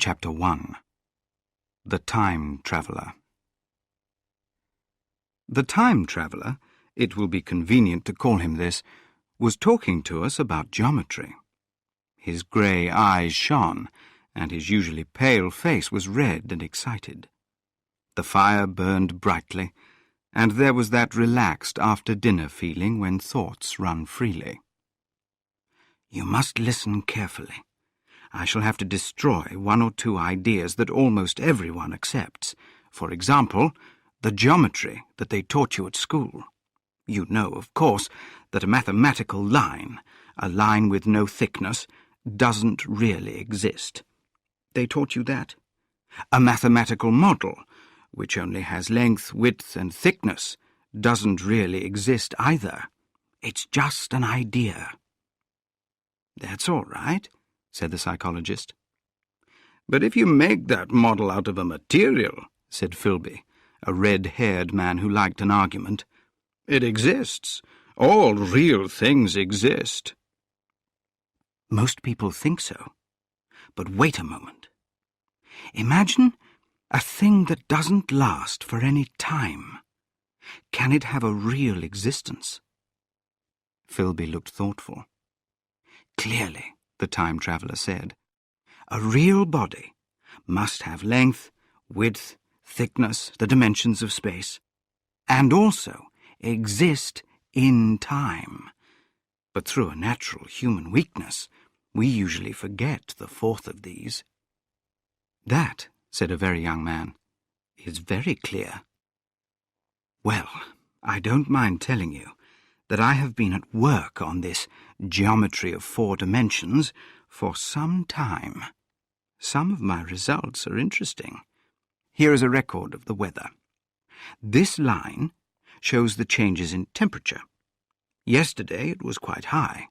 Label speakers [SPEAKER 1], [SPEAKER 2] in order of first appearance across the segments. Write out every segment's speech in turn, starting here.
[SPEAKER 1] Chapter 1. The Time Traveller. The Time Traveller, it will be convenient to call him this, was talking to us about geometry. His grey eyes shone, and his usually pale face was red and excited. The fire burned brightly, and there was that relaxed after-dinner feeling when thoughts run freely. You must listen carefully. I shall have to destroy one or two ideas that almost everyone accepts. For example, the geometry that they taught you at school. You know, of course, that a mathematical line, a line with no thickness, doesn't really exist. They taught you that. A mathematical model, which only has length, width, and thickness, doesn't really exist either. It's just an idea. That's all right, said the psychologist. But if you make that model out of a material, said Philby, a red-haired man who liked an argument, it exists. All real things exist. Most people think so. But wait a moment. Imagine a thing that doesn't last for any time. Can it have a real existence? Philby looked thoughtful. Clearly, the time traveller said, a real body must have length, width, thickness, the dimensions of space, and also exist in time. But through a natural human weakness, we usually forget the fourth of these. That, said a very young man, is very clear. Well, I don't mind telling you that I have been at work on this geometry of 4 dimensions for some time. Some of my results are interesting. Here is a record of the weather. This line shows the changes in temperature. Yesterday it was quite high.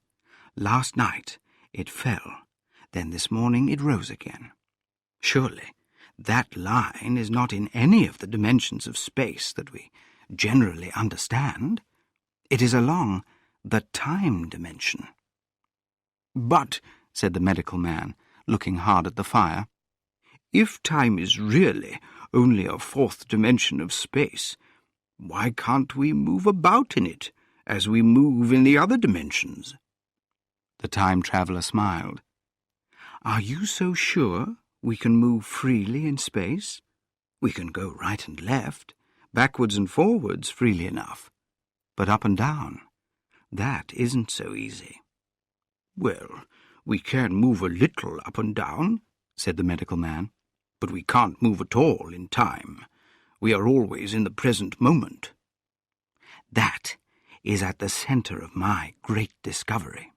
[SPEAKER 1] Last night it fell. Then this morning it rose again. Surely that line is not in any of the dimensions of space that we generally understand. It is along the time dimension. But, said the medical man, looking hard at the fire, if time is really only a 4th dimension of space, why can't we move about in it as we move in the other dimensions? The time traveller smiled. Are you so sure we can move freely in space? We can go right and left, backwards and forwards freely enough. But up and down, that isn't so easy. Well, we can move a little up and down, said the medical man, but we can't move at all in time. We are always in the present moment. That is at the centre of my great discovery.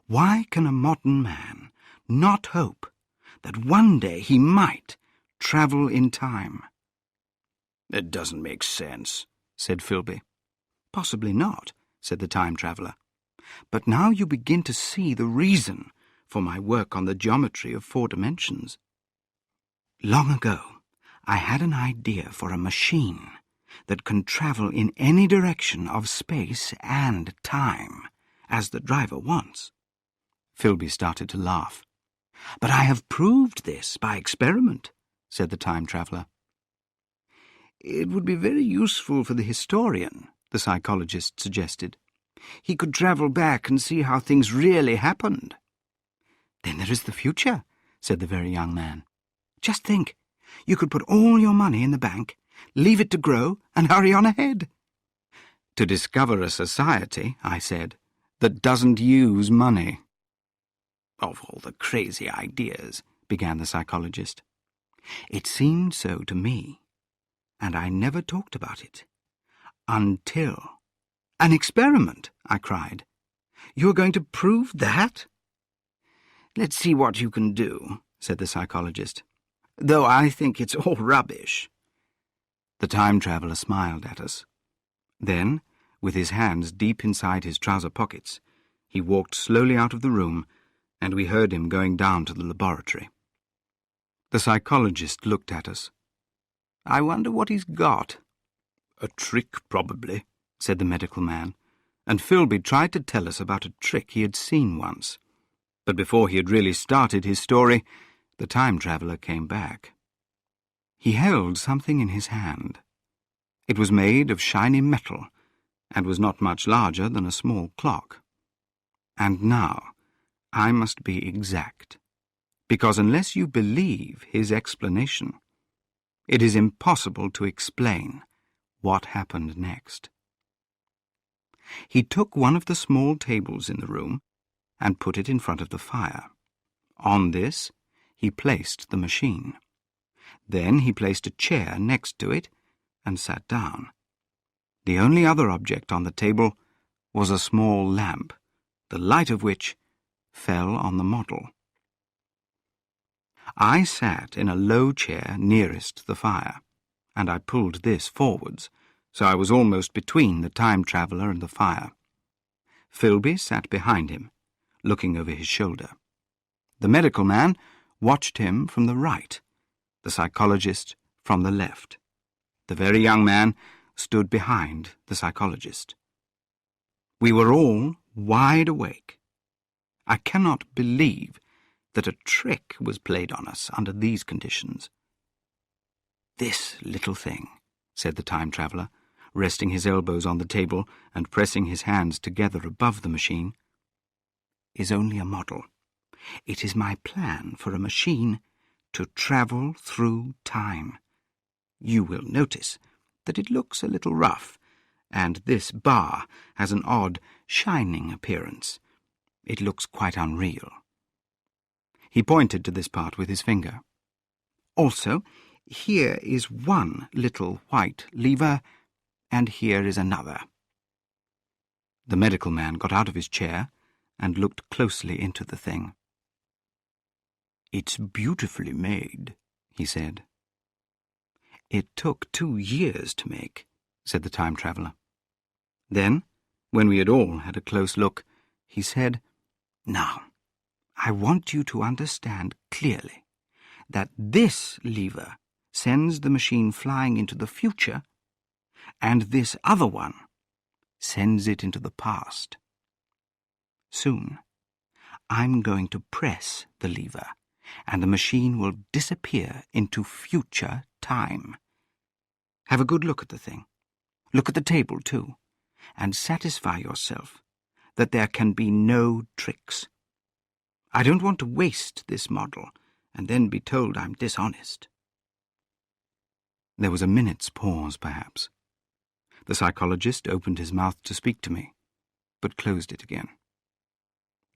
[SPEAKER 1] Why can a modern man not hope that one day he might travel in time? It doesn't make sense, said Philby. Possibly not, said the time traveller. But now you begin to see the reason for my work on the geometry of 4 dimensions. Long ago, I had an idea for a machine that can travel in any direction of space and time, as the driver wants. Philby started to laugh. But I have proved this by experiment, said the time traveller. It would be very useful for the historian, the psychologist suggested. He could travel back and see how things really happened. Then there is the future, said the very young man. Just think, you could put all your money in the bank, leave it to grow, and hurry on ahead. To discover a society, I said, that doesn't use money. Of all the crazy ideas, began the psychologist. It seemed so to me, and I never talked about it. Until... An experiment, I cried. You are going to prove that? Let's see what you can do, said the psychologist, though I think it's all rubbish. The time traveller smiled at us. Then, with his hands deep inside his trouser pockets, he walked slowly out of the room, and we heard him going down to the laboratory. The psychologist looked at us. I wonder what he's got. A trick, probably, said the medical man, and Philby tried to tell us about a trick he had seen once. But before he had really started his story, The time traveller came back. He held something in his hand. It was made of shiny metal and was not much larger than a small clock. And now I must be exact, because unless you believe his explanation, it is impossible to explain what happened next. He took one of the small tables in the room and put it in front of the fire. On this, he placed the machine. Then he placed a chair next to it and sat down. The only other object on the table was a small lamp, the light of which fell on the model. I sat in a low chair nearest the fire, and I pulled this forwards, so I was almost between the time traveller and the fire. Philby sat behind him, looking over his shoulder. The medical man watched him from the right, the psychologist from the left. The very young man stood behind the psychologist. We were all wide awake. I cannot believe that a trick was played on us under these conditions. "This little thing," said the time traveller, resting his elbows on the table and pressing his hands together above the machine, "is only a model. It is my plan for a machine to travel through time. You will notice that it looks a little rough, and this bar has an odd, shining appearance. It looks quite unreal." He pointed to this part with his finger. "Also, here is one little white lever, and here is another." The medical man got out of his chair and looked closely into the thing. "It's beautifully made," he said. "It took 2 years to make," said the time traveller. Then, when we had all had a close look, he said, "Now, I want you to understand clearly that this lever sends the machine flying into the future, and this other one sends it into the past. Soon, I'm going to press the lever, and the machine will disappear into future time. Have a good look at the thing. Look at the table, too, and satisfy yourself that there can be no tricks. I don't want to waste this model and then be told I'm dishonest." There was a minute's pause, perhaps. The psychologist opened his mouth to speak to me, but closed it again.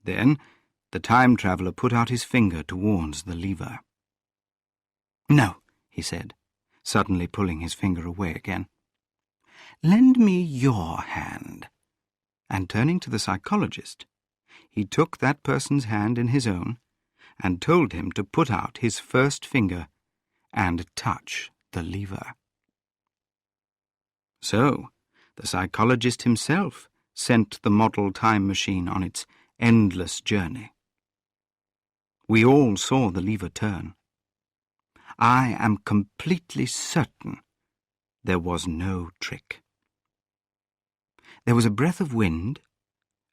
[SPEAKER 1] Then the time traveller put out his finger towards the lever. "No," he said, suddenly pulling his finger away again. "Lend me your hand." And turning to the psychologist, he took that person's hand in his own and told him to put out his first finger and touch the lever. So, the psychologist himself sent the model time machine on its endless journey. We all saw the lever turn. I am completely certain there was no trick. There was a breath of wind,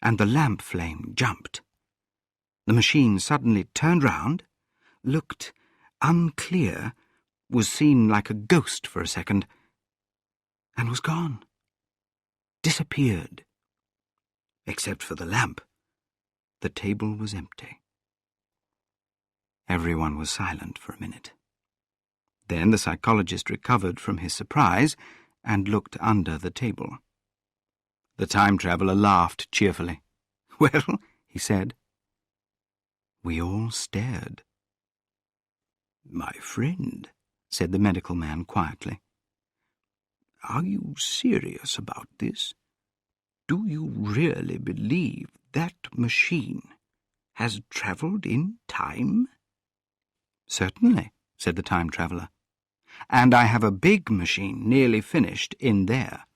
[SPEAKER 1] and the lamp flame jumped. The machine suddenly turned round, looked unclear, was seen like a ghost for a second, and was gone. Disappeared. Except for the lamp, the table was empty. Everyone was silent for a minute. Then the psychologist recovered from his surprise and looked under the table. The time traveller laughed cheerfully. "Well," he said. We all stared. "My friend," said the medical man quietly, "are you serious about this? Do you really believe that machine has travelled in time?" "Certainly," said the time traveller. "And I have a big machine nearly finished in there."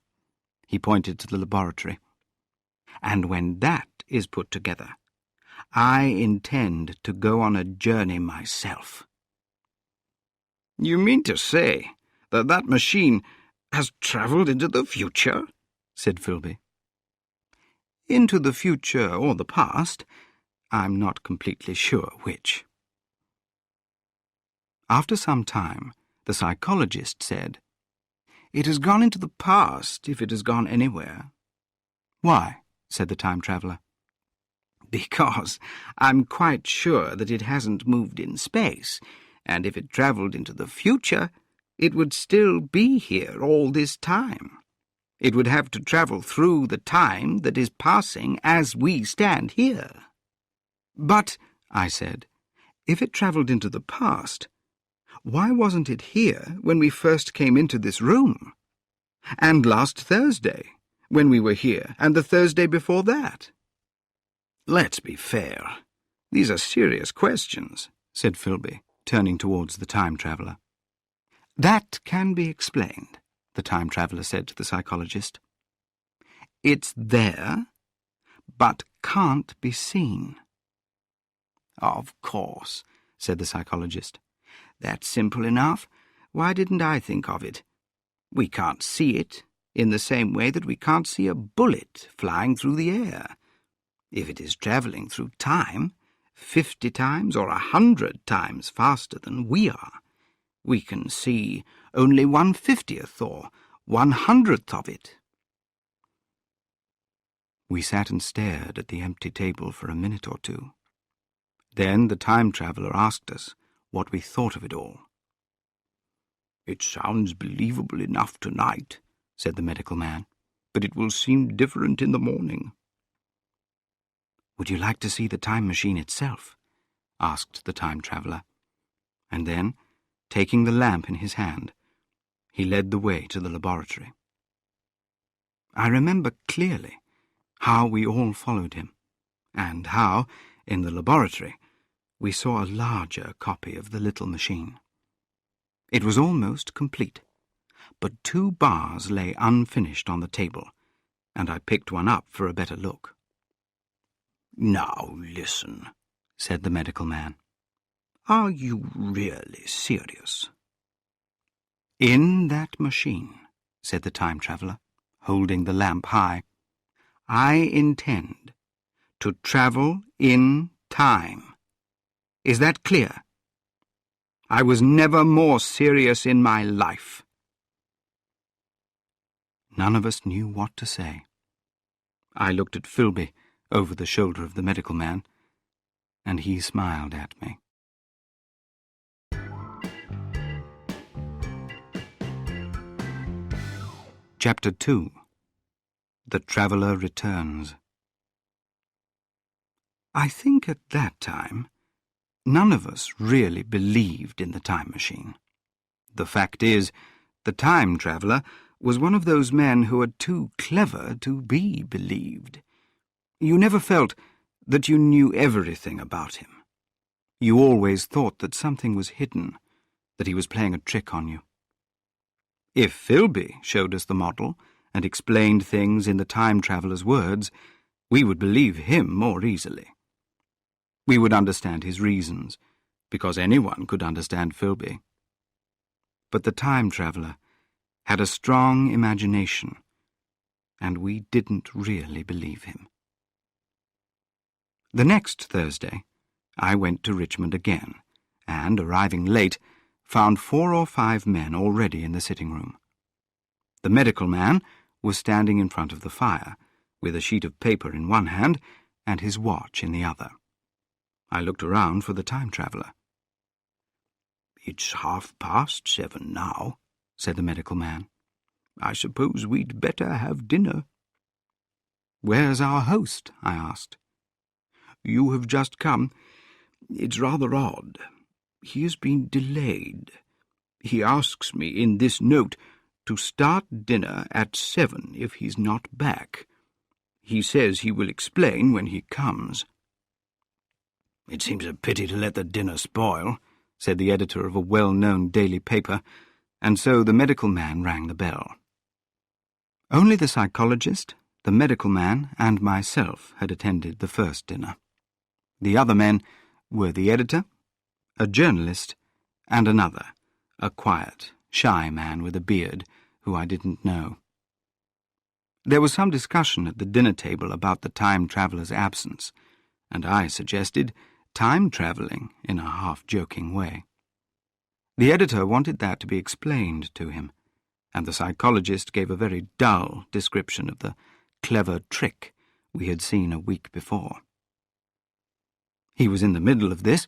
[SPEAKER 1] He pointed to the laboratory. "And when that is put together, I intend to go on a journey myself." "You mean to say that that machine has travelled into the future?" said Philby. "Into the future or the past. I'm not completely sure which." After some time, the psychologist said, "It has gone into the past, if it has gone anywhere." "Why?" said the time traveller. "Because I'm quite sure that it hasn't moved in space, and if it travelled into the future, it would still be here all this time. It would have to travel through the time that is passing as we stand here." "But," I said, "if it travelled into the past, why wasn't it here when we first came into this room? And last Thursday, when we were here, and the Thursday before that?" "Let's be fair. These are serious questions," said Philby, turning towards the time traveller. "That can be explained," the time traveller said to the psychologist. "It's there, but can't be seen." "Of course," said the psychologist. "That's simple enough. Why didn't I think of it? We can't see it, in the same way that we can't see a bullet flying through the air. If it is travelling through time, 50 times or 100 times faster than we are, we can see only 1/50th or 100th of it." We sat and stared at the empty table for a minute or two. Then the time traveller asked us what we thought of it all. "It sounds believable enough tonight," said the medical man, "but it will seem different in the morning." "Would you like to see the time machine itself?" asked the time traveller. And then, taking the lamp in his hand, he led the way to the laboratory. I remember clearly how we all followed him, and how, in the laboratory, we saw a larger copy of the little machine. It was almost complete, but 2 bars lay unfinished on the table, and I picked one up for a better look. "Now listen," said the medical man. "Are you really serious?" "In that machine," said the time traveller, holding the lamp high, "I intend to travel in time. Is that clear? I was never more serious in my life." None of us knew what to say. I looked at Philby over the shoulder of the medical man, and he smiled at me. Chapter 2. The Traveller Returns. I think at that time none of us really believed in the time machine. The fact is, the time traveller was one of those men who are too clever to be believed. You never felt that you knew everything about him. You always thought that something was hidden, that he was playing a trick on you. If Philby showed us the model and explained things in the time traveller's words, we would believe him more easily. We would understand his reasons, because anyone could understand Philby. But the time traveller had a strong imagination, and we didn't really believe him. The next Thursday, I went to Richmond again, and, arriving late, found 4 or 5 men already in the sitting room. The medical man was standing in front of the fire, with a sheet of paper in one hand and his watch in the other. I looked around for the time traveller. "It's 7:30 now," said the medical man. "I suppose we'd better have dinner." "Where's our host?" I asked. "You have just come. It's rather odd. He has been delayed. He asks me in this note to start dinner at 7 if he's not back. He says he will explain when he comes." "It seems a pity to let the dinner spoil," said the editor of a well-known daily paper, and so the medical man rang the bell. Only the psychologist, the medical man, and myself had attended the first dinner. The other men were the editor, a journalist, and another, a quiet, shy man with a beard, who I didn't know. There was some discussion at the dinner table about the time traveller's absence, and I suggested time travelling in a half-joking way. The editor wanted that to be explained to him, and the psychologist gave a very dull description of the clever trick we had seen a week before. He was in the middle of this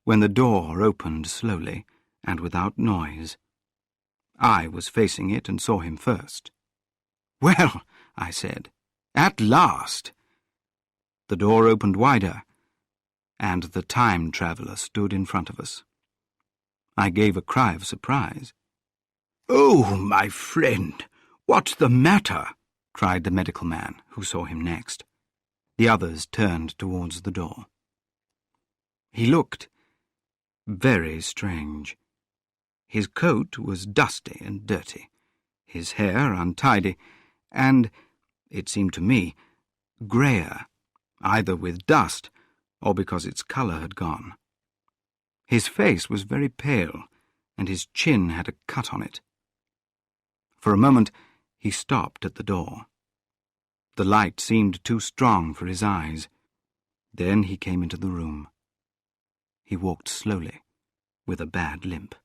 [SPEAKER 1] when the door opened slowly and without noise. I was facing it and saw him first. "Well," I said, "at last!" The door opened wider, and the time traveller stood in front of us. I gave a cry of surprise. "Oh, my friend, what's the matter?" cried the medical man, who saw him next. The others turned towards the door. He looked very strange. His coat was dusty and dirty, his hair untidy, and, it seemed to me, greyer, either with dust or because its colour had gone. His face was very pale, and his chin had a cut on it. For a moment he stopped at the door. The light seemed too strong for his eyes. Then he came into the room. He walked slowly, with a bad limp.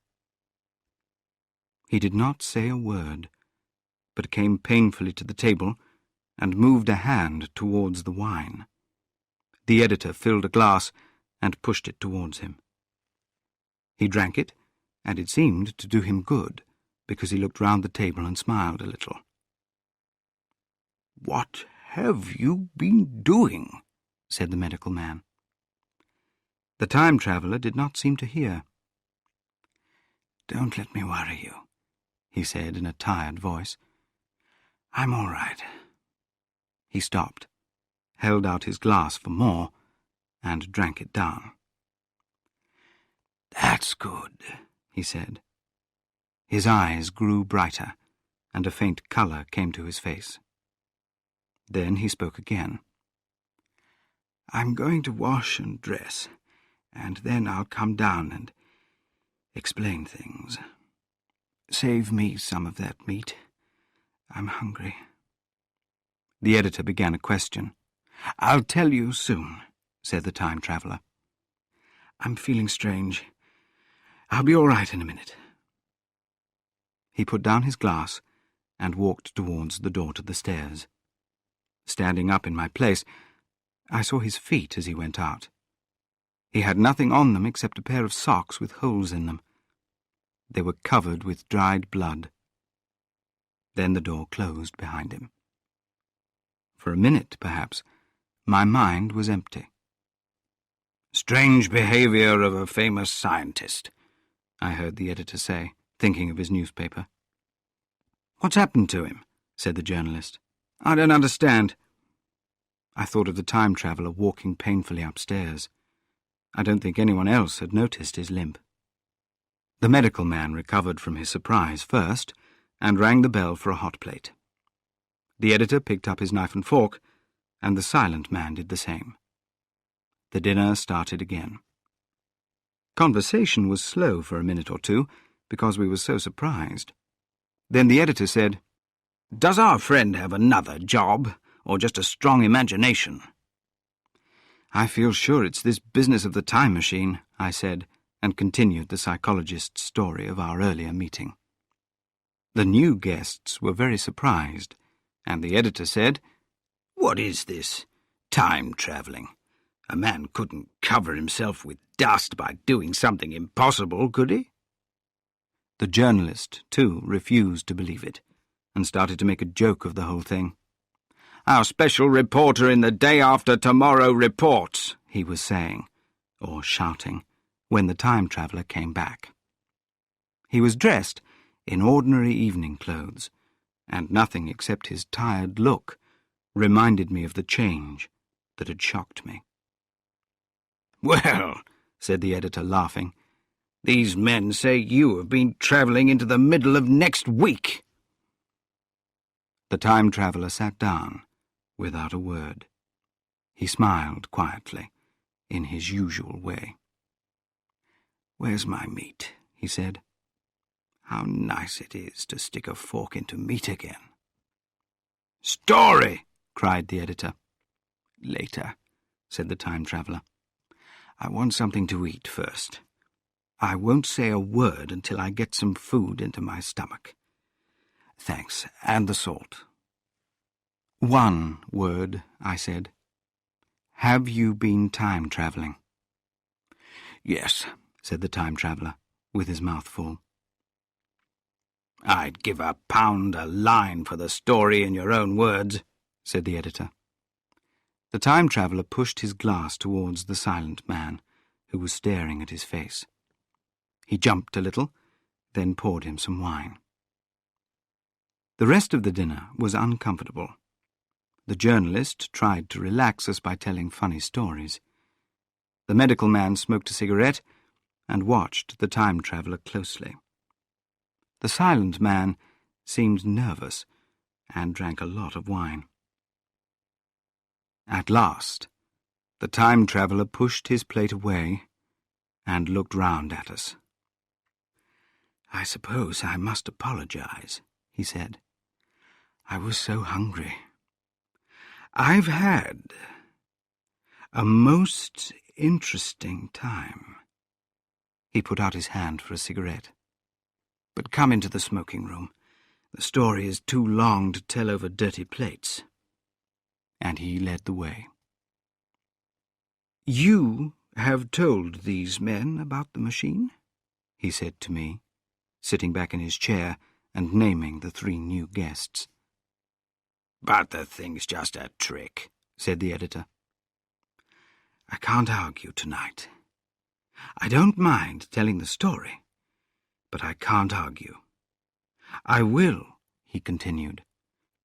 [SPEAKER 1] He did not say a word, but came painfully to the table and moved a hand towards the wine. The editor filled a glass and pushed it towards him. He drank it, and it seemed to do him good, because he looked round the table and smiled a little. "What have you been doing?" said the medical man. The time traveller did not seem to hear. "Don't let me worry you," he said in a tired voice. "I'm all right." He stopped, held out his glass for more, and drank it down. "That's good," he said. His eyes grew brighter, and a faint colour came to his face. Then he spoke again. "I'm going to wash and dress, and then I'll come down and explain things. Save me some of that meat. I'm hungry." The editor began a question. "I'll tell you soon," said the time traveller. "I'm feeling strange. I'll be all right in a minute." He put down his glass and walked towards the door to the stairs. Standing up in my place, I saw his feet as he went out. He had nothing on them except a pair of socks with holes in them. They were covered with dried blood. Then the door closed behind him. For a minute, perhaps, my mind was empty. "Strange behaviour of a famous scientist," I heard the editor say, thinking of his newspaper. "What's happened to him?" said the journalist. "I don't understand." I thought of the time traveller walking painfully upstairs. I don't think anyone else had noticed his limp. The medical man recovered from his surprise first, and rang the bell for a hot plate. The editor picked up his knife and fork, and the silent man did the same. The dinner started again. Conversation was slow for a minute or two, because we were so surprised. Then the editor said, "Does our friend have another job, or just a strong imagination?" "I feel sure it's this business of the time machine," I said, and continued the psychologist's story of our earlier meeting. The new guests were very surprised, and the editor said, "What is this? Time-travelling? A man couldn't cover himself with dust by doing something impossible, could he?" The journalist, too, refused to believe it, and started to make a joke of the whole thing. "Our special reporter in the Day After Tomorrow reports," he was saying, or shouting, when the time traveller came back. He was dressed in ordinary evening clothes, and nothing except his tired look reminded me of the change that had shocked me. "Well," said the editor, laughing, "these men say you have been travelling into the middle of next week." The time traveller sat down, without a word. He smiled quietly, in his usual way. "Where's my meat?" he said. "How nice it is to stick a fork into meat again." "Story!" cried the editor. "Later," said the time traveller. "I want something to eat first. I won't say a word until I get some food into my stomach. Thanks, and the salt. One word, I said. Have you been time-travelling? Yes, said the time-traveller, with his mouth full. I'd give £1 a line for the story in your own words, said the editor. The time-traveller pushed his glass towards the silent man, who was staring at his face. He jumped a little, then poured him some wine. The rest of the dinner was uncomfortable. The journalist tried to relax us by telling funny stories. The medical man smoked a cigarette and watched the time-traveller closely. The silent man seemed nervous and drank a lot of wine. At last, the time-traveller pushed his plate away and looked round at us. I suppose I must apologize, he said. I was so hungry. I've had a most interesting time. He put out his hand for a cigarette. But come into the smoking room. The story is too long to tell over dirty plates. And he led the way. You have told these men about the machine? He said to me, sitting back in his chair and naming the 3 new guests. But the thing's just a trick, said the editor. I can't argue tonight. I don't mind telling the story, but I can't argue. I will, he continued,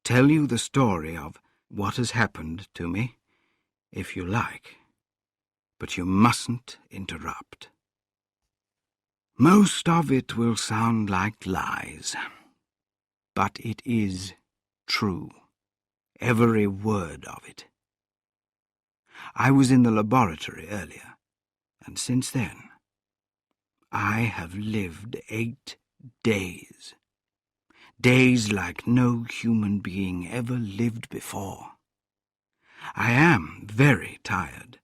[SPEAKER 1] tell you the story of what has happened to me, if you like, but you mustn't interrupt. Most of it will sound like lies, but it is true, every word of it. I was in the laboratory earlier, and since then, I have lived 8 days. Days like no human being ever lived before. I am very tired,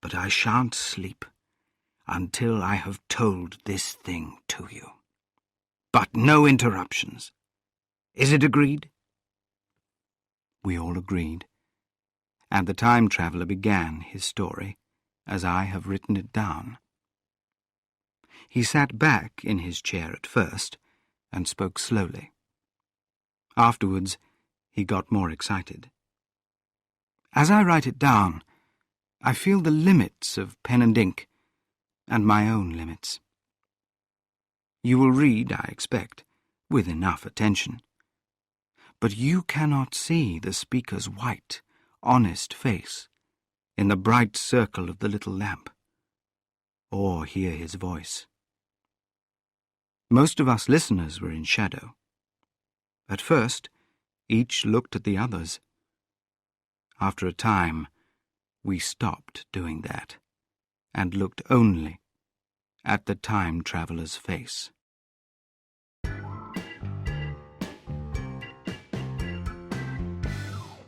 [SPEAKER 1] but I shan't sleep until I have told this thing to you. But no interruptions. Is it agreed? We all agreed, and the time-traveller began his story, as I have written it down. He sat back in his chair at first and spoke slowly. Afterwards, he got more excited. As I write it down, I feel the limits of pen and ink, and my own limits. You will read, I expect, with enough attention. But you cannot see the speaker's white, honest face in the bright circle of the little lamp, or hear his voice. Most of us listeners were in shadow. At first, each looked at the others. After a time, we stopped doing that, and looked only at the time-traveller's face.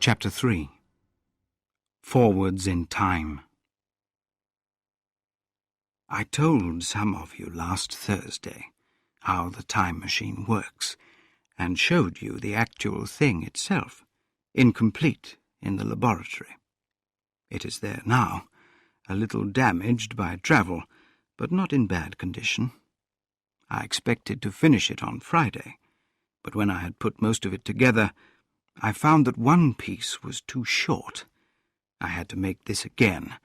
[SPEAKER 1] Chapter 3. Forwards in Time. I told some of you last Thursday how the time machine works, and showed you the actual thing itself, incomplete in the laboratory. It is there now, a little damaged by travel, but not in bad condition. I expected to finish it on Friday, but when I had put most of it together, I found that one piece was too short. I had to make this again,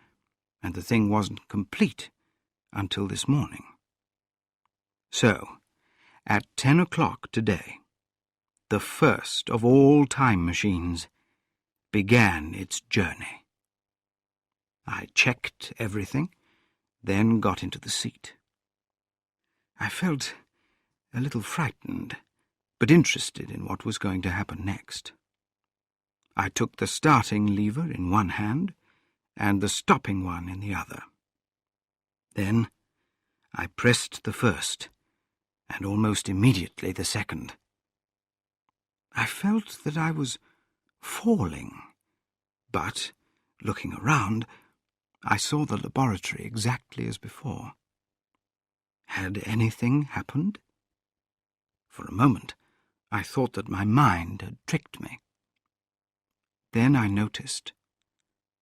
[SPEAKER 1] and the thing wasn't complete until this morning. So, at 10 o'clock today, the first of all time machines began its journey. I checked everything, then got into the seat. I felt a little frightened, but interested in what was going to happen next. I took the starting lever in one hand and the stopping one in the other. Then I pressed the first, and almost immediately the second. I felt that I was falling, but, looking around, I saw the laboratory exactly as before. Had anything happened? For a moment, I thought that my mind had tricked me. Then I noticed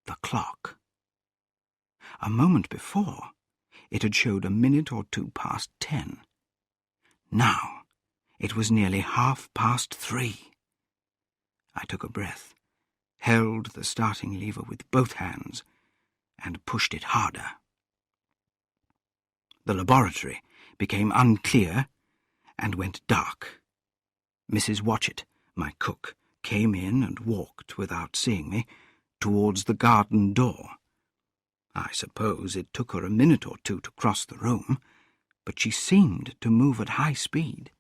[SPEAKER 1] the clock. A moment before, it had showed a minute or two past 10. Now, it was nearly 3:30. I took a breath, held the starting lever with both hands, and pushed it harder. The laboratory became unclear and went dark. Mrs. Watchett, my cook, came in and walked, without seeing me, towards the garden door. I suppose it took her a minute or two to cross the room, but she seemed to move at high speed.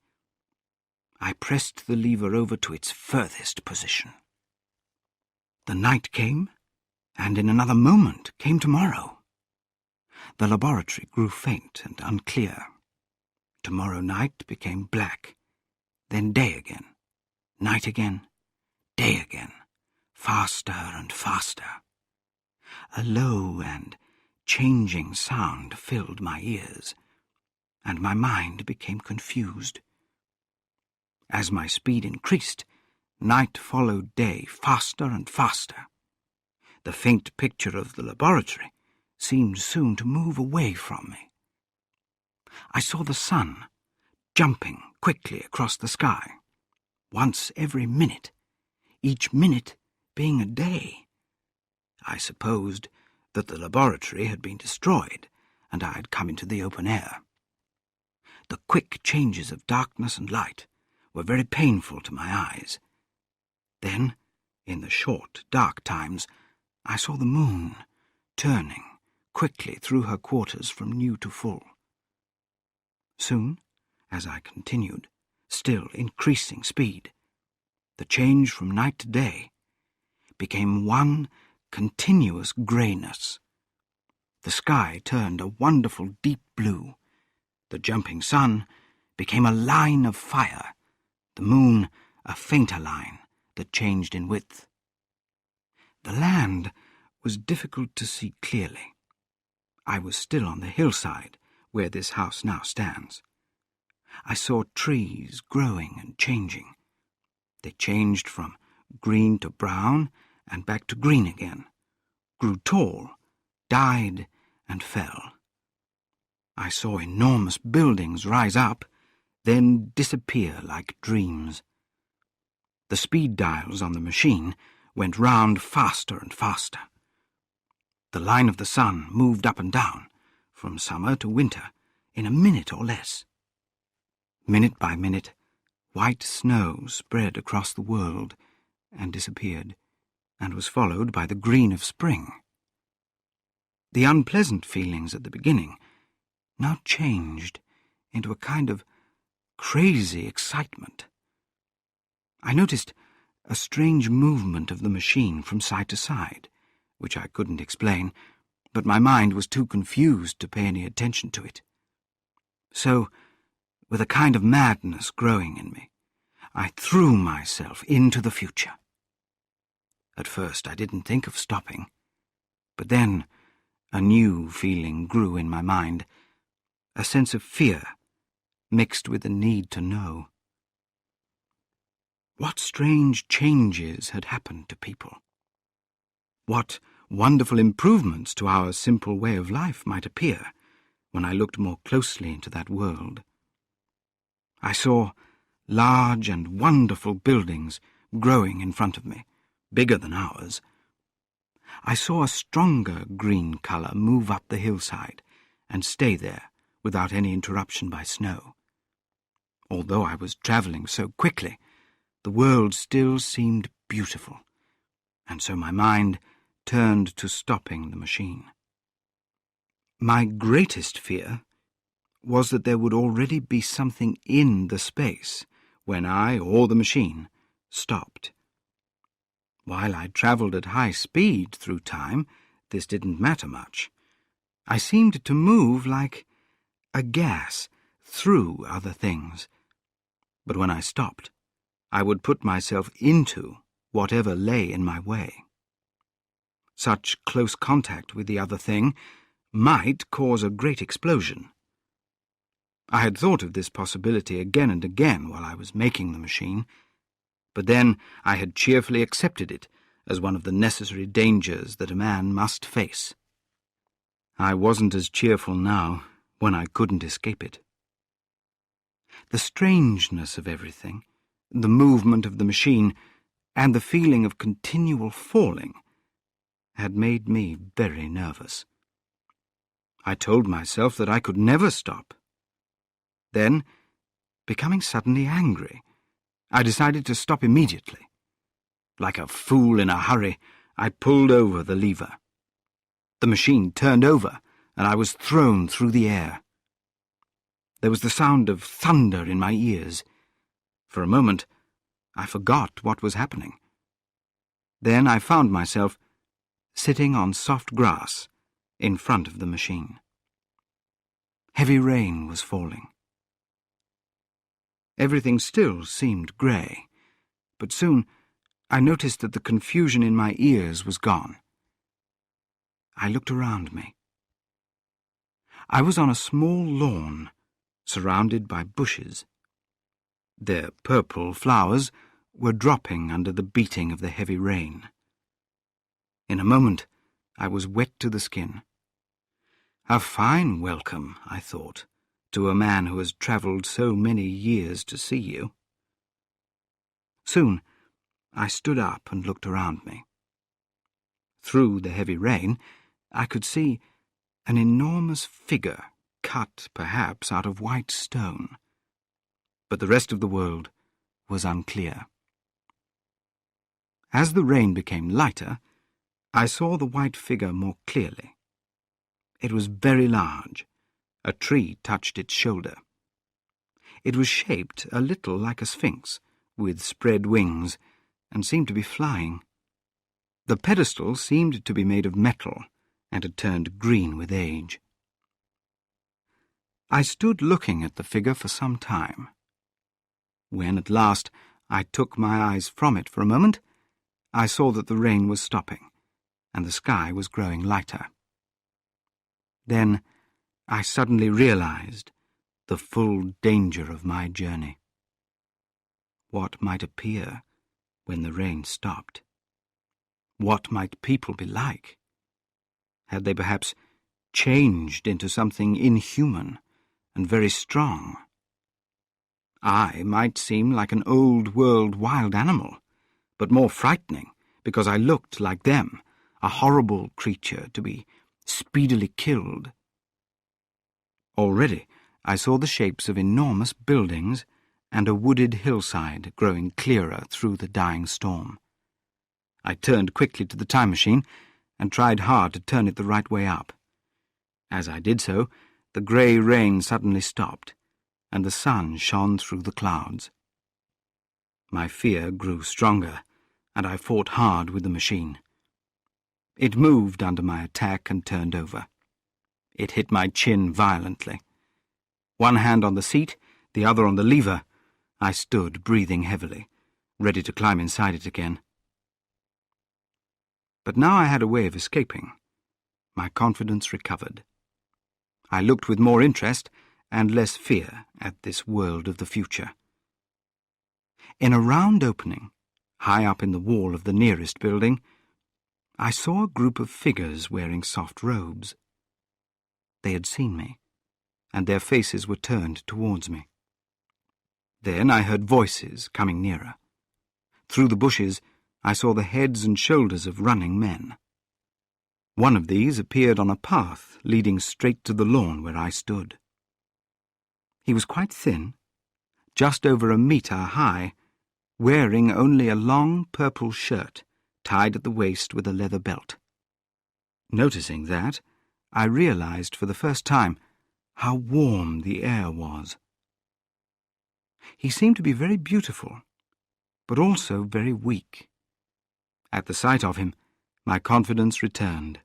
[SPEAKER 1] I pressed the lever over to its furthest position. The night came, and in another moment came tomorrow. The laboratory grew faint and unclear. Tomorrow night became black, then day again, night again, day again, faster and faster. A low and changing sound filled my ears, and my mind became confused. As my speed increased, night followed day faster and faster. The faint picture of the laboratory seemed soon to move away from me. I saw the sun jumping quickly across the sky, once every minute, each minute being a day. I supposed that the laboratory had been destroyed, and I had come into the open air. The quick changes of darkness and light were very painful to my eyes. Then, in the short, dark times, I saw the moon turning quickly through her quarters from new to full. Soon, as I continued, still increasing speed, the change from night to day became one continuous greyness. The sky turned a wonderful deep blue. The jumping sun became a line of fire, the moon a fainter line that changed in width. The land was difficult to see clearly. I was still on the hillside where this house now stands. I saw trees growing and changing. They changed from green to brown and back to green again, grew tall, died, and fell. I saw enormous buildings rise up, then disappear like dreams. The speed dials on the machine went round faster and faster. The line of the sun moved up and down, from summer to winter, in a minute or less. Minute by minute, white snow spread across the world and disappeared, and was followed by the green of spring. The unpleasant feelings at the beginning now changed into a kind of crazy excitement. I noticed a strange movement of the machine from side to side, which I couldn't explain, but my mind was too confused to pay any attention to it. So, with a kind of madness growing in me, I threw myself into the future. At first I didn't think of stopping, but then a new feeling grew in my mind, a sense of fear mixed with the need to know. What strange changes had happened to people? What wonderful improvements to our simple way of life might appear when I looked more closely into that world? I saw large and wonderful buildings growing in front of me, bigger than ours. I saw a stronger green colour move up the hillside and stay there without any interruption by snow. Although I was travelling so quickly, the world still seemed beautiful, and so my mind turned to stopping the machine. My greatest fear was that there would already be something in the space when I, or the machine, stopped. While I travelled at high speed through time, this didn't matter much. I seemed to move like a gas through other things. But when I stopped, I would put myself into whatever lay in my way. Such close contact with the other thing might cause a great explosion. I had thought of this possibility again and again while I was making the machine, but then I had cheerfully accepted it as one of the necessary dangers that a man must face. I wasn't as cheerful now when I couldn't escape it. The strangeness of everything, the movement of the machine, and the feeling of continual falling had made me very nervous. I told myself that I could never stop. Then, becoming suddenly angry, I decided to stop immediately. Like a fool in a hurry, I pulled over the lever. The machine turned over, and I was thrown through the air. There was the sound of thunder in my ears. For a moment, I forgot what was happening. Then I found myself sitting on soft grass in front of the machine. Heavy rain was falling. Everything still seemed grey, but soon I noticed that the confusion in my ears was gone. I looked around me. I was on a small lawn, surrounded by bushes. Their purple flowers were dropping under the beating of the heavy rain. In a moment, I was wet to the skin. A fine welcome, I thought, to a man who has travelled so many years to see you. Soon, I stood up and looked around me. Through the heavy rain, I could see an enormous figure cut, perhaps, out of white stone. But the rest of the world was unclear. As the rain became lighter, I saw the white figure more clearly. It was very large. A tree touched its shoulder. It was shaped a little like a sphinx, with spread wings, and seemed to be flying. The pedestal seemed to be made of metal, and had turned green with age. I stood looking at the figure for some time. When, at last, I took my eyes from it for a moment, I saw that the rain was stopping, and the sky was growing lighter. Then I suddenly realized the full danger of my journey. What might appear when the rain stopped? What might people be like? Had they perhaps changed into something inhuman and very strong? I might seem like an old-world wild animal, but more frightening because I looked like them, a horrible creature to be speedily killed. Already I saw the shapes of enormous buildings and a wooded hillside growing clearer through the dying storm. I turned quickly to the time machine and tried hard to turn it the right way up. As I did so, the grey rain suddenly stopped, and the sun shone through the clouds. My fear grew stronger, and I fought hard with the machine. It moved under my attack and turned over. It hit my chin violently. One hand on the seat, the other on the lever, I stood breathing heavily, ready to climb inside it again. But now I had a way of escaping. My confidence recovered. I looked with more interest and less fear at this world of the future. In a round opening, high up in the wall of the nearest building, I saw a group of figures wearing soft robes. They had seen me, and their faces were turned towards me. Then I heard voices coming nearer. Through the bushes, I saw the heads and shoulders of running men. One of these appeared on a path leading straight to the lawn where I stood. He was quite thin, just over 1 metre high, wearing only a long purple shirt tied at the waist with a leather belt. Noticing that, I realized for the first time how warm the air was. He seemed to be very beautiful, but also very weak. At the sight of him, my confidence returned.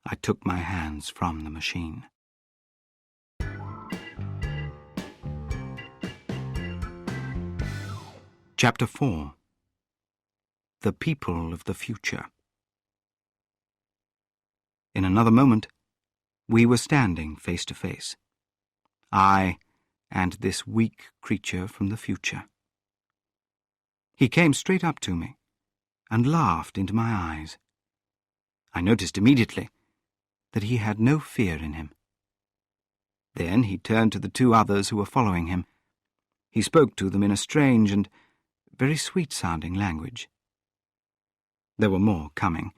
[SPEAKER 1] I took my hands from the machine. Chapter 4. The People of the Future. In another moment, we were standing face to face. I and this weak creature from the future. He came straight up to me and laughed into my eyes. I noticed immediately that he had no fear in him. Then he turned to the two others who were following him. He spoke to them in a strange and very sweet-sounding language. There were more coming,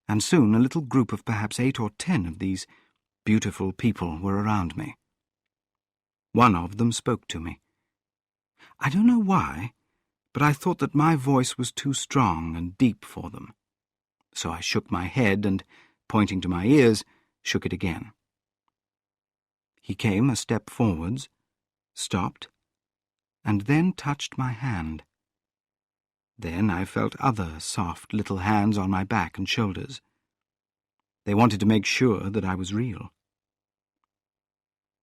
[SPEAKER 1] and soon a little group of perhaps 8 or 10 of these beautiful people were around me. One of them spoke to me. I don't know why, but I thought that my voice was too strong and deep for them. So I shook my head and, pointing to my ears, shook it again. He came a step forwards, stopped, and then touched my hand. Then I felt other soft little hands on my back and shoulders. They wanted to make sure that I was real.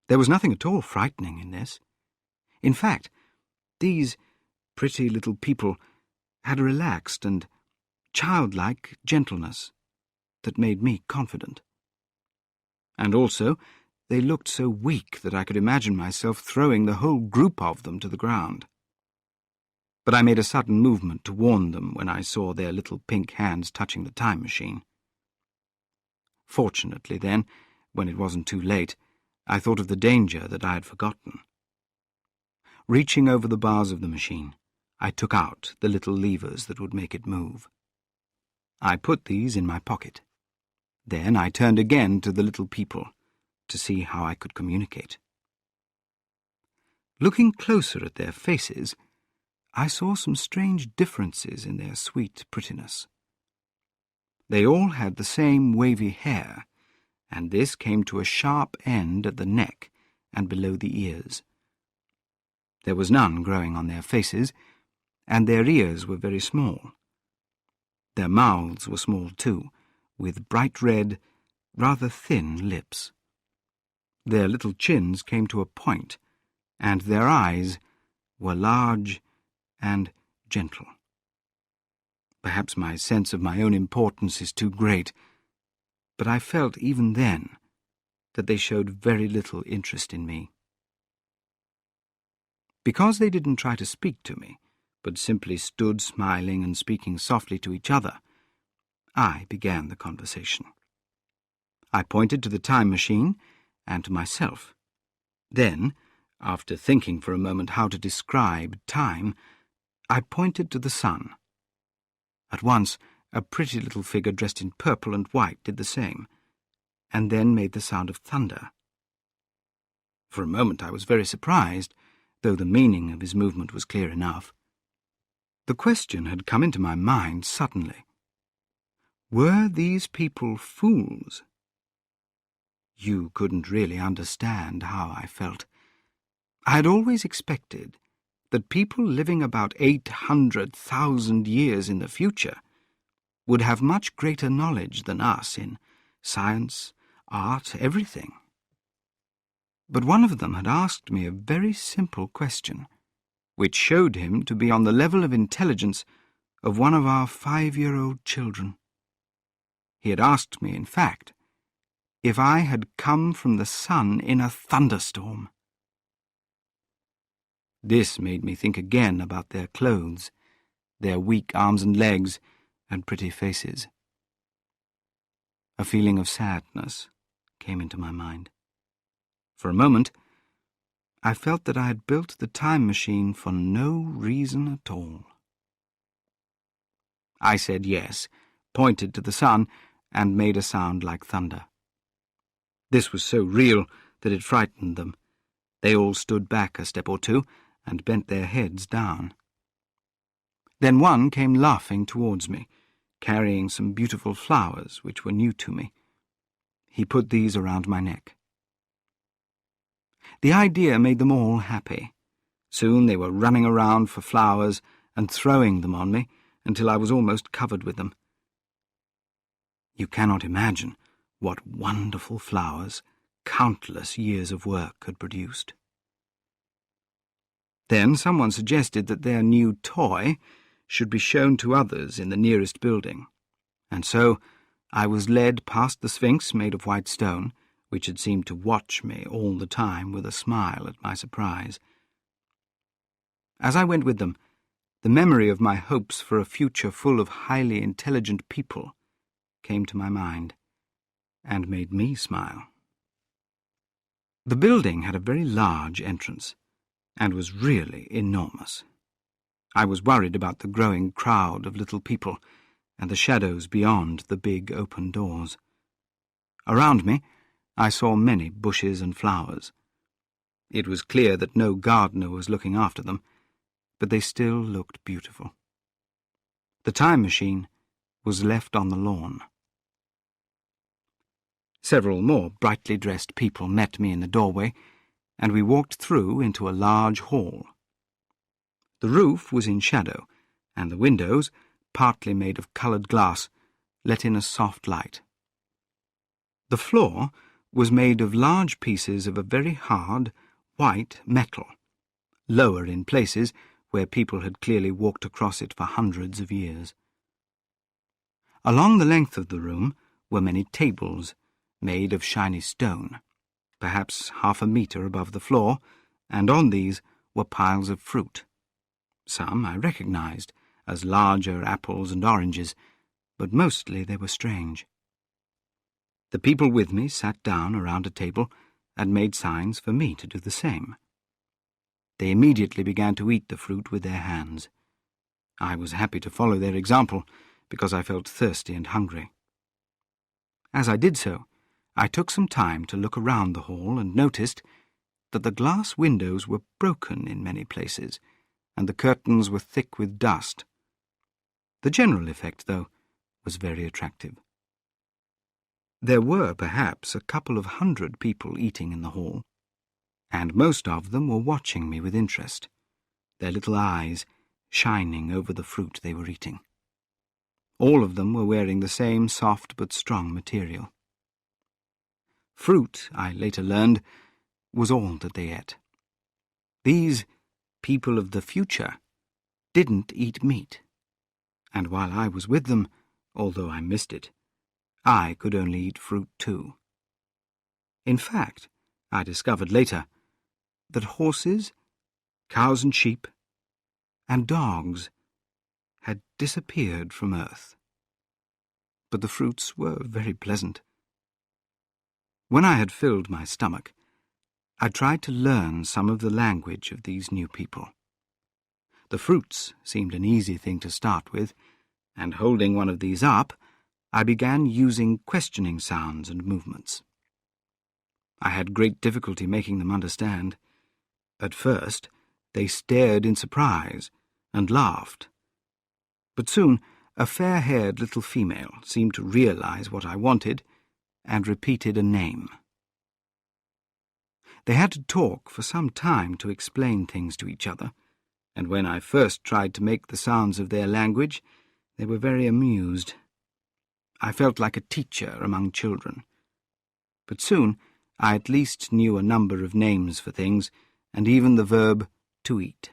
[SPEAKER 1] There was nothing at all frightening in this. In fact, these pretty little people had a relaxed and childlike gentleness that made me confident. And also, they looked so weak that I could imagine myself throwing the whole group of them to the ground. But I made a sudden movement to warn them when I saw their little pink hands touching the time machine. Fortunately, then, when it wasn't too late, I thought of the danger that I had forgotten. Reaching over the bars of the machine, I took out the little levers that would make it move. I put these in my pocket. Then I turned again to the little people to see how I could communicate. Looking closer at their faces, I saw some strange differences in their sweet prettiness. They all had the same wavy hair, and this came to a sharp end at the neck and below the ears. There was none growing on their faces, and their ears were very small. Their mouths were small too, with bright red, rather thin lips. Their little chins came to a point, and their eyes were large and gentle. Perhaps my sense of my own importance is too great, but I felt even then that they showed very little interest in me. Because they didn't try to speak to me, but simply stood smiling and speaking softly to each other, I began the conversation. I pointed to the time machine and to myself. Then, after thinking for a moment how to describe time, I pointed to the sun. At once, a pretty little figure dressed in purple and white did the same, and then made the sound of thunder. For a moment I was very surprised, though the meaning of his movement was clear enough. The question had come into my mind suddenly. Were these people fools? You couldn't really understand how I felt. I had always expected that people living about 800,000 years in the future would have much greater knowledge than us in science, art, everything. But one of them had asked me a very simple question, which showed him to be on the level of intelligence of one of our 5-year-old children. He had asked me, in fact, if I had come from the sun in a thunderstorm. This made me think again about their clothes, their weak arms and legs, and pretty faces. A feeling of sadness came into my mind. For a moment, I felt that I had built the time machine for no reason at all. I said yes, pointed to the sun, and made a sound like thunder. This was so real that it frightened them. They all stood back a step or two and bent their heads down. Then one came laughing towards me, carrying some beautiful flowers which were new to me. He put these around my neck. The idea made them all happy. Soon they were running around for flowers and throwing them on me until I was almost covered with them. You cannot imagine what wonderful flowers countless years of work had produced. Then someone suggested that their new toy should be shown to others in the nearest building, and so I was led past the Sphinx made of white stone, which had seemed to watch me all the time with a smile at my surprise. As I went with them, the memory of my hopes for a future full of highly intelligent people came to my mind and made me smile. The building had a very large entrance and was really enormous. I was worried about the growing crowd of little people and the shadows beyond the big open doors. Around me, I saw many bushes and flowers. It was clear that no gardener was looking after them, but they still looked beautiful. The time machine was left on the lawn. Several more brightly dressed people met me in the doorway, and we walked through into a large hall. The roof was in shadow, and the windows, partly made of coloured glass, let in a soft light. The floor was made of large pieces of a very hard, white metal, lower in places where people had clearly walked across it for hundreds of years. Along the length of the room were many tables, made of shiny stone, perhaps 1/2 metre above the floor, and on these were piles of fruit. Some I recognised as larger apples and oranges, but mostly they were strange. The people with me sat down around a table and made signs for me to do the same. They immediately began to eat the fruit with their hands. I was happy to follow their example, because I felt thirsty and hungry. As I did so, I took some time to look around the hall and noticed that the glass windows were broken in many places, and the curtains were thick with dust. The general effect, though, was very attractive. There were perhaps a couple of 100 people eating in the hall, and most of them were watching me with interest, their little eyes shining over the fruit they were eating. All of them were wearing the same soft but strong material. Fruit, I later learned, was all that they ate. These people of the future didn't eat meat, and while I was with them, although I missed it, I could only eat fruit too. In fact, I discovered later that horses, cows and sheep, and dogs had disappeared from Earth. But the fruits were very pleasant. When I had filled my stomach, I tried to learn some of the language of these new people. The fruits seemed an easy thing to start with, and holding one of these up, I began using questioning sounds and movements. I had great difficulty making them understand. At first, they stared in surprise and laughed. But soon, a fair-haired little female seemed to realize what I wanted and repeated a name. They had to talk for some time to explain things to each other, and when I first tried to make the sounds of their language, they were very amused. I felt like a teacher among children. But soon I at least knew a number of names for things, and even the verb to eat.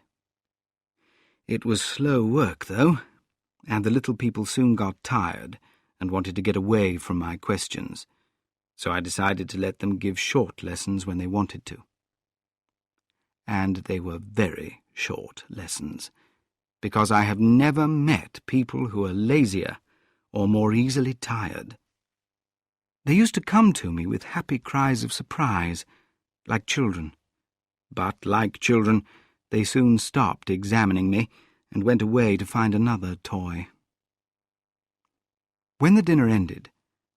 [SPEAKER 1] It was slow work, though, and the little people soon got tired and wanted to get away from my questions, so I decided to let them give short lessons when they wanted to. And they were very short lessons, because I have never met people who are lazier or more easily tired. They used to come to me with happy cries of surprise, like children. But, like children, they soon stopped examining me and went away to find another toy. When the dinner ended,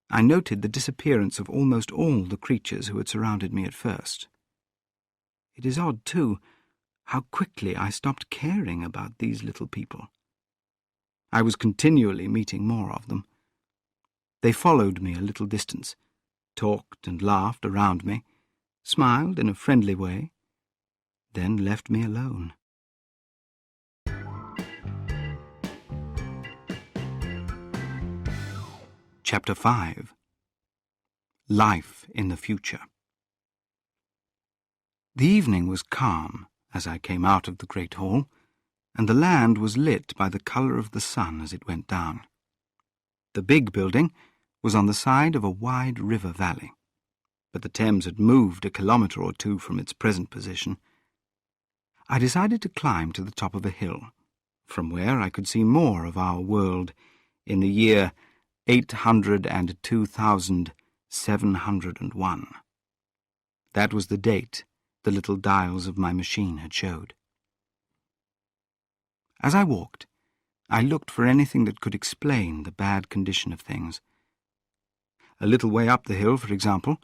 [SPEAKER 1] I noted the disappearance of almost all the creatures who had surrounded me at first. It is odd, too, how quickly I stopped caring about these little people. I was continually meeting more of them. They followed me a little distance, talked and laughed around me, smiled in a friendly way, then left me alone. Chapter 5. Life in the Future. The evening was calm as I came out of the great hall, and the land was lit by the colour of the sun as it went down. The big building was on the side of a wide river valley. but the Thames had moved a kilometre or two from its present position. I decided to climb to the top of a hill, from where I could see more of our world in the year 802,701. That was the date the little dials of my machine had showed. As I walked, I looked for anything that could explain the bad condition of things. A little way up the hill, for example,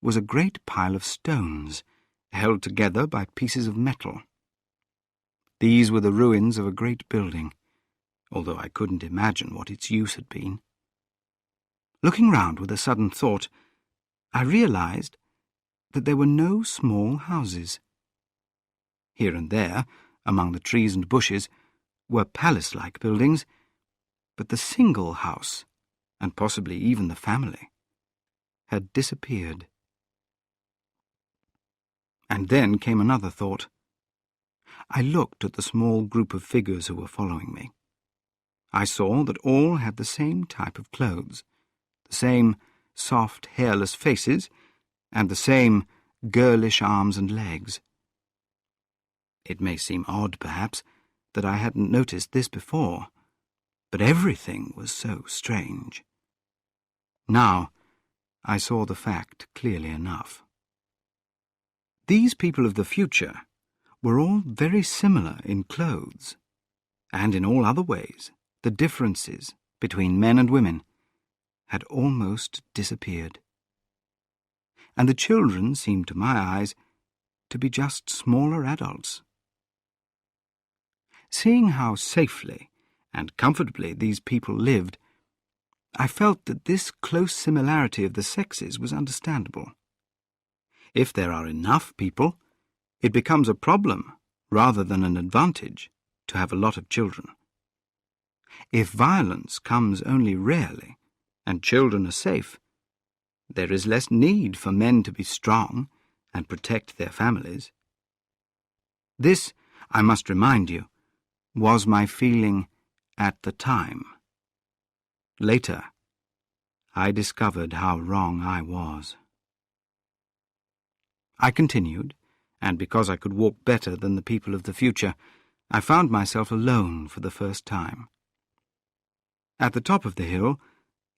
[SPEAKER 1] was a great pile of stones, held together by pieces of metal. These were the ruins of a great building, although I couldn't imagine what its use had been. Looking round with a sudden thought, I realized that there were no small houses. Here and there, among the trees and bushes, were palace-like buildings, but the single house, and possibly even the family, had disappeared. And then came another thought. I looked at the small group of figures who were following me. I saw that all had the same type of clothes, the same soft, hairless faces, and the same girlish arms and legs. It may seem odd, perhaps, that I hadn't noticed this before, but everything was so strange. Now I saw the fact clearly enough. These people of the future were all very similar in clothes, and in all other ways the differences between men and women had almost disappeared. And the children seemed to my eyes to be just smaller adults. Seeing how safely and comfortably these people lived, I felt that this close similarity of the sexes was understandable. If there are enough people, it becomes a problem rather than an advantage to have a lot of children. If violence comes only rarely and children are safe, there is less need for men to be strong and protect their families. This, I must remind you, was my feeling at the time. Later, I discovered how wrong I was. I continued, and because I could walk better than the people of the future, I found myself alone for the first time. At the top of the hill,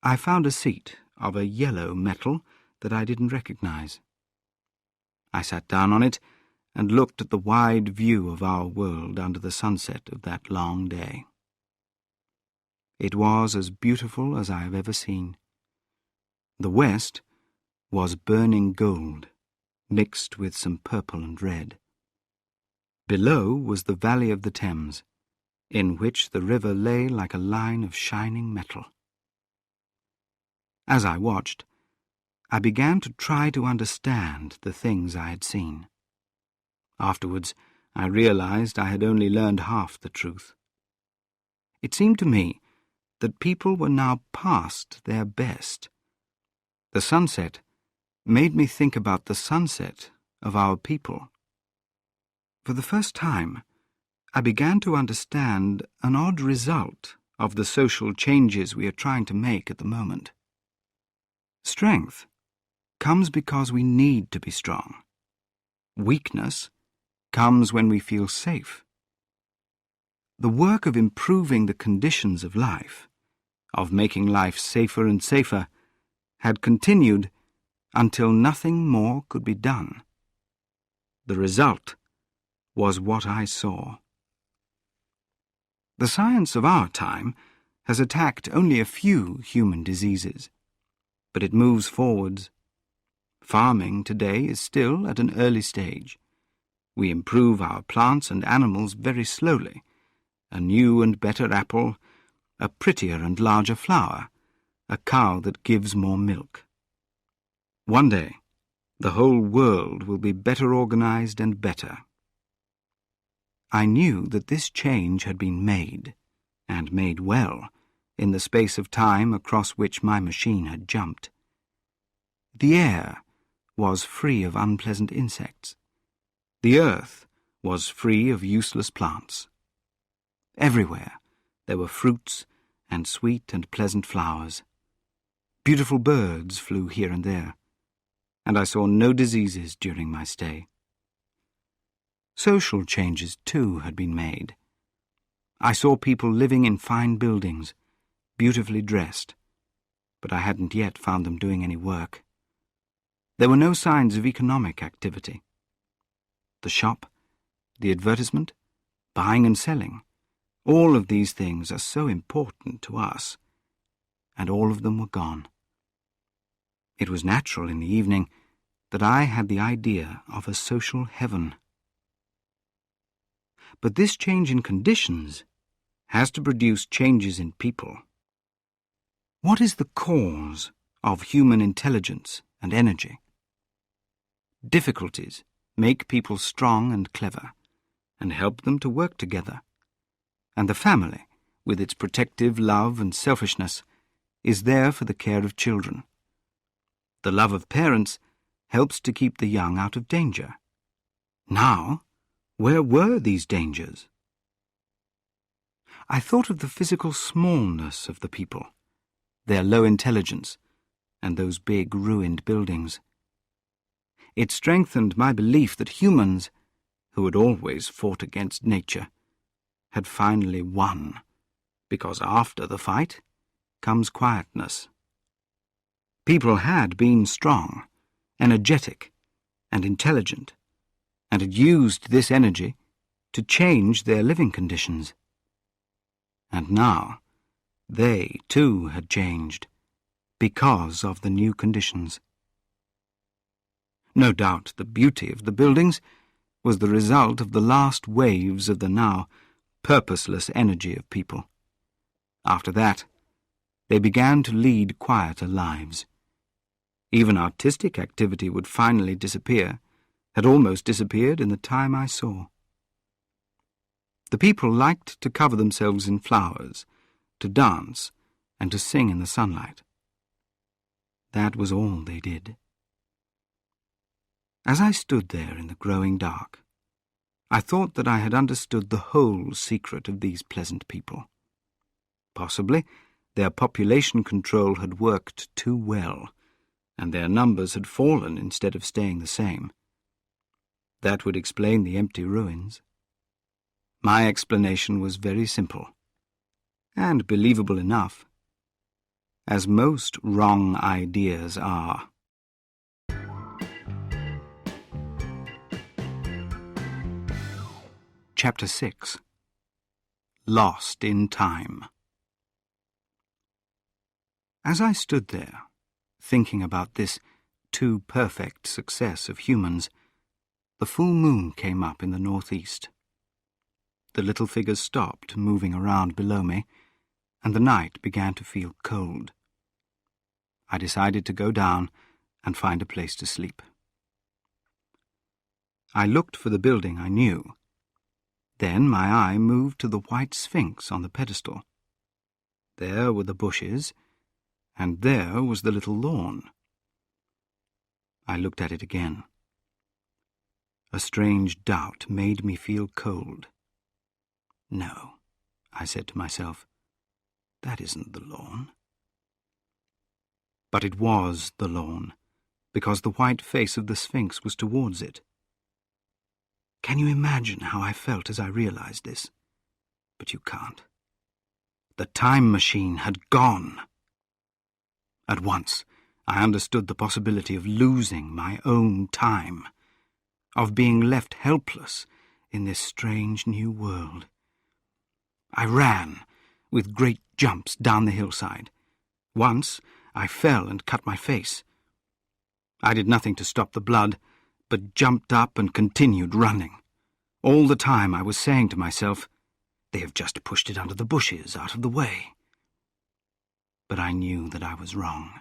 [SPEAKER 1] I found a seat of a yellow metal that I didn't recognize. I sat down on it and looked at the wide view of our world under the sunset of that long day. It was as beautiful as I have ever seen. The west was burning gold, mixed with some purple and red. Below was the valley of the Thames, in which the river lay like a line of shining metal. As I watched, I began to try to understand the things I had seen. Afterwards, I realized I had only learned half the truth. It seemed to me that people were now past their best. The sunset made me think about the sunset of our people. For the first time, I began to understand an odd result of the social changes we are trying to make at the moment. Strength comes because we need to be strong. Weakness comes when we feel safe. The work of improving the conditions of life, of making life safer and safer, had continued until nothing more could be done. The result was what I saw. The science of our time has attacked only a few human diseases, but it moves forwards. Farming today is still at an early stage. We improve our plants and animals very slowly. A new and better apple, a prettier and larger flower, a cow that gives more milk. One day, the whole world will be better organized and better. I knew that this change had been made, and made well, in the space of time across which my machine had jumped. The air was free of unpleasant insects. The earth was free of useless plants. Everywhere there were fruits and sweet and pleasant flowers. Beautiful birds flew here and there. and I saw no diseases during my stay. Social changes, too, had been made. I saw people living in fine buildings, beautifully dressed, but I hadn't yet found them doing any work. There were no signs of economic activity. The shop, the advertisement, buying and selling, all of these things are so important to us, and all of them were gone. It was natural in the evening that I had the idea of a social heaven. But this change in conditions has to produce changes in people. What is the cause of human intelligence and energy? Difficulties make people strong and clever, and help them to work together. And the family, with its protective love and selfishness, is there for the care of children. The love of parents helps to keep the young out of danger. Now, where were these dangers? I thought of the physical smallness of the people, their low intelligence, and those big ruined buildings. It strengthened my belief that humans, who had always fought against nature, had finally won, because after the fight comes quietness. People had been strong, energetic, and intelligent, and had used this energy to change their living conditions. And now they, too, had changed, because of the new conditions. No doubt the beauty of the buildings was the result of the last waves of the now purposeless energy of people. After that, they began to lead quieter lives. Even artistic activity would finally disappear, had almost disappeared in the time I saw. The people liked to cover themselves in flowers, to dance, and to sing in the sunlight. That was all they did. As I stood there in the growing dark, I thought that I had understood the whole secret of these pleasant people. Possibly their population control had worked too well, and their numbers had fallen instead of staying the same. That would explain the empty ruins. My explanation was very simple, and believable enough, as most wrong ideas are. Chapter 6. Lost in Time. As I stood there, thinking about this too perfect success of humans, the full moon came up in the northeast. The little figures stopped moving around below me, and the night began to feel cold. I decided to go down and find a place to sleep. I looked for the building I knew. Then my eye moved to the white sphinx on the pedestal. There were the bushes, and there was the little lawn. I looked at it again. A strange doubt made me feel cold. No, I said to myself, that isn't the lawn. But it was the lawn, because the white face of the sphinx was towards it. Can you imagine how I felt as I realized this? But you can't. The time machine had gone. At once, I understood the possibility of losing my own time, of being left helpless in this strange new world. I ran with great jumps down the hillside. Once, I fell and cut my face. I did nothing to stop the blood, but jumped up and continued running. All the time I was saying to myself, they have just pushed it under the bushes, out of the way. But I knew that I was wrong.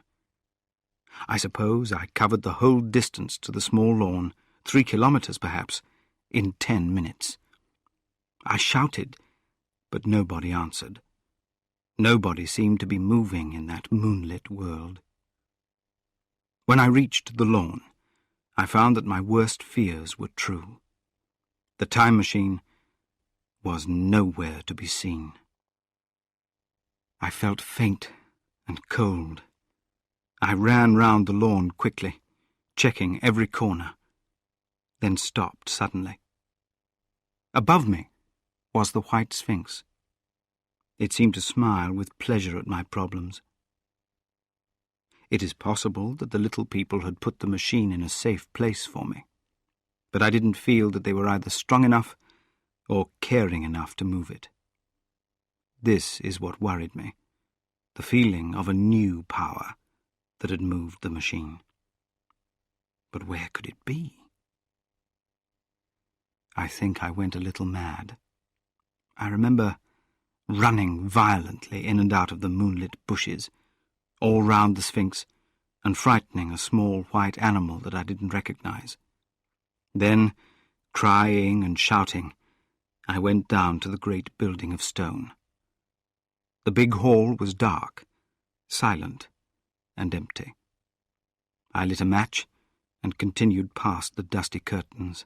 [SPEAKER 1] I suppose I covered the whole distance to the small lawn, 3 kilometers perhaps, in 10 minutes. I shouted, but nobody answered. Nobody seemed to be moving in that moonlit world. When I reached the lawn, I found that my worst fears were true. The time machine was nowhere to be seen. I felt faint and cold. I ran round the lawn quickly, checking every corner, then stopped suddenly. Above me was the white Sphinx. It seemed to smile with pleasure at my problems. It is possible that the little people had put the machine in a safe place for me, but I didn't feel that they were either strong enough or caring enough to move it. This is what worried me, the feeling of a new power that had moved the machine. But where could it be? I think I went a little mad. I remember running violently in and out of the moonlit bushes, all round the Sphinx, and frightening a small white animal that I didn't recognize. Then, crying and shouting, I went down to the great building of stone. The big hall was dark, silent, and empty. I lit a match and continued past the dusty curtains.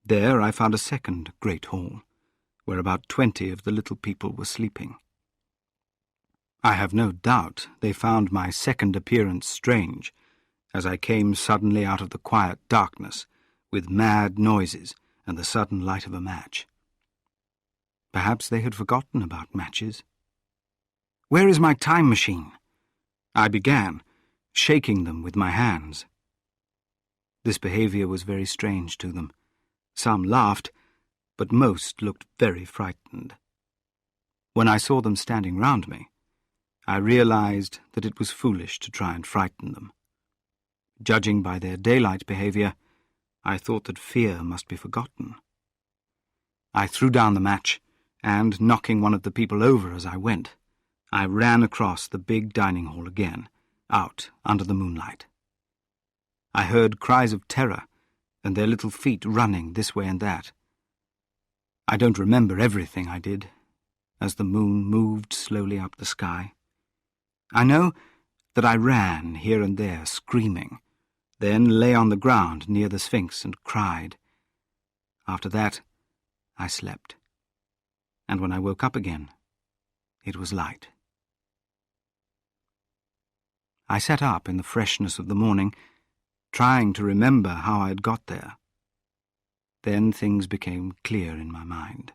[SPEAKER 1] There I found a second great hall, where about 20 of the little people were sleeping. I have no doubt they found my second appearance strange, as I came suddenly out of the quiet darkness, with mad noises and the sudden light of a match. Perhaps they had forgotten about matches. "Where is my time machine?" I began, shaking them with my hands. This behavior was very strange to them. Some laughed, but most looked very frightened. When I saw them standing round me, I realized that it was foolish to try and frighten them. Judging by their daylight behavior, I thought that fear must be forgotten. I threw down the match, and, knocking one of the people over as I went, I ran across the big dining hall again, out under the moonlight. I heard cries of terror, and their little feet running this way and that. I don't remember everything I did, as the moon moved slowly up the sky. I know that I ran here and there, screaming, then lay on the ground near the Sphinx and cried. After that, I slept, and when I woke up again, it was light. I sat up in the freshness of the morning, trying to remember how I had got there. Then things became clear in my mind.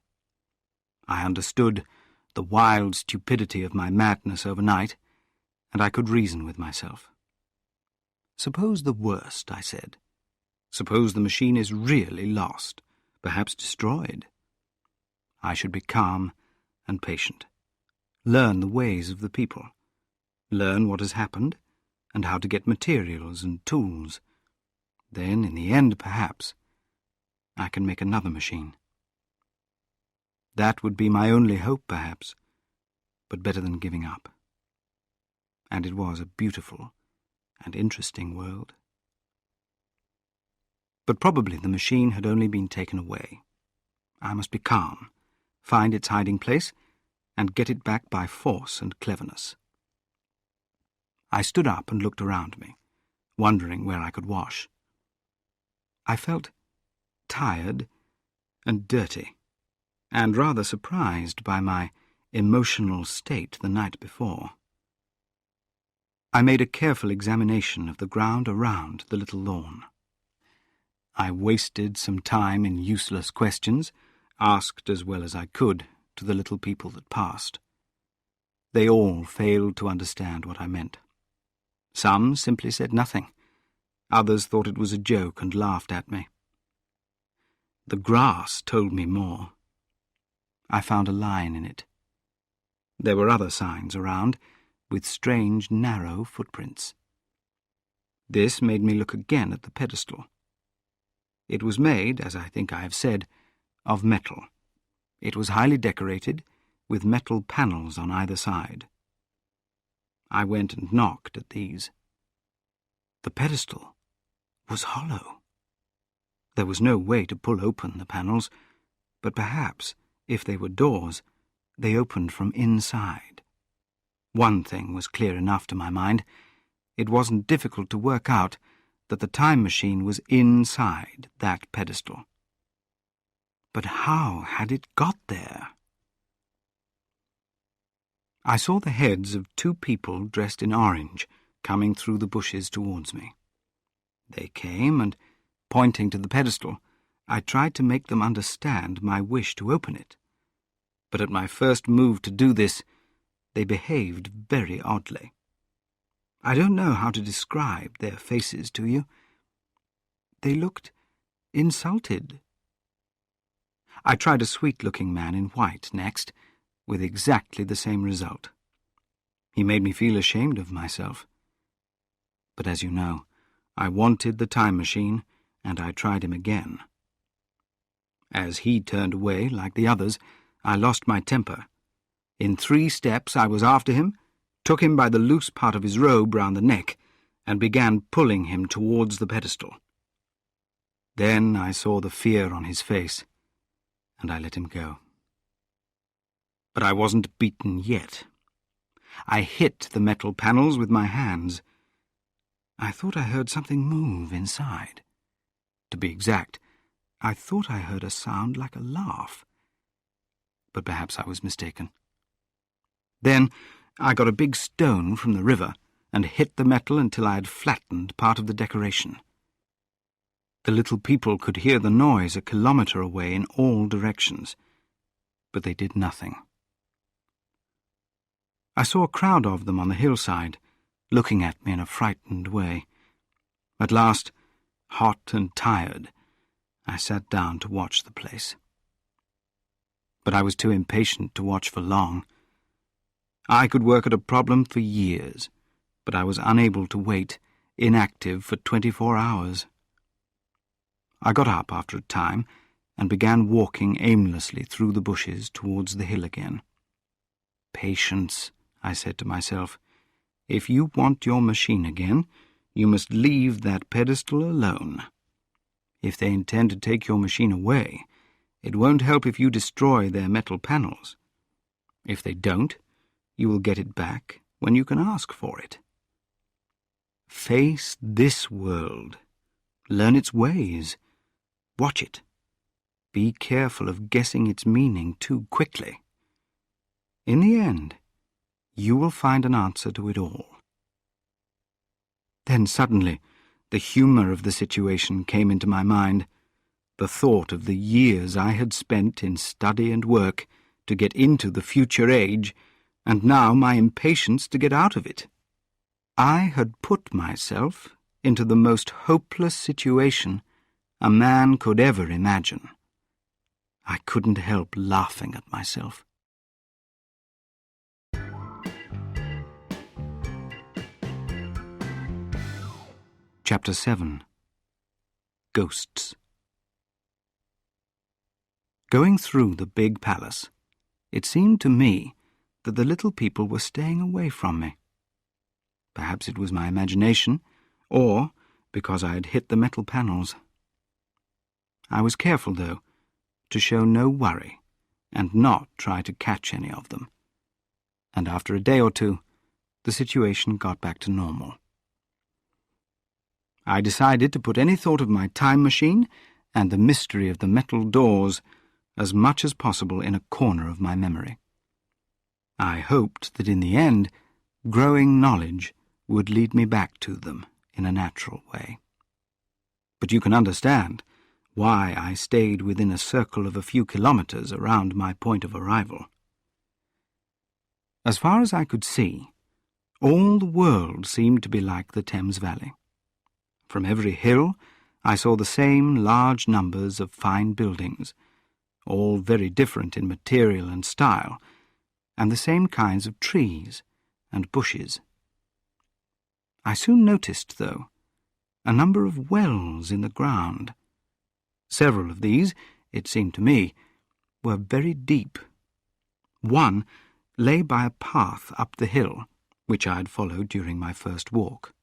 [SPEAKER 1] I understood the wild stupidity of my madness overnight, and I could reason with myself. Suppose the worst, I said. Suppose the machine is really lost, perhaps destroyed. I should be calm and patient, learn the ways of the people, learn what has happened, and how to get materials and tools. Then, in the end, perhaps, I can make another machine. That would be my only hope, perhaps, but better than giving up. And it was a beautiful and interesting world. But probably the machine had only been taken away. I must be calm, find its hiding place, and get it back by force and cleverness. I stood up and looked around me, wondering where I could wash. I felt tired and dirty, and rather surprised by my emotional state the night before. I made a careful examination of the ground around the little lawn. I wasted some time in useless questions, asked as well as I could to the little people that passed. They all failed to understand what I meant. Some simply said nothing. Others thought it was a joke and laughed at me. The grass told me more. I found a line in it. There were other signs around, with strange, narrow footprints. This made me look again at the pedestal. It was made, as I think I have said, of metal. It was highly decorated, with metal panels on either side. I went and knocked at these. The pedestal was hollow. There was no way to pull open the panels, but perhaps, if they were doors, they opened from inside. One thing was clear enough to my mind. It wasn't difficult to work out that the time machine was inside that pedestal. But how had it got there? I saw the heads of 2 people dressed in orange coming through the bushes towards me. They came, and, pointing to the pedestal, I tried to make them understand my wish to open it. But at my first move to do this, they behaved very oddly. I don't know how to describe their faces to you. They looked insulted. I tried a sweet-looking man in white next, with exactly the same result. He made me feel ashamed of myself. But as you know, I wanted the time machine, and I tried him again. As he turned away, like the others, I lost my temper. In 3 steps I was after him, took him by the loose part of his robe round the neck, and began pulling him towards the pedestal. Then I saw the fear on his face, and I let him go. But I wasn't beaten yet. I hit the metal panels with my hands. I thought I heard something move inside. To be exact, I thought I heard a sound like a laugh. But perhaps I was mistaken. Then I got a big stone from the river and hit the metal until I had flattened part of the decoration. The little people could hear the noise a kilometre away in all directions, but they did nothing. I saw a crowd of them on the hillside, looking at me in a frightened way. At last, hot and tired, I sat down to watch the place. But I was too impatient to watch for long. I could work at a problem for years, but I was unable to wait, inactive for 24 hours. I got up after a time and began walking aimlessly through the bushes towards the hill again. Patience, I said to myself. If you want your machine again, you must leave that pedestal alone. If they intend to take your machine away, it won't help if you destroy their metal panels. If they don't, you will get it back when you can ask for it. Face this world. Learn its ways. Watch it. Be careful of guessing its meaning too quickly. In the end, you will find an answer to it all. Then suddenly, the humour of the situation came into my mind, the thought of the years I had spent in study and work to get into the future age, and now my impatience to get out of it. I had put myself into the most hopeless situation a man could ever imagine. I couldn't help laughing at myself. Chapter 7. Ghosts. Going through the big palace, it seemed to me that the little people were staying away from me. Perhaps it was my imagination, or because I had hit the metal panels. I was careful, though, to show no worry and not try to catch any of them. And after a day or two, the situation got back to normal. I decided to put any thought of my time machine and the mystery of the metal doors as much as possible in a corner of my memory. I hoped that in the end, growing knowledge would lead me back to them in a natural way. But you can understand why I stayed within a circle of a few kilometres around my point of arrival. As far as I could see, all the world seemed to be like the Thames Valley. From every hill, I saw the same large numbers of fine buildings, all very different in material and style, and the same kinds of trees and bushes. I soon noticed, though, a number of wells in the ground. Several of these, it seemed to me, were very deep. One lay by a path up the hill, which I had followed during my first walk.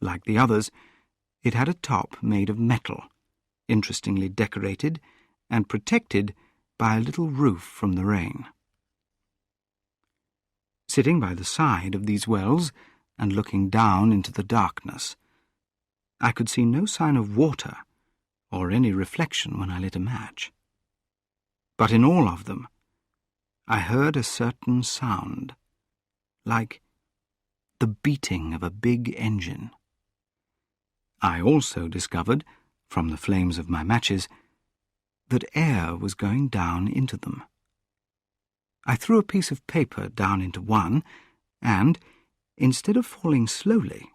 [SPEAKER 1] Like the others, it had a top made of metal, interestingly decorated and protected by a little roof from the rain. Sitting by the side of these wells and looking down into the darkness, I could see no sign of water or any reflection when I lit a match. But in all of them, I heard a certain sound, like the beating of a big engine. I also discovered, from the flames of my matches, that air was going down into them. I threw a piece of paper down into one, and, instead of falling slowly,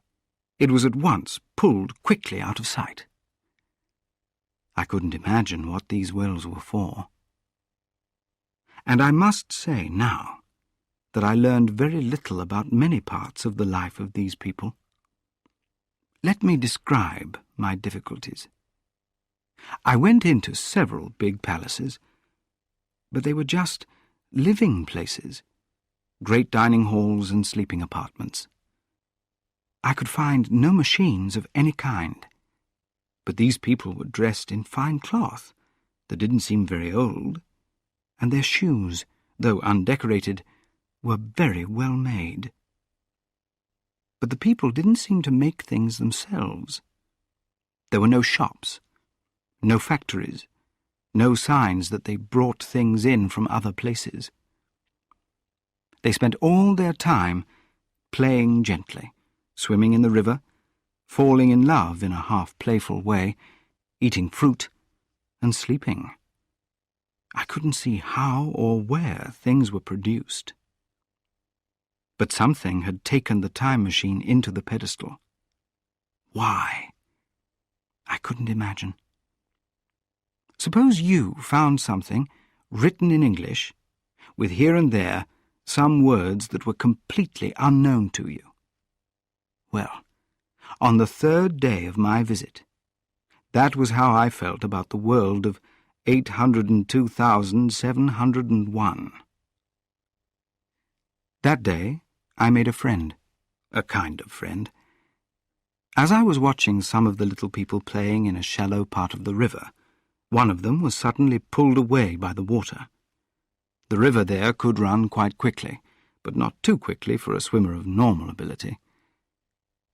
[SPEAKER 1] it was at once pulled quickly out of sight. I couldn't imagine what these wells were for. And I must say now that I learned very little about many parts of the life of these people. Let me describe my difficulties. I went into several big palaces, but they were just living places, great dining halls and sleeping apartments. I could find no machines of any kind, but these people were dressed in fine cloth that didn't seem very old, and their shoes, though undecorated, were very well made. But the people didn't seem to make things themselves. There were no shops, no factories, no signs that they brought things in from other places. They spent all their time playing gently, swimming in the river, falling in love in a half-playful way, eating fruit, and sleeping. I couldn't see how or where things were produced. But something had taken the time machine into the pedestal. Why? I couldn't imagine. Suppose you found something written in English, with here and there some words that were completely unknown to you. Well, on the third day of my visit, that was how I felt about the world of 802,701. That day, I made a friend, a kind of friend. As I was watching some of the little people playing in a shallow part of the river, one of them was suddenly pulled away by the water. The river there could run quite quickly, but not too quickly for a swimmer of normal ability.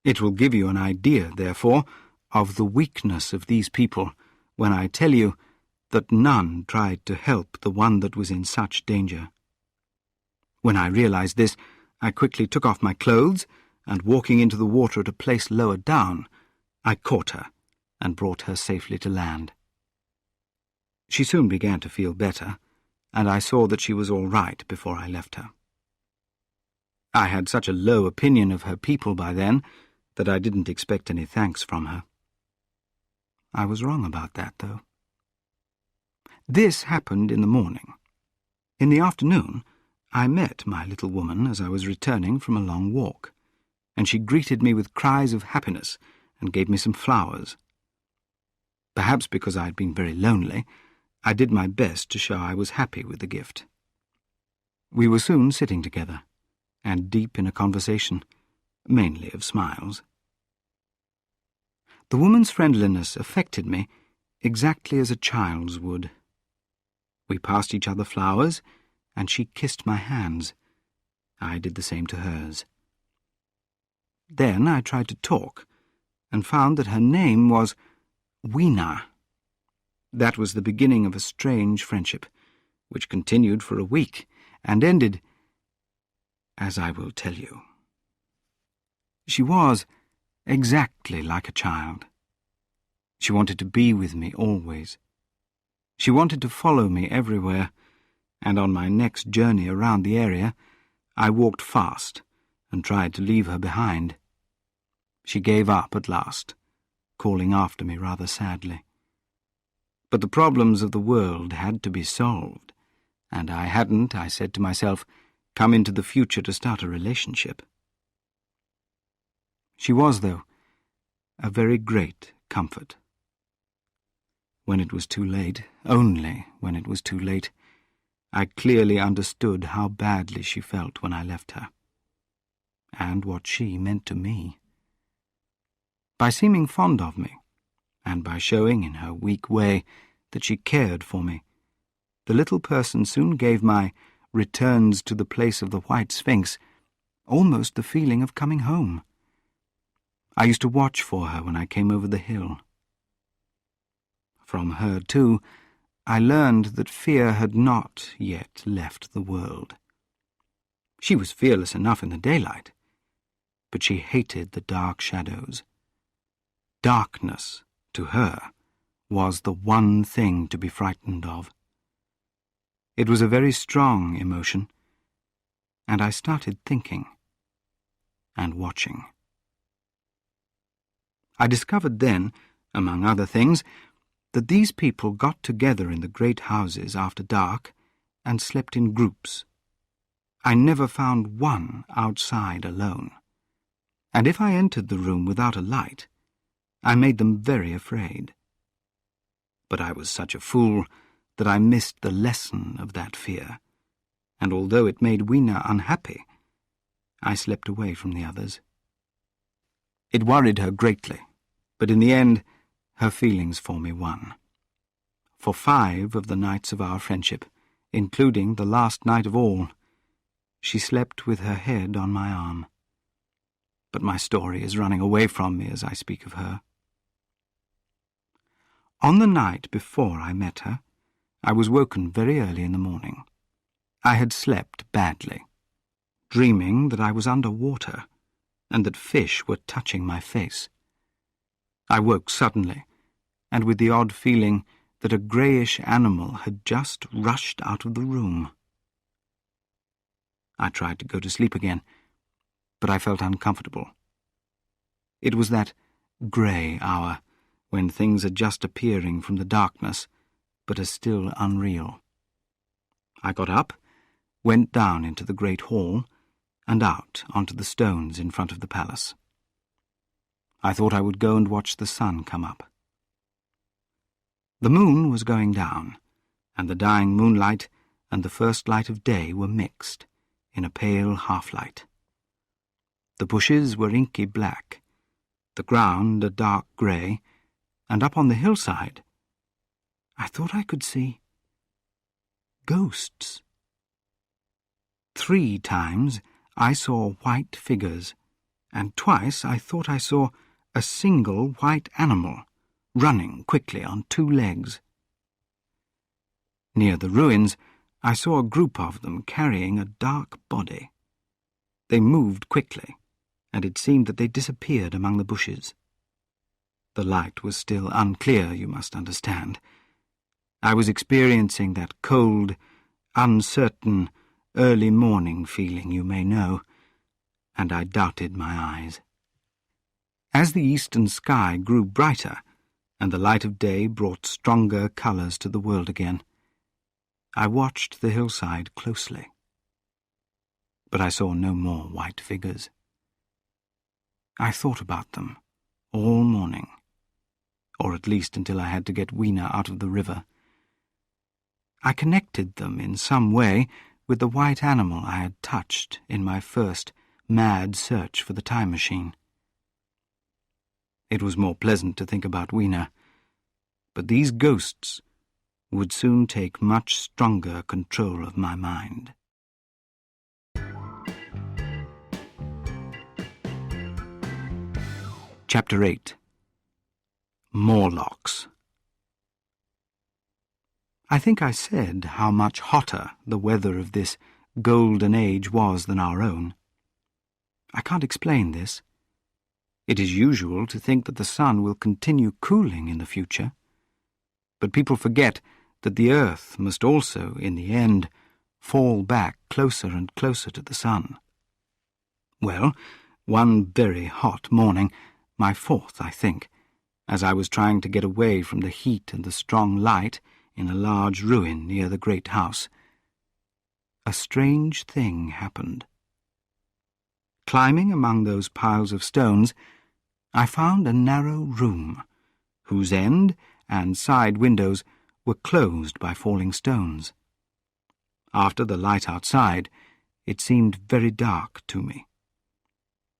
[SPEAKER 1] It will give you an idea, therefore, of the weakness of these people when I tell you that none tried to help the one that was in such danger. When I realized this, I quickly took off my clothes, and walking into the water at a place lower down, I caught her and brought her safely to land. She soon began to feel better, and I saw that she was all right before I left her. I had such a low opinion of her people by then that I didn't expect any thanks from her. I was wrong about that, though. This happened in the morning. In the afternoon, I met my little woman as I was returning from a long walk, and she greeted me with cries of happiness and gave me some flowers. Perhaps because I had been very lonely, I did my best to show I was happy with the gift. We were soon sitting together, and deep in a conversation, mainly of smiles. The woman's friendliness affected me exactly as a child's would. We passed each other flowers, and she kissed my hands. I did the same to hers. Then I tried to talk, and found that her name was Weena. That was the beginning of a strange friendship, which continued for a week, and ended, as I will tell you. She was exactly like a child. She wanted to be with me always. She wanted to follow me everywhere, and on my next journey around the area, I walked fast and tried to leave her behind. She gave up at last, calling after me rather sadly. But the problems of the world had to be solved, and I hadn't, I said to myself, come into the future to start a relationship. She was, though, a very great comfort. When it was too late, only when it was too late, I clearly understood how badly she felt when I left her, and what she meant to me. By seeming fond of me, and by showing in her weak way that she cared for me, the little person soon gave my returns to the place of the White Sphinx almost the feeling of coming home. I used to watch for her when I came over the hill. From her, too, I learned that fear had not yet left the world. She was fearless enough in the daylight, but she hated the dark shadows. Darkness, to her, was the one thing to be frightened of. It was a very strong emotion, and I started thinking and watching. I discovered then, among other things, that these people got together in the great houses after dark and slept in groups. I never found one outside alone, and if I entered the room without a light, I made them very afraid. But I was such a fool that I missed the lesson of that fear, and although it made Weena unhappy, I slept away from the others. It worried her greatly, but in the end her feelings for me won. For 5 of the nights of our friendship, including the last night of all, she slept with her head on my arm. But my story is running away from me as I speak of her. On the night before I met her, I was woken very early in the morning. I had slept badly, dreaming that I was under water and that fish were touching my face. I woke suddenly, and with the odd feeling that a greyish animal had just rushed out of the room. I tried to go to sleep again, but I felt uncomfortable. It was that grey hour when things are just appearing from the darkness, but are still unreal. I got up, went down into the great hall, and out onto the stones in front of the palace. I thought I would go and watch the sun come up. The moon was going down, and the dying moonlight and the first light of day were mixed in a pale half-light. The bushes were inky black, the ground a dark grey, and up on the hillside I thought I could see ghosts. 3 times I saw white figures, and twice I thought I saw a single white animal running quickly on 2 legs. Near the ruins, I saw a group of them carrying a dark body. They moved quickly, and it seemed that they disappeared among the bushes. The light was still unclear, you must understand. I was experiencing that cold, uncertain, early morning feeling you may know, and I doubted my eyes. As the eastern sky grew brighter, and the light of day brought stronger colours to the world again, I watched the hillside closely. But I saw no more white figures. I thought about them all morning, or at least until I had to get Weena out of the river. I connected them in some way with the white animal I had touched in my first mad search for the time machine. It was more pleasant to think about Weena, but these ghosts would soon take much stronger control of my mind. Chapter 8. Morlocks. I think I said how much hotter the weather of this golden age was than our own. I can't explain this. It is usual to think that the sun will continue cooling in the future, but people forget that the earth must also, in the end, fall back closer and closer to the sun. Well, one very hot morning, my 4th, I think, as I was trying to get away from the heat and the strong light in a large ruin near the great house, a strange thing happened. Climbing among those piles of stones, I found a narrow room, whose end and side windows were closed by falling stones. After the light outside, it seemed very dark to me.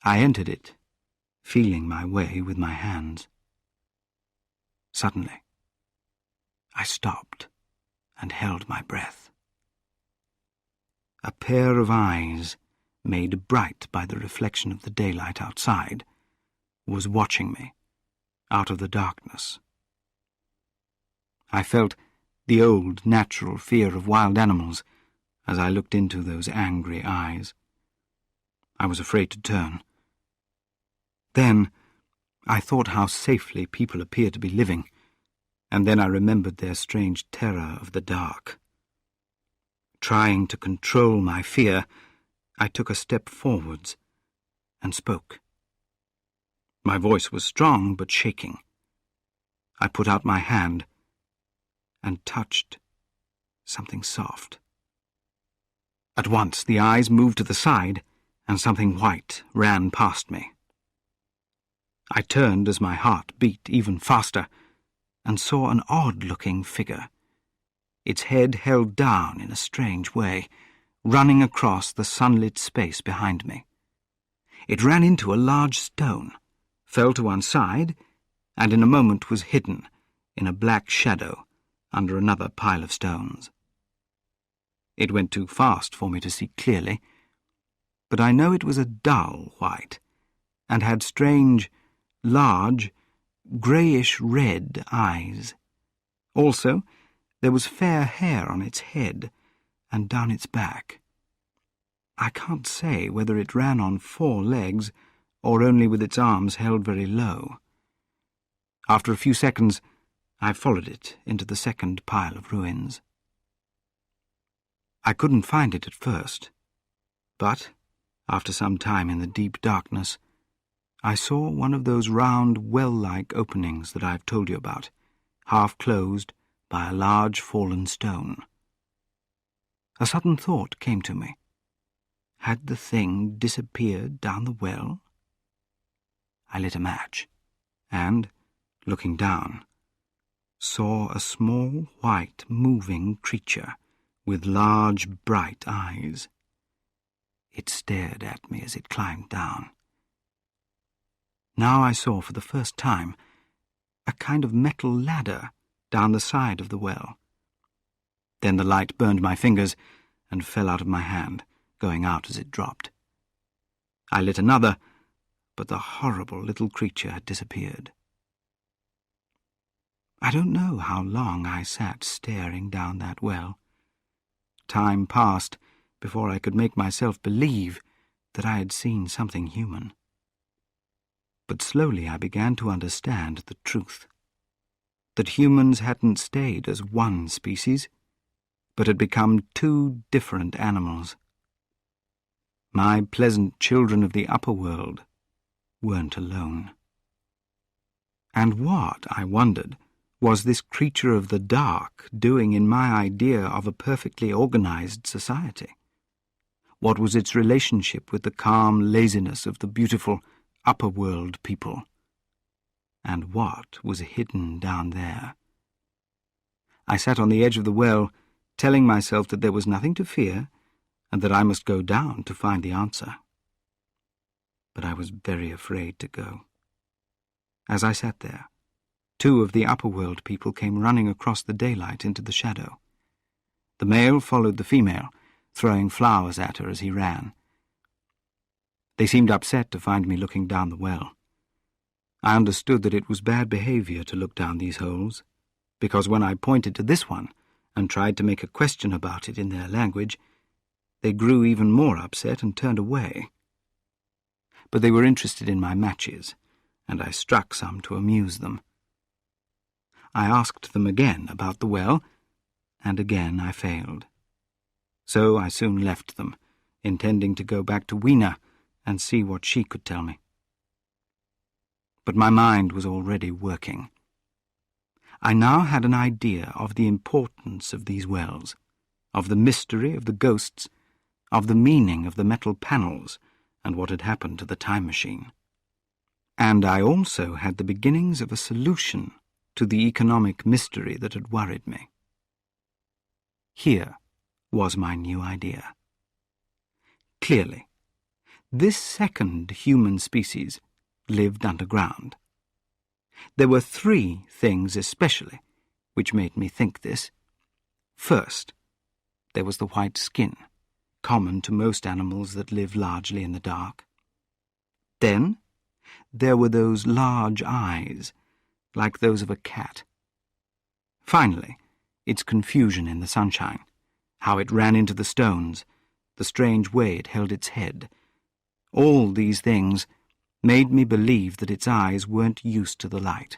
[SPEAKER 1] I entered it, feeling my way with my hands. Suddenly, I stopped and held my breath. A pair of eyes, made bright by the reflection of the daylight outside, was watching me out of the darkness. I felt the old natural fear of wild animals as I looked into those angry eyes. I was afraid to turn. Then I thought how safely people appeared to be living, and then I remembered their strange terror of the dark. Trying to control my fear, I took a step forwards and spoke. My voice was strong but shaking. I put out my hand and touched something soft. At once the eyes moved to the side and something white ran past me. I turned as my heart beat even faster and saw an odd-looking figure, its head held down in a strange way, running across the sunlit space behind me. It ran into a large stone, fell to one side, and in a moment was hidden in a black shadow under another pile of stones. It went too fast for me to see clearly, but I know it was a dull white, and had strange, large, greyish-red eyes. Also, there was fair hair on its head and down its back. I can't say whether it ran on 4 legs or only with its arms held very low. After a few seconds, I followed it into the second pile of ruins. I couldn't find it at first, but, after some time in the deep darkness, I saw one of those round, well-like openings that I've told you about, half closed by a large fallen stone. A sudden thought came to me. Had the thing disappeared down the well? I lit a match, and, looking down, saw a small, white, moving creature with large, bright eyes. It stared at me as it climbed down. Now I saw for the first time a kind of metal ladder down the side of the well. Then the light burned my fingers and fell out of my hand, going out as it dropped. I lit another, but the horrible little creature had disappeared. I don't know how long I sat staring down that well. Time passed before I could make myself believe that I had seen something human. But slowly I began to understand the truth, that humans hadn't stayed as one species, but had become 2 different animals. My pleasant children of the upper world weren't alone. And what, I wondered, was this creature of the dark doing in my idea of a perfectly organized society? What was its relationship with the calm laziness of the beautiful upper world people? And what was hidden down there? I sat on the edge of the well, telling myself that there was nothing to fear and that I must go down to find the answer. But I was very afraid to go. As I sat there, 2 of the upper world people came running across the daylight into the shadow. The male followed the female, throwing flowers at her as he ran. They seemed upset to find me looking down the well. I understood that it was bad behavior to look down these holes, because when I pointed to this one and tried to make a question about it in their language, they grew even more upset and turned away. But they were interested in my matches, and I struck some to amuse them. I asked them again about the well, and again I failed. So I soon left them, intending to go back to Weena and see what she could tell me. But my mind was already working. I now had an idea of the importance of these wells, of the mystery of the ghosts, of the meaning of the metal panels, and what had happened to the time machine. And I also had the beginnings of a solution to the economic mystery that had worried me. Here was my new idea. Clearly, this second human species lived underground. There were 3 things especially which made me think this. First, there was the white skin, common to most animals that live largely in the dark. Then, there were those large eyes, like those of a cat. Finally, its confusion in the sunshine, how it ran into the stones, the strange way it held its head. All these things, made me believe that its eyes weren't used to the light.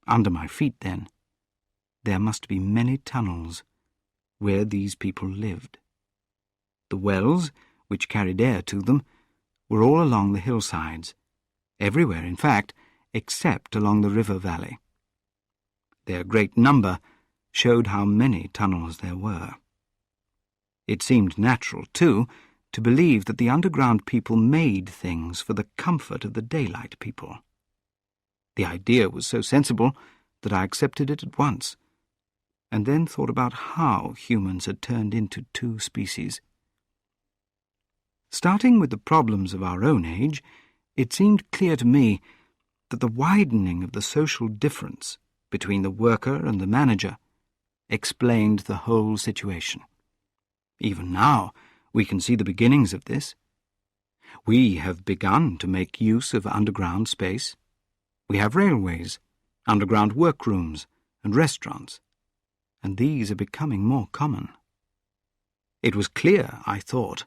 [SPEAKER 1] Under my feet, then, there must be many tunnels where these people lived. The wells, which carried air to them, were all along the hillsides, everywhere, in fact, except along the river valley. Their great number showed how many tunnels there were. It seemed natural, too, to believe that the underground people made things for the comfort of the daylight people. The idea was so sensible that I accepted it at once, and then thought about how humans had turned into two species. Starting with the problems of our own age, it seemed clear to me that the widening of the social difference between the worker and the manager explained the whole situation. Even now, we can see the beginnings of this. We have begun to make use of underground space. We have railways, underground workrooms, and restaurants, and these are becoming more common. It was clear, I thought,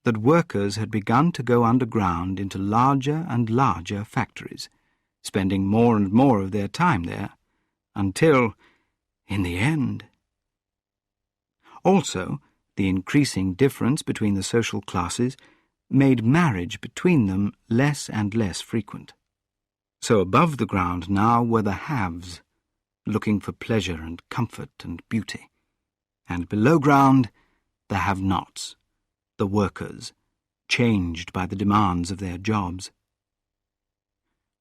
[SPEAKER 1] that workers had begun to go underground into larger and larger factories, spending more and more of their time there, until, in the end. Also, the increasing difference between the social classes made marriage between them less and less frequent. So above the ground now were the haves, looking for pleasure and comfort and beauty, and below ground the have-nots, the workers, changed by the demands of their jobs.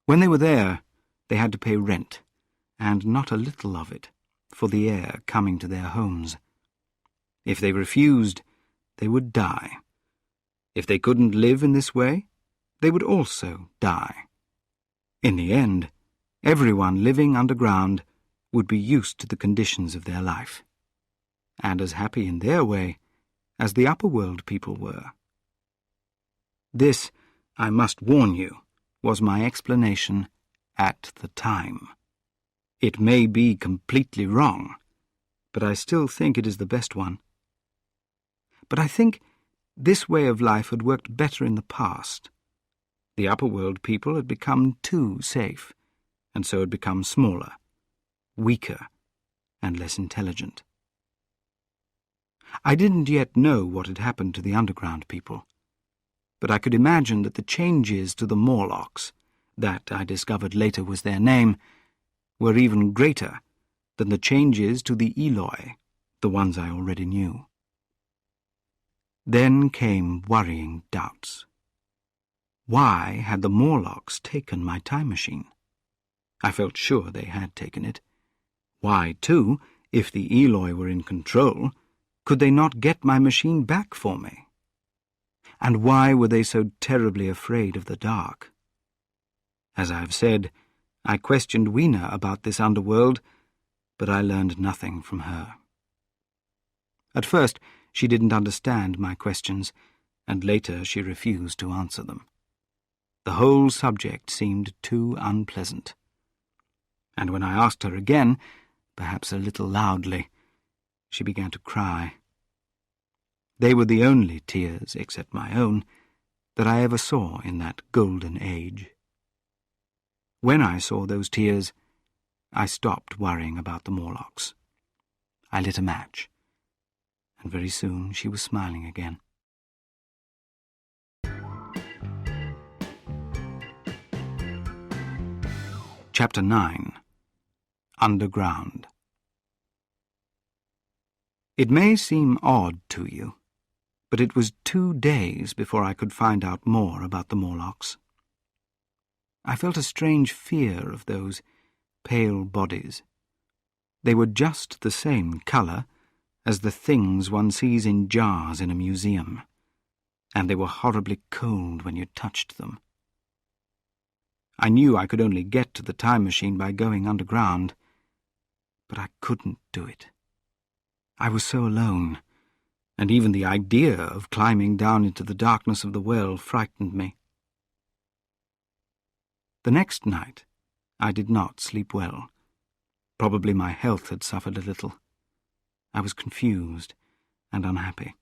[SPEAKER 1] When they were there, they had to pay rent, and not a little of it, for the air coming to their homes. If they refused, they would die. If they couldn't live in this way, they would also die. In the end, everyone living underground would be used to the conditions of their life, and as happy in their way as the upper world people were. This, I must warn you, was my explanation at the time. It may be completely wrong, but I still think it is the best one. But I think this way of life had worked better in the past. The upper world people had become too safe, and so had become smaller, weaker, and less intelligent. I didn't yet know what had happened to the underground people, but I could imagine that the changes to the Morlocks, that I discovered later was their name, were even greater than the changes to the Eloi, the ones I already knew. Then came worrying doubts. Why had the Morlocks taken my time machine? I felt sure they had taken it. Why, too, if the Eloi were in control, could they not get my machine back for me? And why were they so terribly afraid of the dark? As I have said, I questioned Weena about this underworld, but I learned nothing from her. At first, she didn't understand my questions, and later she refused to answer them. The whole subject seemed too unpleasant. And when I asked her again, perhaps a little loudly, she began to cry. They were the only tears, except my own, that I ever saw in that golden age. When I saw those tears, I stopped worrying about the Morlocks. I lit a match, and very soon she was smiling again. Chapter 9. Underground. It may seem odd to you, but it was 2 days before I could find out more about the Morlocks. I felt a strange fear of those pale bodies. They were just the same colour as the things one sees in jars in a museum, and they were horribly cold when you touched them. I knew I could only get to the time machine by going underground, but I couldn't do it. I was so alone, and even the idea of climbing down into the darkness of the well frightened me. The next night, I did not sleep well. Probably my health had suffered a little. I was confused and unhappy.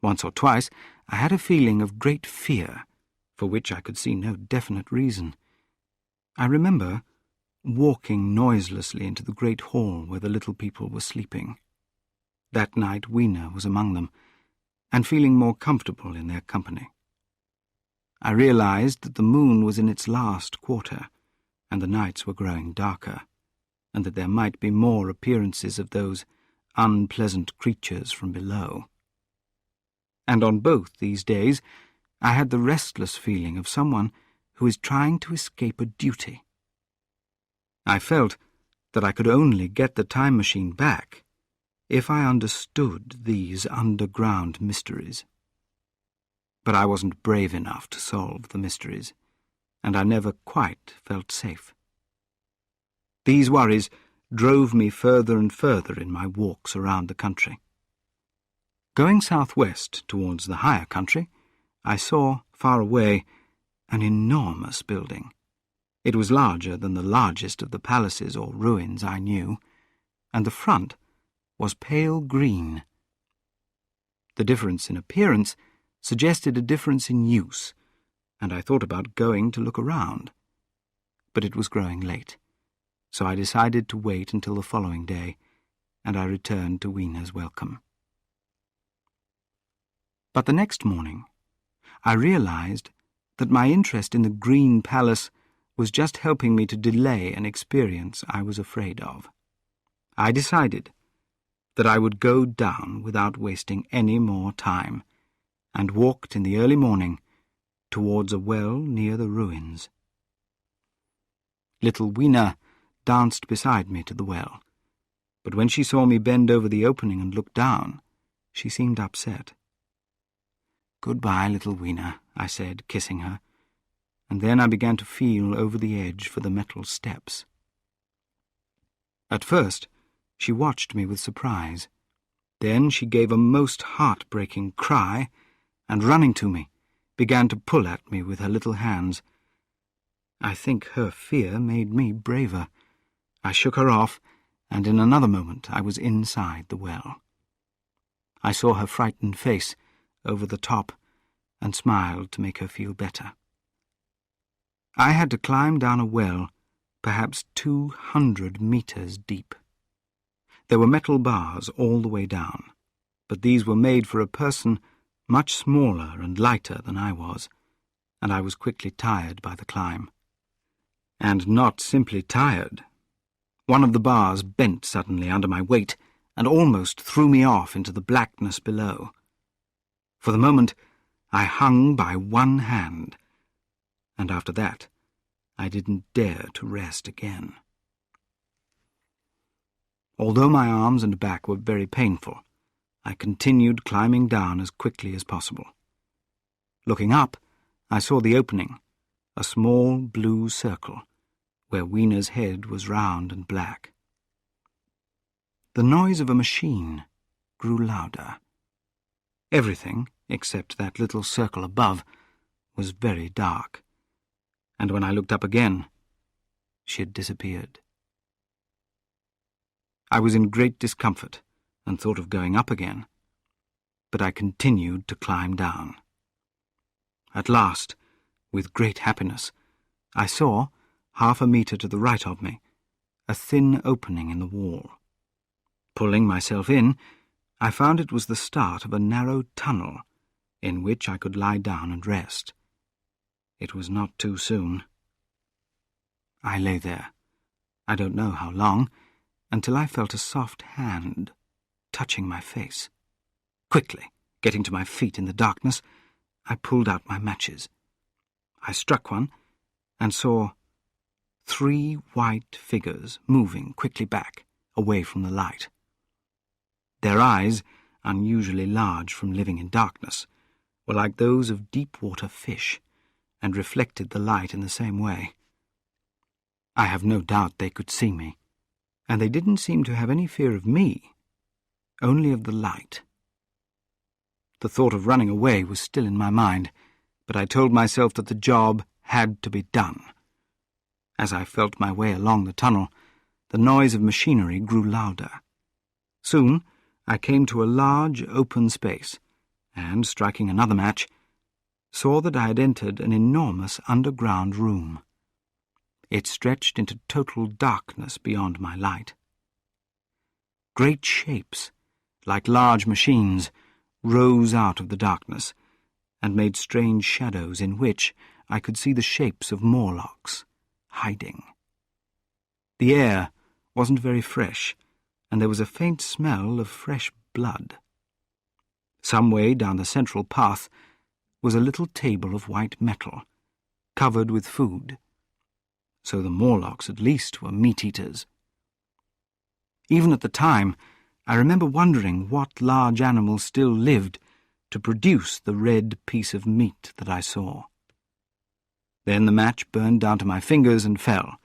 [SPEAKER 1] Once or twice, I had a feeling of great fear, for which I could see no definite reason. I remember walking noiselessly into the great hall where the little people were sleeping. That night Weena was among them, and feeling more comfortable in their company. I realized that the moon was in its last quarter, and the nights were growing darker, and that there might be more appearances of those unpleasant creatures from below. And on both these days I had the restless feeling of someone who is trying to escape a duty. I felt that I could only get the time machine back if I understood these underground mysteries. But I wasn't brave enough to solve the mysteries, and I never quite felt safe. These worries drove me further and further in my walks around the country. Going southwest towards the higher country, I saw, far away, an enormous building. It was larger than the largest of the palaces or ruins I knew, and the front was pale green. The difference in appearance suggested a difference in use, and I thought about going to look around. But it was growing late, so I decided to wait until the following day, and I returned to Weena's welcome. But the next morning, I realized that my interest in the Green Palace was just helping me to delay an experience I was afraid of. I decided that I would go down without wasting any more time, and walked in the early morning towards a well near the ruins. Little Weena danced beside me to the well, but when she saw me bend over the opening and look down, she seemed upset. "Goodbye, little Weena," I said, kissing her, and then I began to feel over the edge for the metal steps. At first, she watched me with surprise. Then she gave a most heart-breaking cry, and running to me, began to pull at me with her little hands. I think her fear made me braver. I shook her off, and in another moment I was inside the well. I saw her frightened face over the top, and smiled to make her feel better. I had to climb down a well, perhaps 200 meters deep. There were metal bars all the way down, but these were made for a person much smaller and lighter than I was, and I was quickly tired by the climb. And not simply tired. One of the bars bent suddenly under my weight and almost threw me off into the blackness below. For the moment, I hung by one hand, and after that, I didn't dare to rest again. Although my arms and back were very painful, I continued climbing down as quickly as possible. Looking up, I saw the opening, a small blue circle, where Weena's head was round and black. The noise of a machine grew louder. Everything, except that little circle above, was very dark, and when I looked up again, she had disappeared. I was in great discomfort and thought of going up again, but I continued to climb down. At last, with great happiness, I saw, 1/2 meter to the right of me, a thin opening in the wall. Pulling myself in, I found it was the start of a narrow tunnel in which I could lie down and rest. It was not too soon. I lay there, I don't know how long, until I felt a soft hand touching my face. Quickly, getting to my feet in the darkness, I pulled out my matches. I struck one and saw 3 white figures moving quickly back, away from the light. Their eyes, unusually large from living in darkness, were like those of deep-water fish, and reflected the light in the same way. I have no doubt they could see me, and they didn't seem to have any fear of me, only of the light. The thought of running away was still in my mind, but I told myself that the job had to be done. As I felt my way along the tunnel, the noise of machinery grew louder. Soon I came to a large open space, and, striking another match, saw that I had entered an enormous underground room. It stretched into total darkness beyond my light. Great shapes, like large machines, rose out of the darkness and made strange shadows in which I could see the shapes of Morlocks hiding. The air wasn't very fresh, and there was a faint smell of fresh blood. Some way down the central path was a little table of white metal, covered with food. So the Morlocks at least were meat-eaters. Even at the time, I remember wondering what large animal still lived to produce the red piece of meat that I saw. Then the match burned down to my fingers and fell,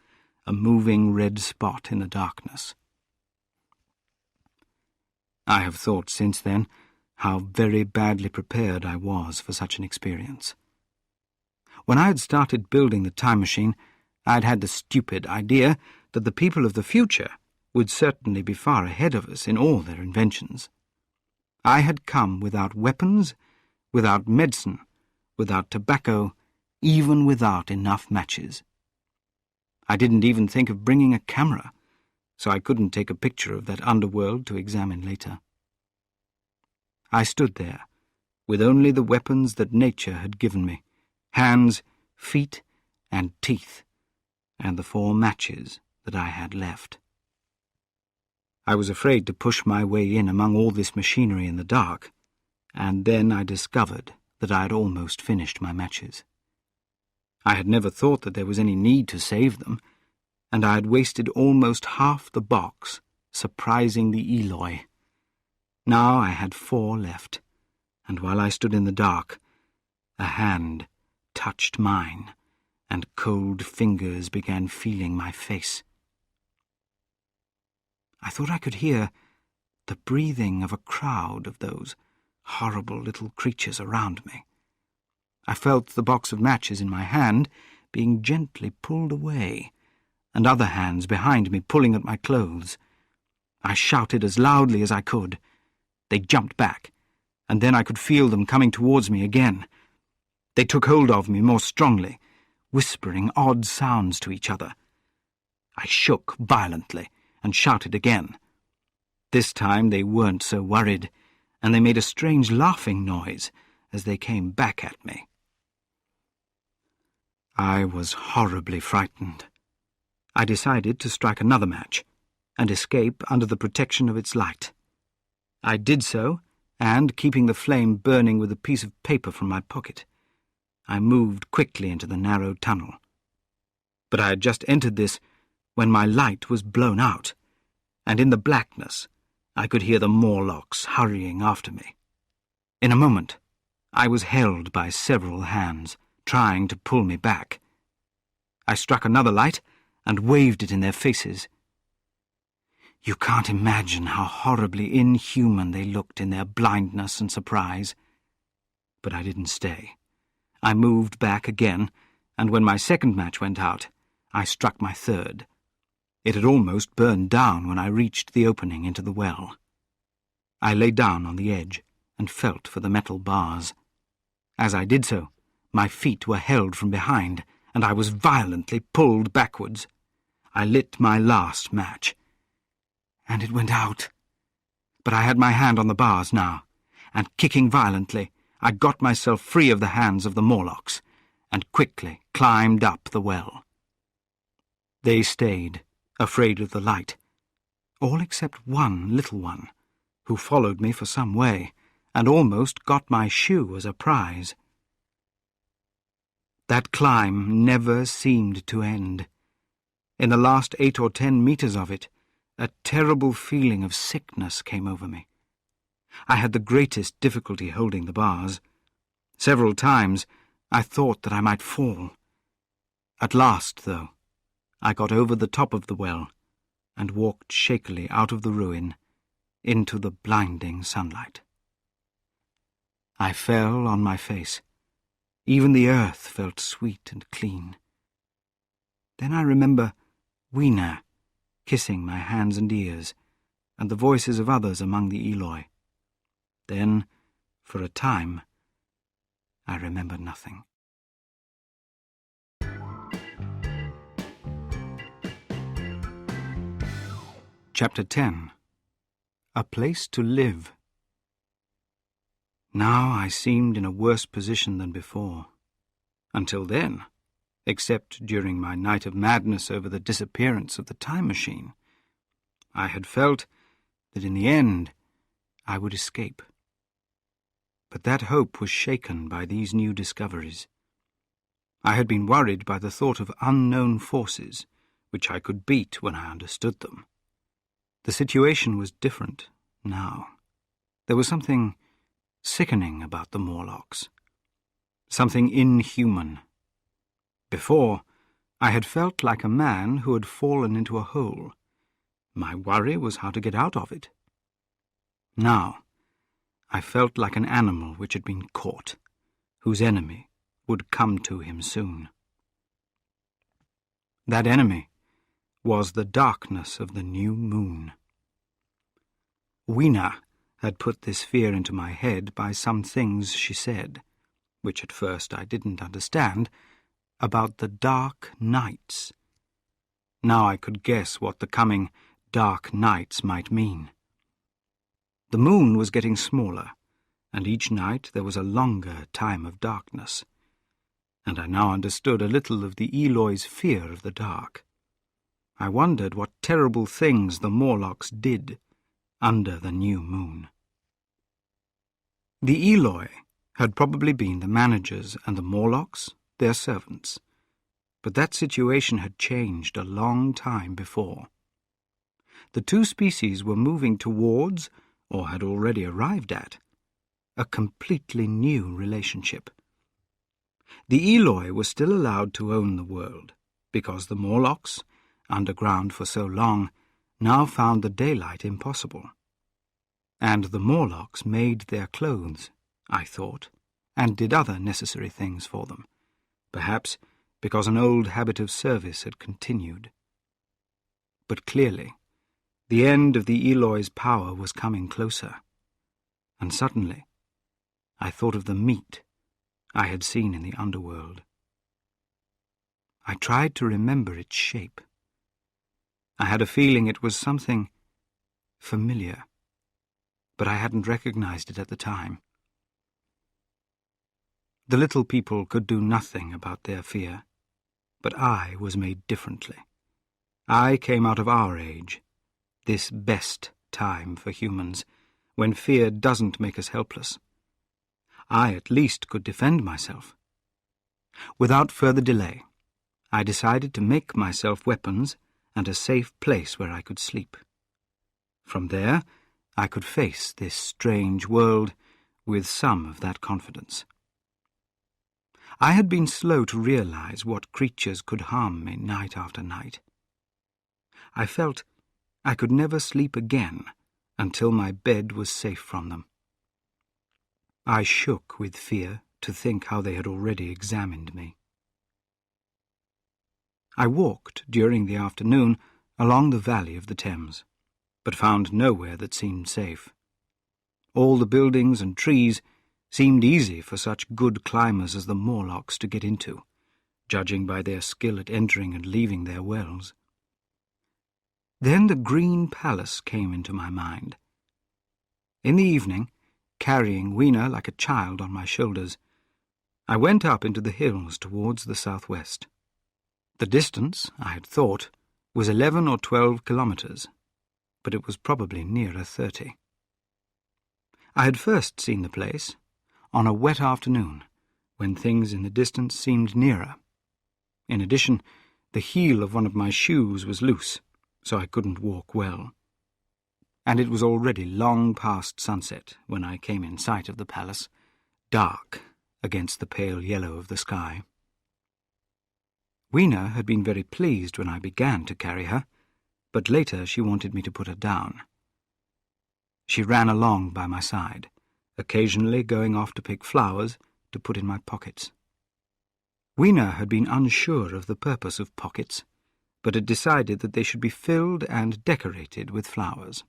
[SPEAKER 1] a moving red spot in the darkness. I have thought since then how very badly prepared I was for such an experience. When I had started building the time machine, I had had the stupid idea that the people of the future would certainly be far ahead of us in all their inventions. I had come without weapons, without medicine, without tobacco, even without enough matches. I didn't even think of bringing a camera, so I couldn't take a picture of that underworld to examine later. I stood there, with only the weapons that nature had given me, hands, feet, and teeth, and the 4 matches that I had left. I was afraid to push my way in among all this machinery in the dark, and then I discovered that I had almost finished my matches. I had never thought that there was any need to save them, and I had wasted almost half the box surprising the Eloi. Now I had 4 left, and while I stood in the dark, a hand touched mine, and cold fingers began feeling my face. I thought I could hear the breathing of a crowd of those horrible little creatures around me. I felt the box of matches in my hand being gently pulled away, and other hands behind me pulling at my clothes. I shouted as loudly as I could. They jumped back, and then I could feel them coming towards me again. They took hold of me more strongly, whispering odd sounds to each other. I shook violently and shouted again. This time they weren't so worried, and they made a strange laughing noise as they came back at me. I was horribly frightened. I decided to strike another match and escape under the protection of its light. I did so, and, keeping the flame burning with a piece of paper from my pocket, I moved quickly into the narrow tunnel. But I had just entered this when my light was blown out, and in the blackness I could hear the Morlocks hurrying after me. In a moment, I was held by several hands, trying to pull me back. I struck another light and waved it in their faces. You can't imagine how horribly inhuman they looked in their blindness and surprise. But I didn't stay. I moved back again, and when my second match went out, I struck my third. It had almost burned down when I reached the opening into the well. I lay down on the edge and felt for the metal bars. As I did so, my feet were held from behind, and I was violently pulled backwards. I lit my last match, and it went out. But I had my hand on the bars now, and kicking violently, I got myself free of the hands of the Morlocks, and quickly climbed up the well. They stayed, afraid of the light, all except one little one, who followed me for some way, and almost got my shoe as a prize. That climb never seemed to end. In the last 8 or 10 meters of it, a terrible feeling of sickness came over me. I had the greatest difficulty holding the bars. Several times I thought that I might fall. At last, though, I got over the top of the well and walked shakily out of the ruin into the blinding sunlight. I fell on my face. Even the earth felt sweet and clean. Then I remember Weena kissing my hands and ears, and the voices of others among the Eloi. Then, For a time, I remember nothing. Chapter 10. A Place to Live. Now I seemed in a worse position than before. Until then, except during my night of madness over the disappearance of the time machine, I had felt that in the end I would escape. But that hope was shaken by these new discoveries. I had been worried by the thought of unknown forces, which I could beat when I understood them. The situation was different now. There was something sickening about the Morlocks, something inhuman. Before, I had felt like a man who had fallen into a hole. My worry was how to get out of it. Now, I felt like an animal which had been caught, whose enemy would come to him soon. That enemy was the darkness of the new moon. Weena had put this fear into my head by some things she said, which at first I didn't understand, about the dark nights. Now I could guess what the coming dark nights might mean. The moon was getting smaller, and each night there was a longer time of darkness, and I now understood a little of the Eloy's fear of the dark. I wondered what terrible things the Morlocks did under the new moon. The Eloi had probably been the managers and the Morlocks their servants, but that situation had changed a long time before. The two species were moving towards, or had already arrived at, a completely new relationship. The Eloi were still allowed to own the world, because the Morlocks, underground for so long, now found the daylight impossible. And the Morlocks made their clothes, I thought, and did other necessary things for them, perhaps because an old habit of service had continued. But clearly, the end of the Eloy's power was coming closer, and suddenly I thought of the meat I had seen in the underworld. I tried to remember its shape. I had a feeling it was something familiar, but I hadn't recognized it at the time. The little people could do nothing about their fear, but I was made differently. I came out of our age, this best time for humans, when fear doesn't make us helpless. I at least could defend myself. Without further delay, I decided to make myself weapons and a safe place where I could sleep. From there, I could face this strange world with some of that confidence. I had been slow to realize what creatures could harm me night after night. I felt I could never sleep again until my bed was safe from them. I shook with fear to think how they had already examined me. I walked during the afternoon along the valley of the Thames, but found nowhere that seemed safe. All the buildings and trees seemed easy for such good climbers as the Morlocks to get into, judging by their skill at entering and leaving their wells. Then the Green Palace came into my mind. In the evening, carrying Weena like a child on my shoulders, I went up into the hills towards the southwest. The distance, I had thought, was 11 or 12 kilometers, but it was probably nearer 30. I had first seen the place on a wet afternoon, when things in the distance seemed nearer. In addition, the heel of one of my shoes was loose, so I couldn't walk well. And it was already long past sunset when I came in sight of the palace, dark against the pale yellow of the sky. Weena had been very pleased when I began to carry her, but later she wanted me to put her down. She ran along by my side, occasionally going off to pick flowers to put in my pockets. Weena had been unsure of the purpose of pockets, but had decided that they should be filled and decorated with flowers.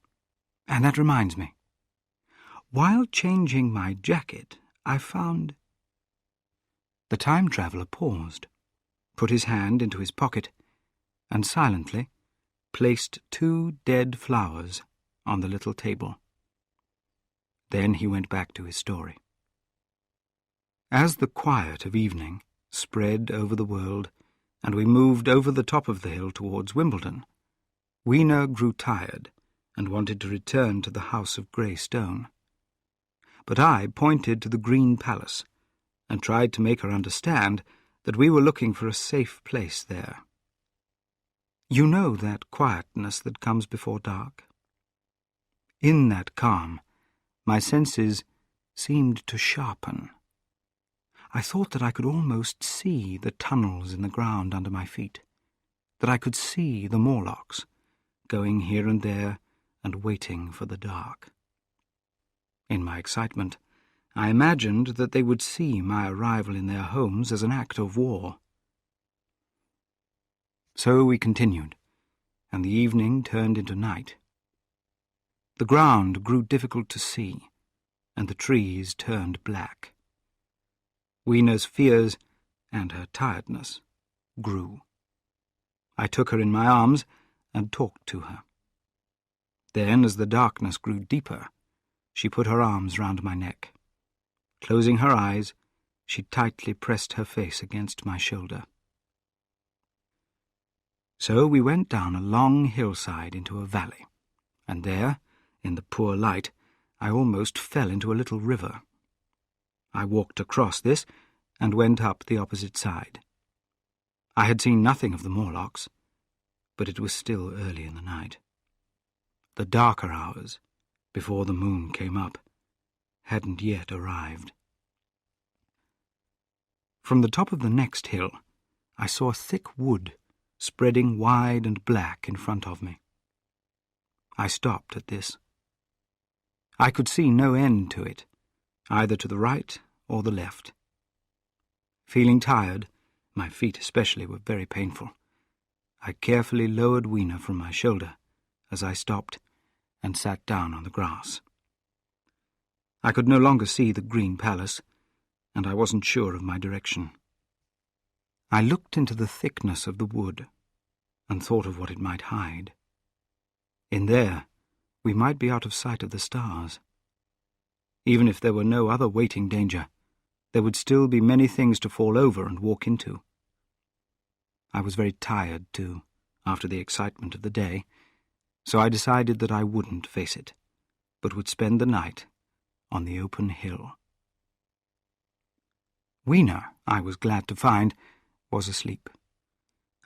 [SPEAKER 1] And that reminds me. While changing my jacket, I found... The time-traveller paused, put his hand into his pocket, and silently placed 2 dead flowers on the little table. Then he went back to his story. As the quiet of evening spread over the world, and we moved over the top of the hill towards Wimbledon, Weena grew tired and wanted to return to the house of grey stone. But I pointed to the Green Palace and tried to make her understand that we were looking for a safe place there. You know that quietness that comes before dark? In that calm, my senses seemed to sharpen. I thought that I could almost see the tunnels in the ground under my feet, that I could see the Morlocks going here and there and waiting for the dark. In my excitement, I imagined that they would see my arrival in their homes as an act of war. So we continued, and the evening turned into night. The ground grew difficult to see, and the trees turned black. Weena's fears and her tiredness grew. I took her in my arms and talked to her. Then, as the darkness grew deeper, she put her arms round my neck. Closing her eyes, she tightly pressed her face against my shoulder. So we went down a long hillside into a valley, and there, in the poor light, I almost fell into a little river. I walked across this and went up the opposite side. I had seen nothing of the Morlocks, but it was still early in the night. The darker hours, before the moon came up, hadn't yet arrived. From the top of the next hill, I saw a thick wood spreading wide and black in front of me. I stopped at this. I could see no end to it, either to the right or the left. Feeling tired, my feet especially were very painful, I carefully lowered Weena from my shoulder as I stopped and sat down on the grass. I could no longer see the Green Palace, and I wasn't sure of my direction. I looked into the thickness of the wood and thought of what it might hide. In there, we might be out of sight of the stars. Even if there were no other waiting danger, there would still be many things to fall over and walk into. I was very tired, too, after the excitement of the day, so I decided that I wouldn't face it, but would spend the night on the open hill. Weena, I was glad to find, was asleep.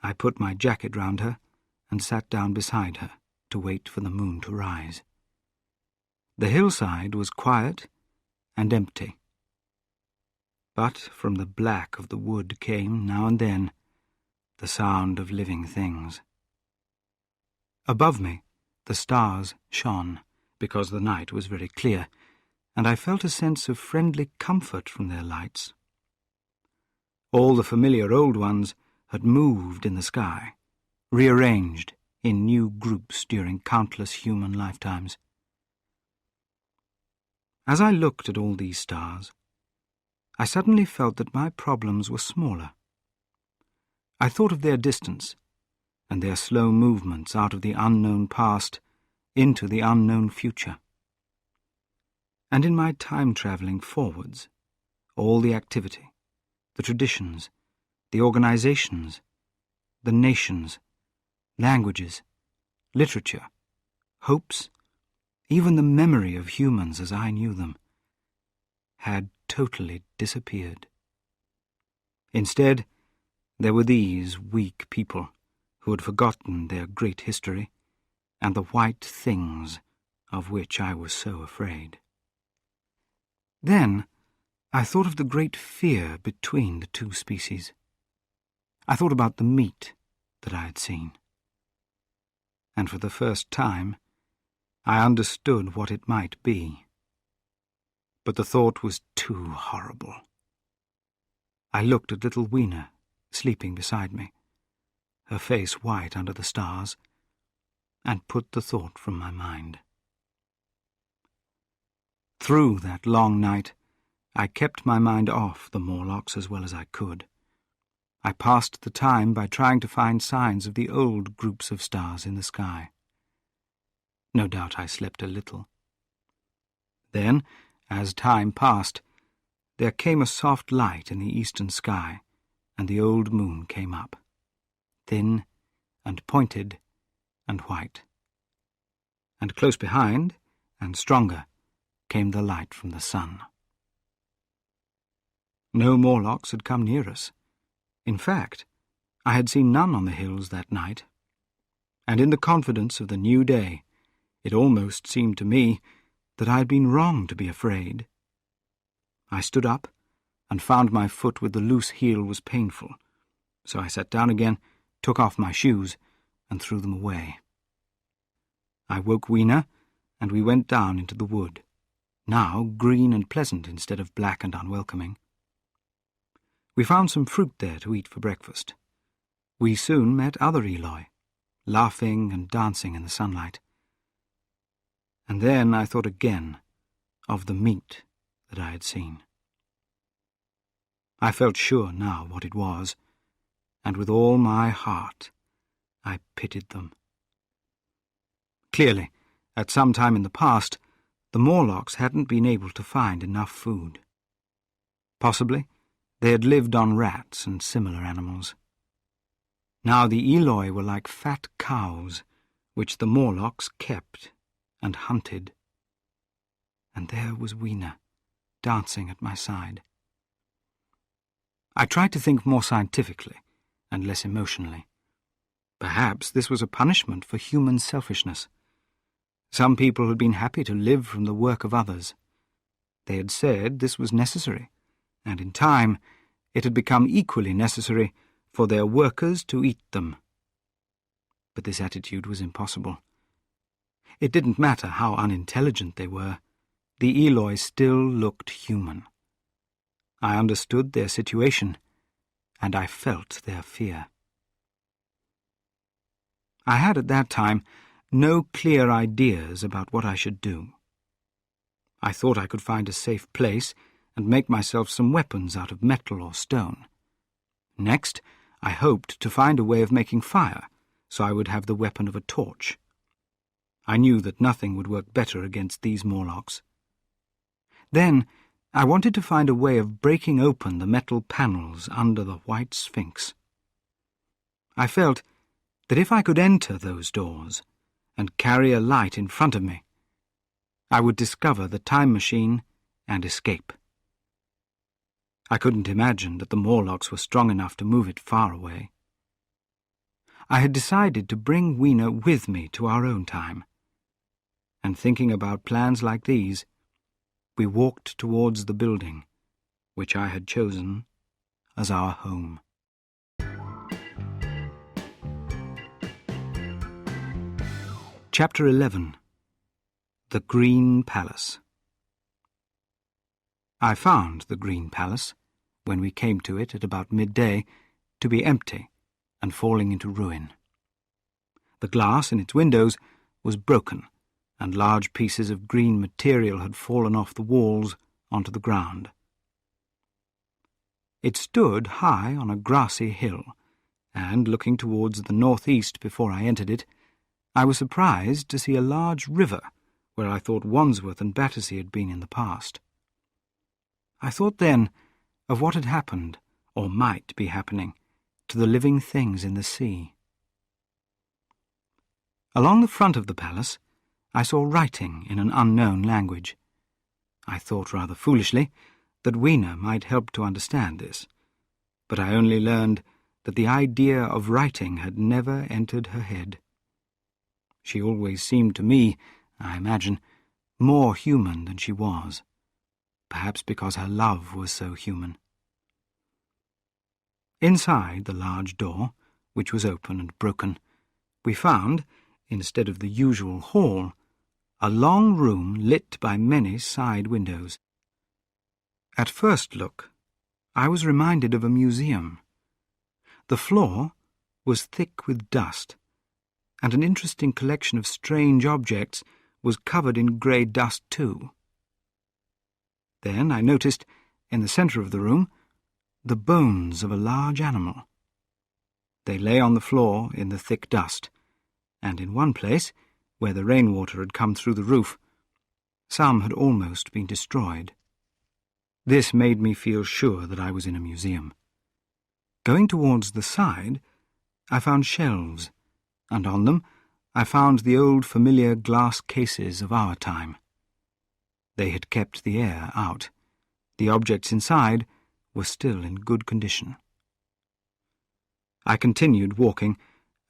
[SPEAKER 1] I put my jacket round her and sat down beside her to wait for the moon to rise. The hillside was quiet and empty, but from the black of the wood came, now and then, the sound of living things. Above me, the stars shone, because the night was very clear, and I felt a sense of friendly comfort from their lights. All the familiar old ones had moved in the sky, rearranged in new groups during countless human lifetimes. As I looked at all these stars, I suddenly felt that my problems were smaller. I thought of their distance and their slow movements out of the unknown past into the unknown future. And in my time-travelling forwards, all the activity, the traditions, the organizations, the nations, languages, literature, hopes, even the memory of humans as I knew them, had totally disappeared. Instead, there were these weak people who had forgotten their great history and the white things of which I was so afraid. Then I thought of the great fear between the two species. I thought about the meat that I had seen. And for the first time, I understood what it might be. But the thought was too horrible. I looked at little Weena, sleeping beside me, her face white under the stars, and put the thought from my mind. Through that long night, I kept my mind off the Morlocks as well as I could. I passed the time by trying to find signs of the old groups of stars in the sky. No doubt I slept a little. Then, as time passed, there came a soft light in the eastern sky, and the old moon came up, thin and pointed and white. And close behind, and stronger, came the light from the sun. No Morlocks had come near us. In fact, I had seen none on the hills that night, and in the confidence of the new day, it almost seemed to me that I had been wrong to be afraid. I stood up and found my foot with the loose heel was painful, so I sat down again, took off my shoes, and threw them away. I woke Weena, and we went down into the wood, now green and pleasant instead of black and unwelcoming. We found some fruit there to eat for breakfast. We soon met other Eloi, laughing and dancing in the sunlight. And then I thought again of the meat that I had seen. I felt sure now what it was, and with all my heart I pitied them. Clearly, at some time in the past, the Morlocks hadn't been able to find enough food. Possibly, they had lived on rats and similar animals. Now the Eloi were like fat cows, which the Morlocks kept and hunted. And there was Weena, dancing at my side. I tried to think more scientifically and less emotionally. Perhaps this was a punishment for human selfishness. Some people had been happy to live from the work of others. They had said this was necessary, and in time it had become equally necessary for their workers to eat them. But this attitude was impossible. It didn't matter how unintelligent they were. The Eloi still looked human. I understood their situation, and I felt their fear. I had at that time no clear ideas about what I should do. I thought I could find a safe place and make myself some weapons out of metal or stone. Next, I hoped to find a way of making fire, so I would have the weapon of a torch. I knew that nothing would work better against these Morlocks. Then, I wanted to find a way of breaking open the metal panels under the white sphinx. I felt that if I could enter those doors and carry a light in front of me, I would discover the time machine and escape. I couldn't imagine that the Morlocks were strong enough to move it far away. I had decided to bring Weena with me to our own time, and thinking about plans like these, we walked towards the building, which I had chosen as our home. Chapter 11. The Green Palace. I found the Green Palace, when we came to it at about midday, to be empty and falling into ruin. The glass in its windows was broken, and large pieces of green material had fallen off the walls onto the ground. It stood high on a grassy hill, and, looking towards the northeast before I entered it, I was surprised to see a large river where I thought Wandsworth and Battersea had been in the past. I thought then of what had happened, or might be happening, to the living things in the sea. Along the front of the palace, I saw writing in an unknown language. I thought rather foolishly that Weena might help to understand this, but I only learned that the idea of writing had never entered her head. She always seemed to me, I imagine, more human than she was, perhaps because her love was so human. Inside the large door, which was open and broken, we found, instead of the usual hall, a long room lit by many side windows. At first look, I was reminded of a museum. The floor was thick with dust, and an interesting collection of strange objects was covered in grey dust too. Then I noticed, in the centre of the room, the bones of a large animal. They lay on the floor in the thick dust, and in one place, where the rainwater had come through the roof, some had almost been destroyed. This made me feel sure that I was in a museum. Going towards the side, I found shelves, and on them I found the old familiar glass cases of our time. They had kept the air out. The objects inside were still in good condition. I continued walking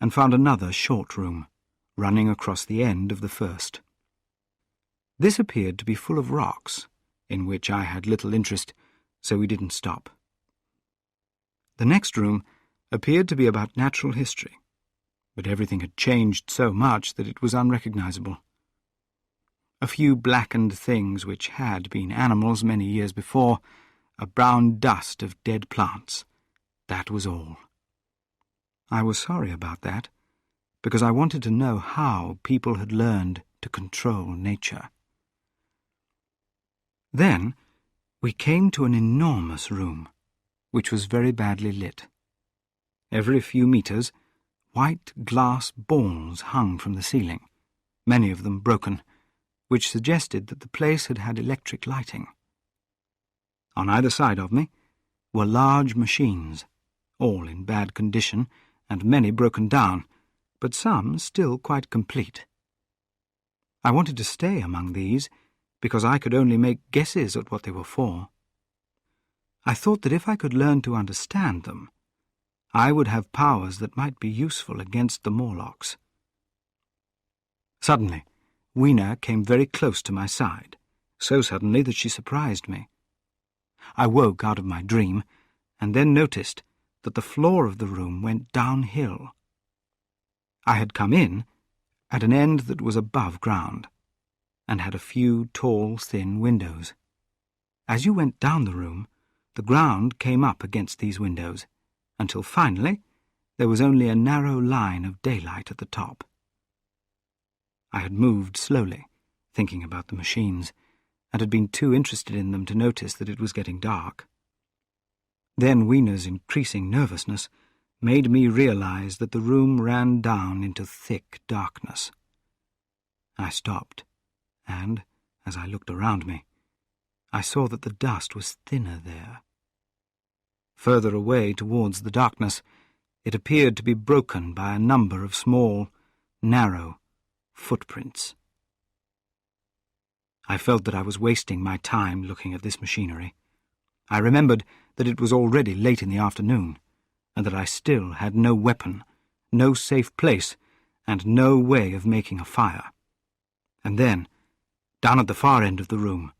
[SPEAKER 1] and found another short room, running across the end of the first. This appeared to be full of rocks, in which I had little interest, so we didn't stop. The next room appeared to be about natural history, but everything had changed so much that it was unrecognizable. A few blackened things which had been animals many years before, a brown dust of dead plants, that was all. I was sorry about that, because I wanted to know how people had learned to control nature. Then we came to an enormous room, which was very badly lit. Every few meters, white glass balls hung from the ceiling, many of them broken, which suggested that the place had had electric lighting. On either side of me were large machines, all in bad condition and many broken down, but some still quite complete. I wanted to stay among these because I could only make guesses at what they were for. I thought that if I could learn to understand them, I would have powers that might be useful against the Morlocks. Suddenly, Weena came very close to my side, so suddenly that she surprised me. I woke out of my dream, and then noticed that the floor of the room went downhill. I had come in at an end that was above ground, and had a few tall, thin windows. As you went down the room, the ground came up against these windows, until finally there was only a narrow line of daylight at the top. I had moved slowly, thinking about the machines, and had been too interested in them to notice that it was getting dark. Then Weena's increasing nervousness made me realize that the room ran down into thick darkness. I stopped, and, as I looked around me, I saw that the dust was thinner there. Further away towards the darkness, it appeared to be broken by a number of small, narrow footprints. I felt that I was wasting my time looking at this machinery. I remembered that it was already late in the afternoon, and that I still had no weapon, no safe place, and no way of making a fire. And then, down at the far end of the room,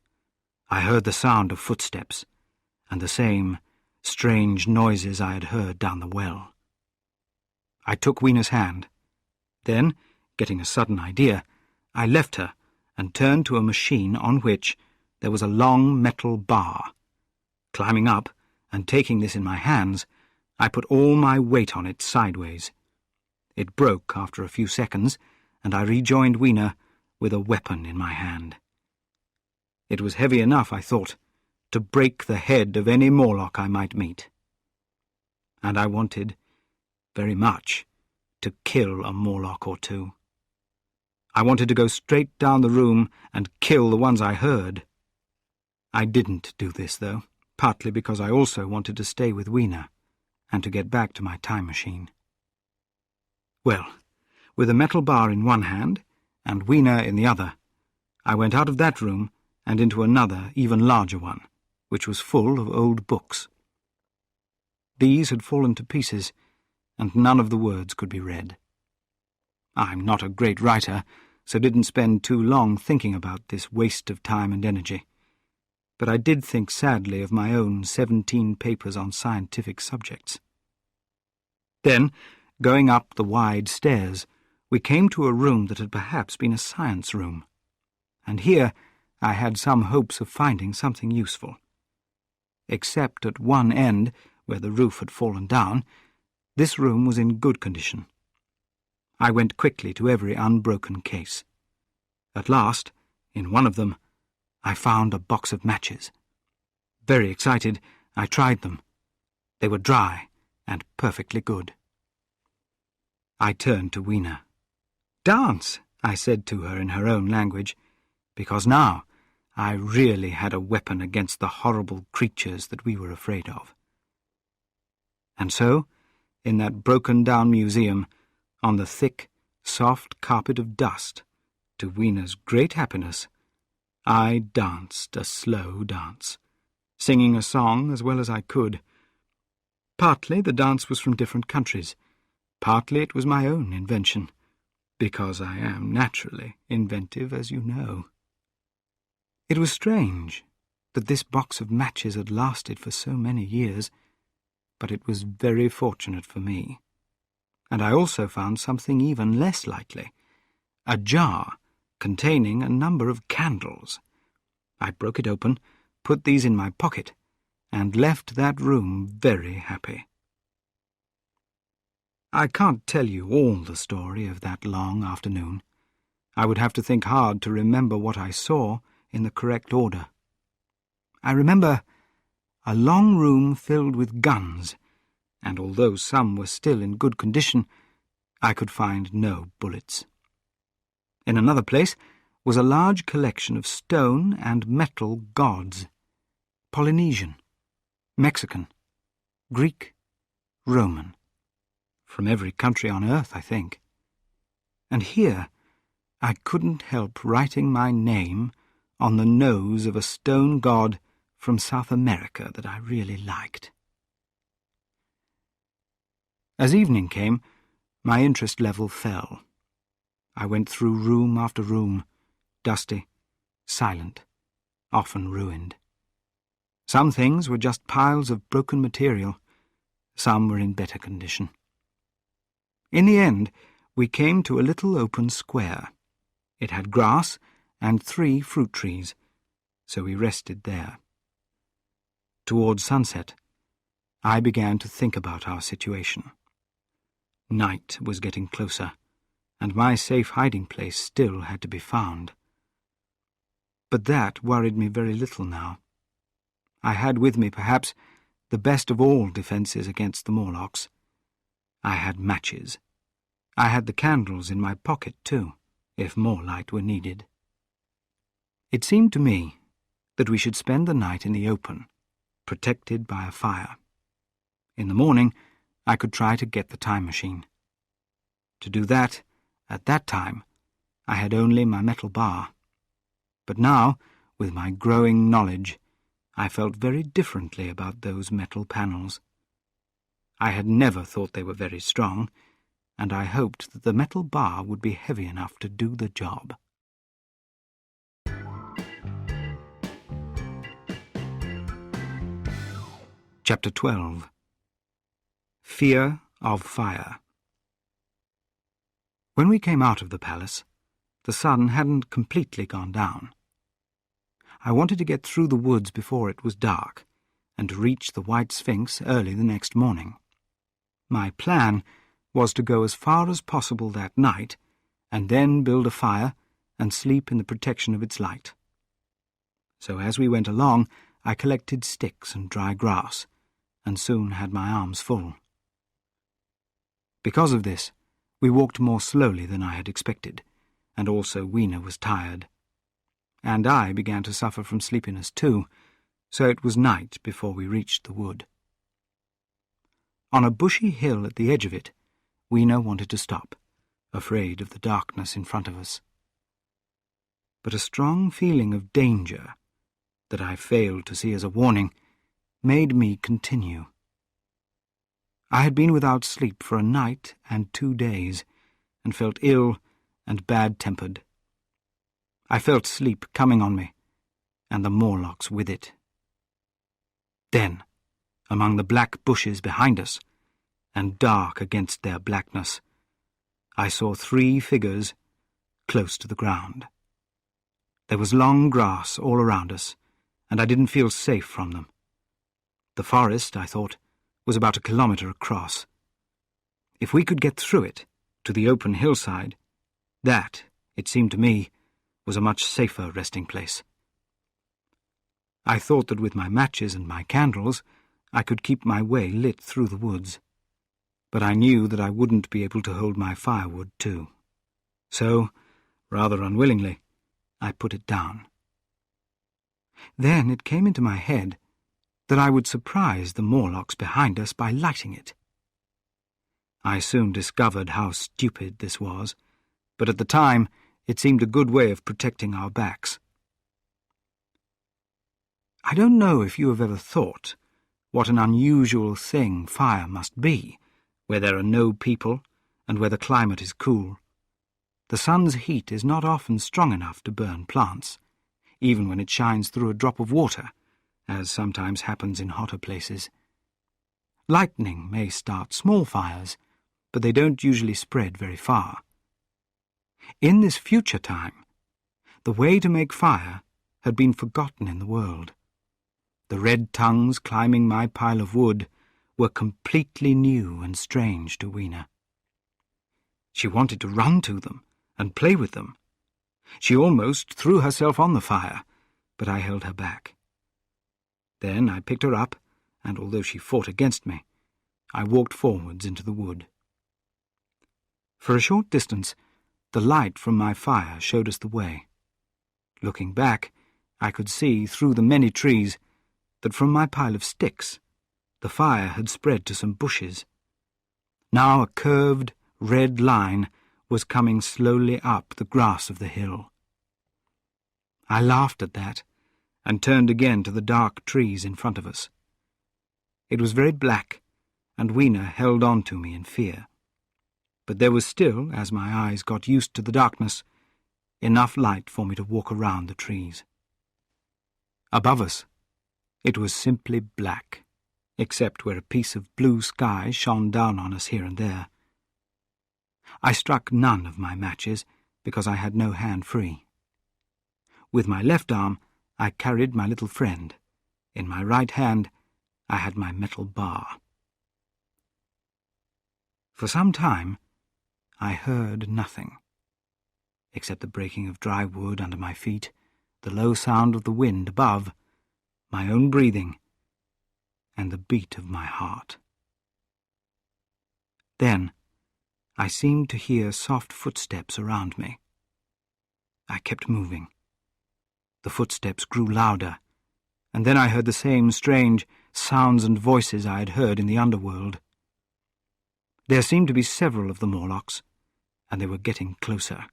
[SPEAKER 1] I heard the sound of footsteps, and the same strange noises I had heard down the well. I took Weena's hand. Then, getting a sudden idea, I left her and turned to a machine on which there was a long metal bar. Climbing up and taking this in my hands, I put all my weight on it sideways. It broke after a few seconds, and I rejoined Weena with a weapon in my hand. It was heavy enough, I thought, to break the head of any Morlock I might meet. And I wanted, very much, to kill a Morlock or two. I wanted to go straight down the room and kill the ones I heard. I didn't do this, though, partly because I also wanted to stay with Weena and to get back to my time machine. Well, with a metal bar in one hand and Weena in the other, I went out of that room and into another, even larger one, which was full of old books. These had fallen to pieces, and none of the words could be read. I'm not a great writer, so didn't spend too long thinking about this waste of time and energy. But I did think sadly of my own 17 papers on scientific subjects. Then, going up the wide stairs, we came to a room that had perhaps been a science room, and here I had some hopes of finding something useful. Except at one end, where the roof had fallen down, this room was in good condition. I went quickly to every unbroken case. At last, in one of them, I found a box of matches, Very excited, I tried them. They were dry and perfectly good. I turned to Weena. "Dance," I said to her in her own language, because now I really had a weapon against the horrible creatures that we were afraid of. And so, in that broken-down museum, on the thick, soft carpet of dust, to Weena's great happiness, I danced a slow dance, singing a song as well as I could. Partly the dance was from different countries, partly it was my own invention, because I am naturally inventive, as you know. It was strange that this box of matches had lasted for so many years, but it was very fortunate for me. And I also found something even less likely, a jar containing a number of candles. I broke it open, put these in my pocket, and left that room very happy. I can't tell you all the story of that long afternoon. I would have to think hard to remember what I saw in the correct order. I remember a long room filled with guns, and although some were still in good condition, I could find no bullets. In another place was a large collection of stone and metal gods, Polynesian, Mexican, Greek, Roman, from every country on earth, I think. And here I couldn't help writing my name on the nose of a stone god from South America that I really liked. As evening came, my interest level fell. I went through room after room, dusty, silent, often ruined. Some things were just piles of broken material, some were in better condition. In the end, we came to a little open square. It had grass and 3 fruit trees, so we rested there. Towards sunset, I began to think about our situation. Night was getting closer, and my safe hiding place still had to be found. But that worried me very little now. I had with me, perhaps, the best of all defences against the Morlocks. I had matches. I had the candles in my pocket, too, if more light were needed. It seemed to me that we should spend the night in the open, protected by a fire. In the morning, I could try to get the time machine. To do that, at that time, I had only my metal bar. But now, with my growing knowledge, I felt very differently about those metal panels. I had never thought they were very strong, and I hoped that the metal bar would be heavy enough to do the job. Chapter 12. Fear of Fire. When we came out of the palace, the sun hadn't completely gone down. I wanted to get through the woods before it was dark, and to reach the White Sphinx early the next morning. My plan was to go as far as possible that night, and then build a fire and sleep in the protection of its light. So as we went along, I collected sticks and dry grass, and soon had my arms full. Because of this, we walked more slowly than I had expected, and also Weena was tired. And I began to suffer from sleepiness too, so it was night before we reached the wood. On a bushy hill at the edge of it, Weena wanted to stop, afraid of the darkness in front of us. But a strong feeling of danger, that I failed to see as a warning, made me continue. I had been without sleep for a night and 2 days, and felt ill and bad-tempered. I felt sleep coming on me, and the Morlocks with it. Then, among the black bushes behind us, and dark against their blackness, I saw 3 figures close to the ground. There was long grass all around us, and I didn't feel safe from them. The forest, I thought, was about 1 kilometre across. If we could get through it, to the open hillside, that, it seemed to me, was a much safer resting place. I thought that with my matches and my candles, I could keep my way lit through the woods. But I knew that I wouldn't be able to hold my firewood too. So, rather unwillingly, I put it down. Then it came into my head that I would surprise the Morlocks behind us by lighting it. I soon discovered how stupid this was, but at the time it seemed a good way of protecting our backs. I don't know if you have ever thought what an unusual thing fire must be, where there are no people and where the climate is cool. The sun's heat is not often strong enough to burn plants, even when it shines through a drop of water, as sometimes happens in hotter places. Lightning may start small fires, but they don't usually spread very far. In this future time, the way to make fire had been forgotten in the world. The red tongues climbing my pile of wood were completely new and strange to Weena. She wanted to run to them and play with them. She almost threw herself on the fire, but I held her back. Then I picked her up, and although she fought against me, I walked forwards into the wood. For a short distance, the light from my fire showed us the way. Looking back, I could see through the many trees that from my pile of sticks, the fire had spread to some bushes. Now a curved, red line was coming slowly up the grass of the hill. I laughed at that, and turned again to the dark trees in front of us. It was very black, and Weena held on to me in fear. But there was still, as my eyes got used to the darkness, enough light for me to walk around the trees. Above us, it was simply black, except where a piece of blue sky shone down on us here and there. I struck none of my matches, because I had no hand free. With my left arm, I carried my little friend. In my right hand, I had my metal bar. For some time, I heard nothing, except the breaking of dry wood under my feet, the low sound of the wind above, my own breathing, and the beat of my heart. Then I seemed to hear soft footsteps around me. I kept moving. The footsteps grew louder, and then I heard the same strange sounds and voices I had heard in the underworld. There seemed to be several of the Morlocks, and they were getting closer.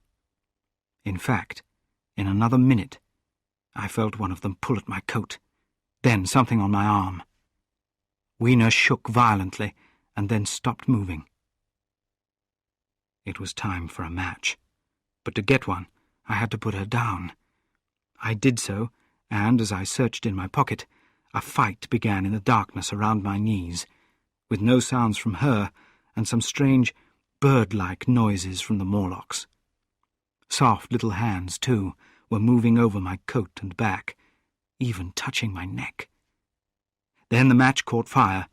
[SPEAKER 1] In fact, in another minute, I felt one of them pull at my coat, then something on my arm. Weena shook violently, and then stopped moving. It was time for a match, but to get one, I had to put her down. I did so, and as I searched in my pocket, a fight began in the darkness around my knees, with no sounds from her, and some strange, bird-like noises from the Morlocks. Soft little hands, too, were moving over my coat and back, even touching my neck. Then the match caught fire,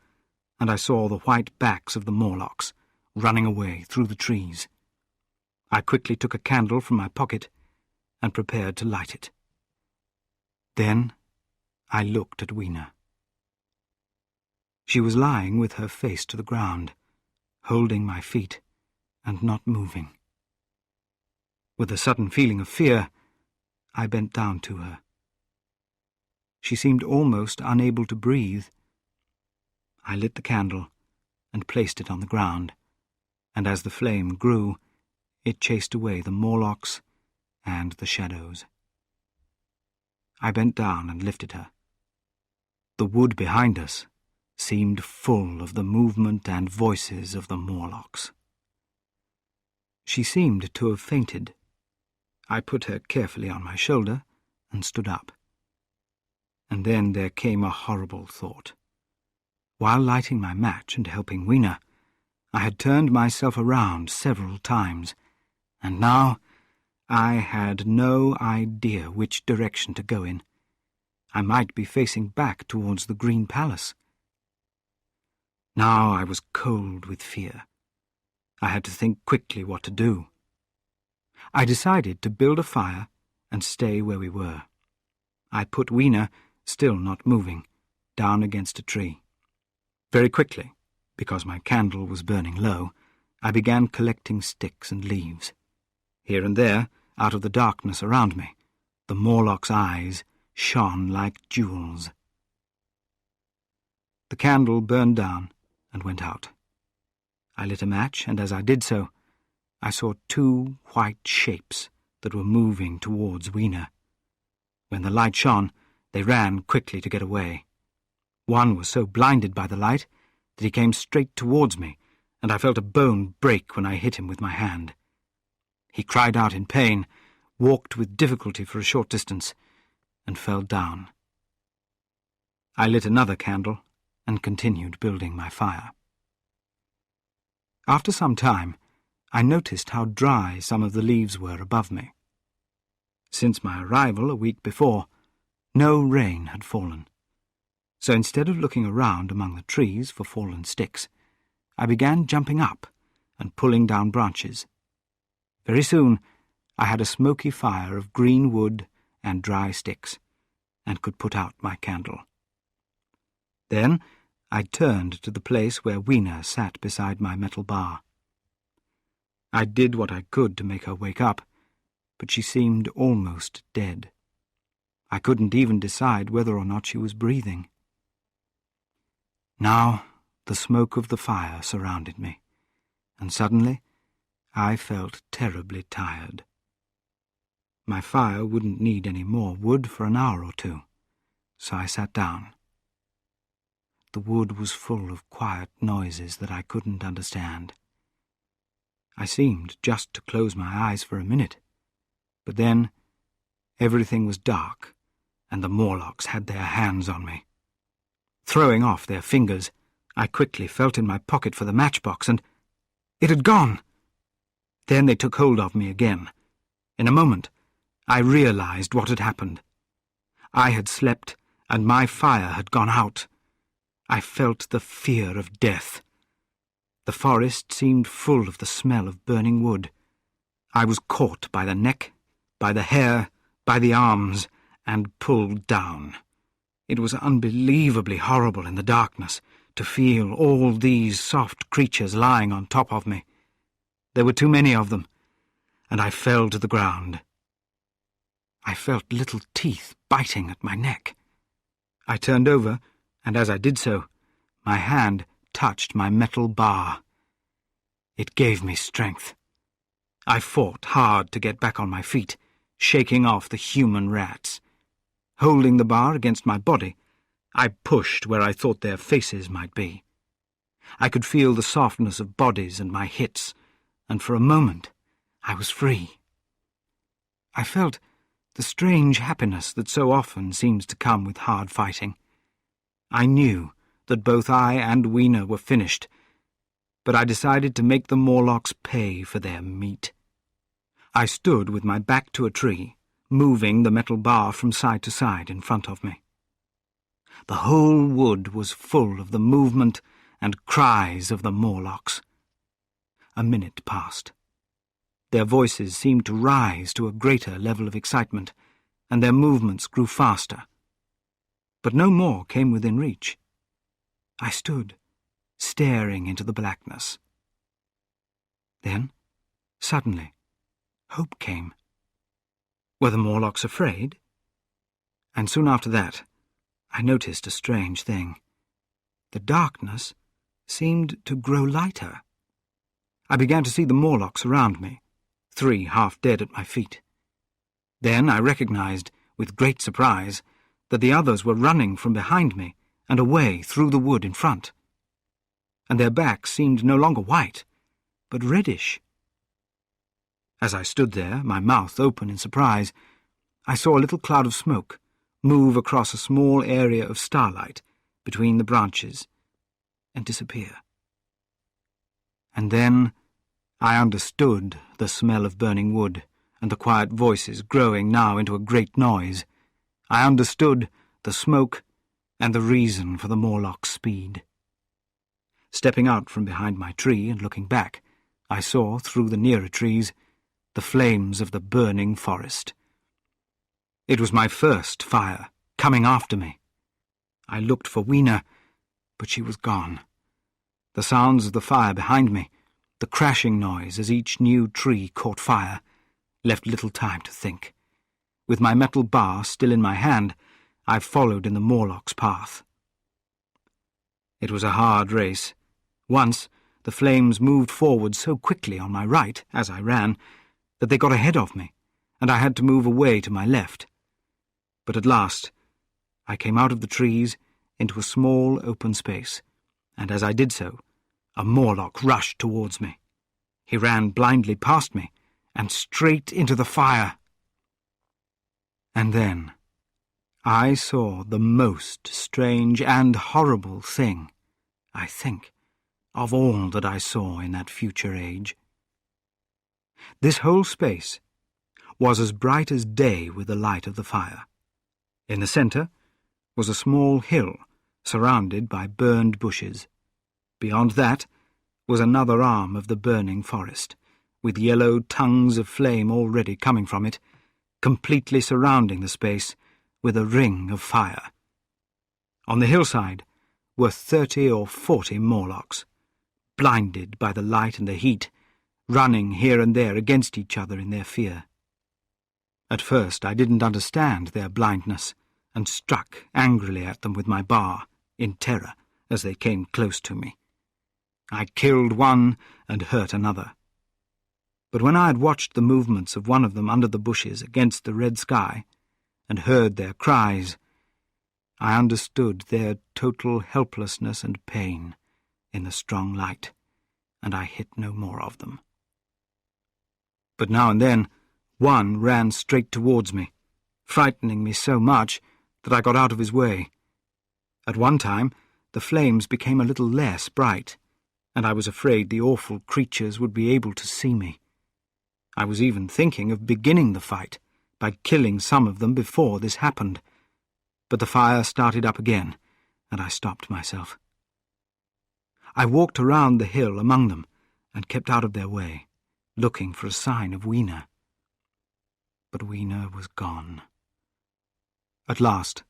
[SPEAKER 1] and I saw the white backs of the Morlocks running away through the trees. I quickly took a candle from my pocket and prepared to light it. Then I looked at Weena. She was lying with her face to the ground, holding my feet and not moving. With a sudden feeling of fear, I bent down to her. She seemed almost unable to breathe. I lit the candle and placed it on the ground, and as the flame grew, it chased away the Morlocks and the shadows. I bent down and lifted her. The wood behind us seemed full of the movement and voices of the Morlocks. She seemed to have fainted. I put her carefully on my shoulder and stood up. And then there came a horrible thought. While lighting my match and helping Weena, I had turned myself around several times, and now I had no idea which direction to go in. I might be facing back towards the Green Palace. Now I was cold with fear. I had to think quickly what to do. I decided to build a fire and stay where we were. I put Weena still not moving, down against a tree. Very quickly, because my candle was burning low, I began collecting sticks and leaves. Here and there, out of the darkness around me, the Morlock's eyes shone like jewels. The candle burned down and went out. I lit a match, and as I did so, I saw two white shapes that were moving towards Weena. When the light shone, they ran quickly to get away. One was so blinded by the light that he came straight towards me, and I felt a bone break when I hit him with my hand. He cried out in pain, walked with difficulty for a short distance, and fell down. I lit another candle and continued building my fire. After some time, I noticed how dry some of the leaves were above me. Since my arrival a week before, no rain had fallen. So instead of looking around among the trees for fallen sticks, I began jumping up and pulling down branches. Very soon I had a smoky fire of green wood and dry sticks, and could put out my candle. Then I turned to the place where Weena sat beside my metal bar. I did what I could to make her wake up, but she seemed almost dead. I couldn't even decide whether or not she was breathing. Now the smoke of the fire surrounded me, and suddenly I felt terribly tired. My fire wouldn't need any more wood for an hour or two, so I sat down. The wood was full of quiet noises that I couldn't understand. I seemed just to close my eyes for a minute, but then everything was dark, and the Morlocks had their hands on me. Throwing off their fingers, I quickly felt in my pocket for the matchbox, and it had gone. Then they took hold of me again. In a moment, I realized what had happened. I had slept, and my fire had gone out. I felt the fear of death. The forest seemed full of the smell of burning wood. I was caught by the neck, by the hair, by the arms, and pulled down. It was unbelievably horrible in the darkness to feel all these soft creatures lying on top of me. There were too many of them, and I fell to the ground. I felt little teeth biting at my neck. I turned over, and as I did so, my hand touched my metal bar. It gave me strength. I fought hard to get back on my feet, shaking off the human rats. Holding the bar against my body, I pushed where I thought their faces might be. I could feel the softness of bodies and my hits, and for a moment I was free. I felt the strange happiness that so often seems to come with hard fighting. I knew that both I and Weena were finished, but I decided to make the Morlocks pay for their meat. I stood with my back to a tree, moving the metal bar from side to side in front of me. The whole wood was full of the movement and cries of the Morlocks. A minute passed. Their voices seemed to rise to a greater level of excitement, and their movements grew faster. But no more came within reach. I stood, staring into the blackness. Then, suddenly, hope came. Were the Morlocks afraid? And soon after that, I noticed a strange thing. The darkness seemed to grow lighter. I began to see the Morlocks around me, 3 half dead at my feet. Then I recognized, with great surprise, that the others were running from behind me and away through the wood in front. And their backs seemed no longer white, but reddish. As I stood there, my mouth open in surprise, I saw a little cloud of smoke move across a small area of starlight between the branches and disappear. And then I understood the smell of burning wood and the quiet voices growing now into a great noise. I understood the smoke and the reason for the Morlock's speed. Stepping out from behind my tree and looking back, I saw, through the nearer trees, the flames of the burning forest. It was my first fire, coming after me. I looked for Weena, but she was gone. The sounds of the fire behind me, the crashing noise as each new tree caught fire, left little time to think. With my metal bar still in my hand, I followed in the Morlock's path. It was a hard race. Once, the flames moved forward so quickly on my right, as I ran, that they got ahead of me, and I had to move away to my left. But at last, I came out of the trees into a small open space, and as I did so, a Morlock rushed towards me. He ran blindly past me, and straight into the fire. And then I saw the most strange and horrible thing, I think, of all that I saw in that future age. This whole space was as bright as day with the light of the fire. In the centre was a small hill surrounded by burned bushes. Beyond that was another arm of the burning forest, with yellow tongues of flame already coming from it, completely surrounding the space with a ring of fire. On the hillside were 30 or 40 Morlocks, blinded by the light and the heat, running here and there against each other in their fear. At first I didn't understand their blindness, and struck angrily at them with my bar, in terror, as they came close to me. I killed one and hurt another. But when I had watched the movements of one of them under the bushes against the red sky, and heard their cries, I understood their total helplessness and pain in the strong light, and I hit no more of them. But now and then one ran straight towards me, frightening me so much that I got out of his way. At one time the flames became a little less bright, and I was afraid the awful creatures would be able to see me. I was even thinking of beginning the fight by killing some of them before this happened, but the fire started up again, and I stopped myself. I walked around the hill among them and kept out of their way, looking for a sign of Weena. But Weena was gone. At last,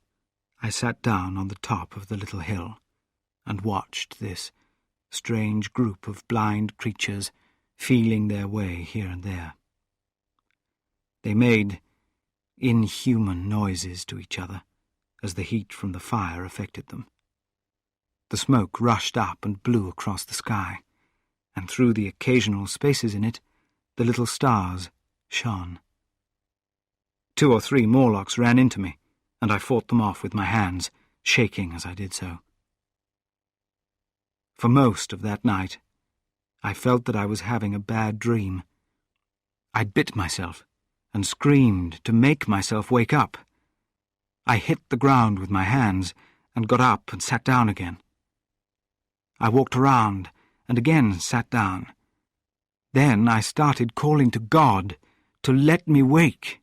[SPEAKER 1] I sat down on the top of the little hill and watched this strange group of blind creatures feeling their way here and there. They made inhuman noises to each other as the heat from the fire affected them. The smoke rushed up and blew across the sky, and through the occasional spaces in it, the little stars shone. 2 or 3 Morlocks ran into me, and I fought them off with my hands, shaking as I did so. For most of that night, I felt that I was having a bad dream. I bit myself and screamed to make myself wake up. I hit the ground with my hands and got up and sat down again. I walked around and again sat down. Then I started calling to God to let me wake.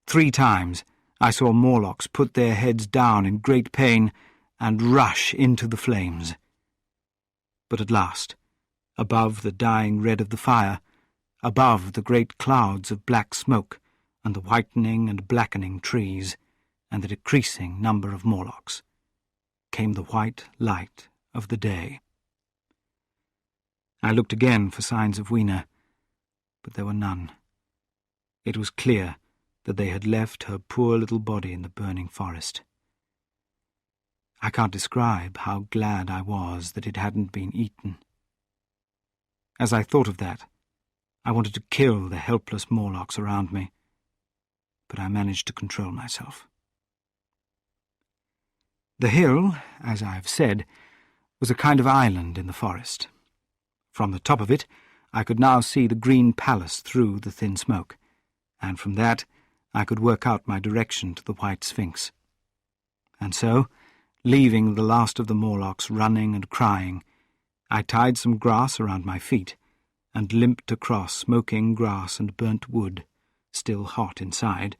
[SPEAKER 1] 3 times I saw Morlocks put their heads down in great pain and rush into the flames. But at last, above the dying red of the fire, above the great clouds of black smoke and the whitening and blackening trees and the decreasing number of Morlocks, came the white light of the day. I looked again for signs of Weena, but there were none. It was clear that they had left her poor little body in the burning forest. I can't describe how glad I was that it hadn't been eaten. As I thought of that, I wanted to kill the helpless Morlocks around me, but I managed to control myself. The hill, as I've said, was a kind of island in the forest. From the top of it, I could now see the green palace through the thin smoke, and from that I could work out my direction to the White Sphinx. And so, leaving the last of the Morlocks running and crying, I tied some grass around my feet and limped across smoking grass and burnt wood, still hot inside,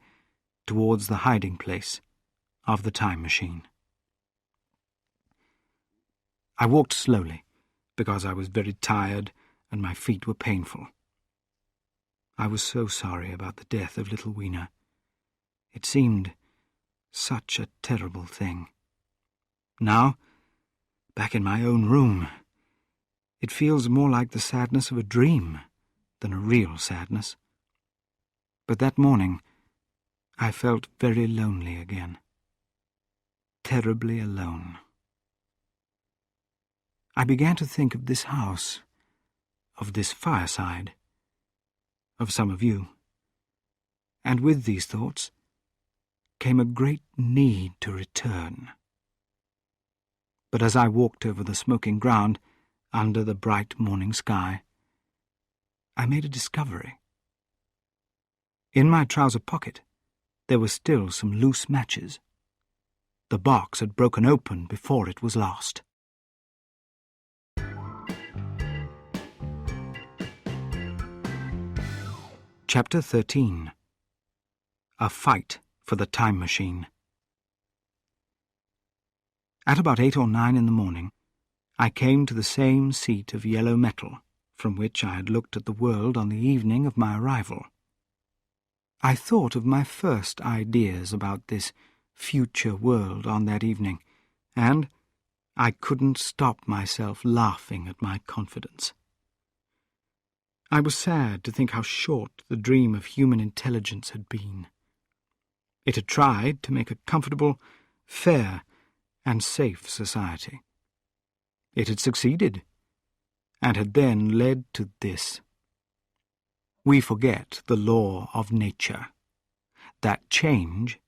[SPEAKER 1] towards the hiding place of the time machine. I walked slowly, because I was very tired and my feet were painful. I was so sorry about the death of little Weena. It seemed such a terrible thing. Now, back in my own room, it feels more like the sadness of a dream than a real sadness. But that morning, I felt very lonely again. Terribly alone. I began to think of this house, of this fireside, of some of you. And with these thoughts came a great need to return. But as I walked over the smoking ground, under the bright morning sky, I made a discovery. In my trouser pocket, there were still some loose matches. The box had broken open before it was lost. Chapter 13. A Fight for the Time Machine. At about 8 or 9 in the morning, I came to the same seat of yellow metal from which I had looked at the world on the evening of my arrival. I thought of my first ideas about this future world on that evening, and I couldn't stop myself laughing at my confidence. I was sad to think how short the dream of human intelligence had been. It had tried to make a comfortable, fair, and safe society. It had succeeded, and had then led to this. We forget the law of nature, that change,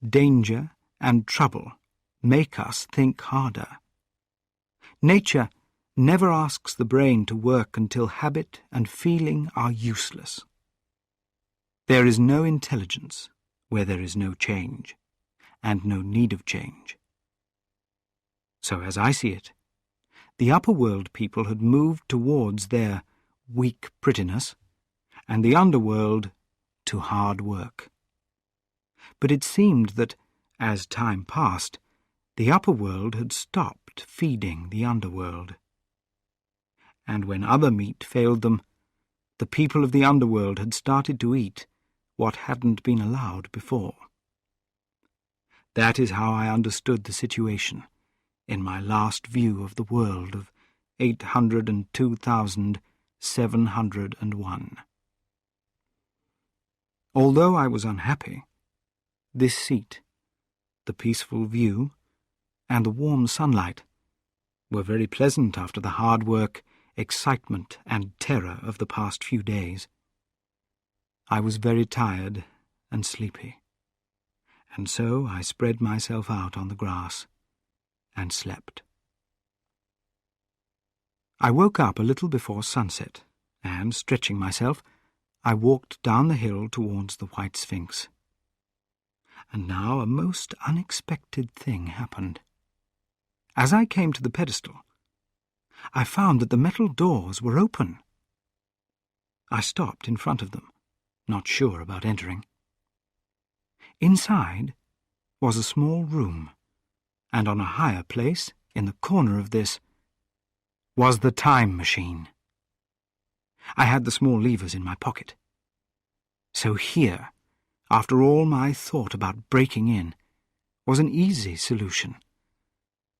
[SPEAKER 1] danger, and trouble make us think harder. Nature never asks the brain to work until habit and feeling are useless. There is no intelligence where there is no change, and no need of change. So as I see it, the upper world people had moved towards their weak prettiness, and the underworld to hard work. But it seemed that, as time passed, the upper world had stopped feeding the underworld. And when other meat failed them, the people of the underworld had started to eat what hadn't been allowed before. That is how I understood the situation in my last view of the world of 802,701. Although I was unhappy, this seat, the peaceful view, and the warm sunlight were very pleasant after the hard work, excitement, and terror of the past few days. I was very tired and sleepy, and so I spread myself out on the grass and slept. I woke up a little before sunset, and, stretching myself, I walked down the hill towards the White Sphinx. And now a most unexpected thing happened. As I came to the pedestal, I found that the metal doors were open. I stopped in front of them, not sure about entering. Inside was a small room, and on a higher place, in the corner of this, was the time machine. I had the small levers in my pocket. So here, after all my thought about breaking in, was an easy solution.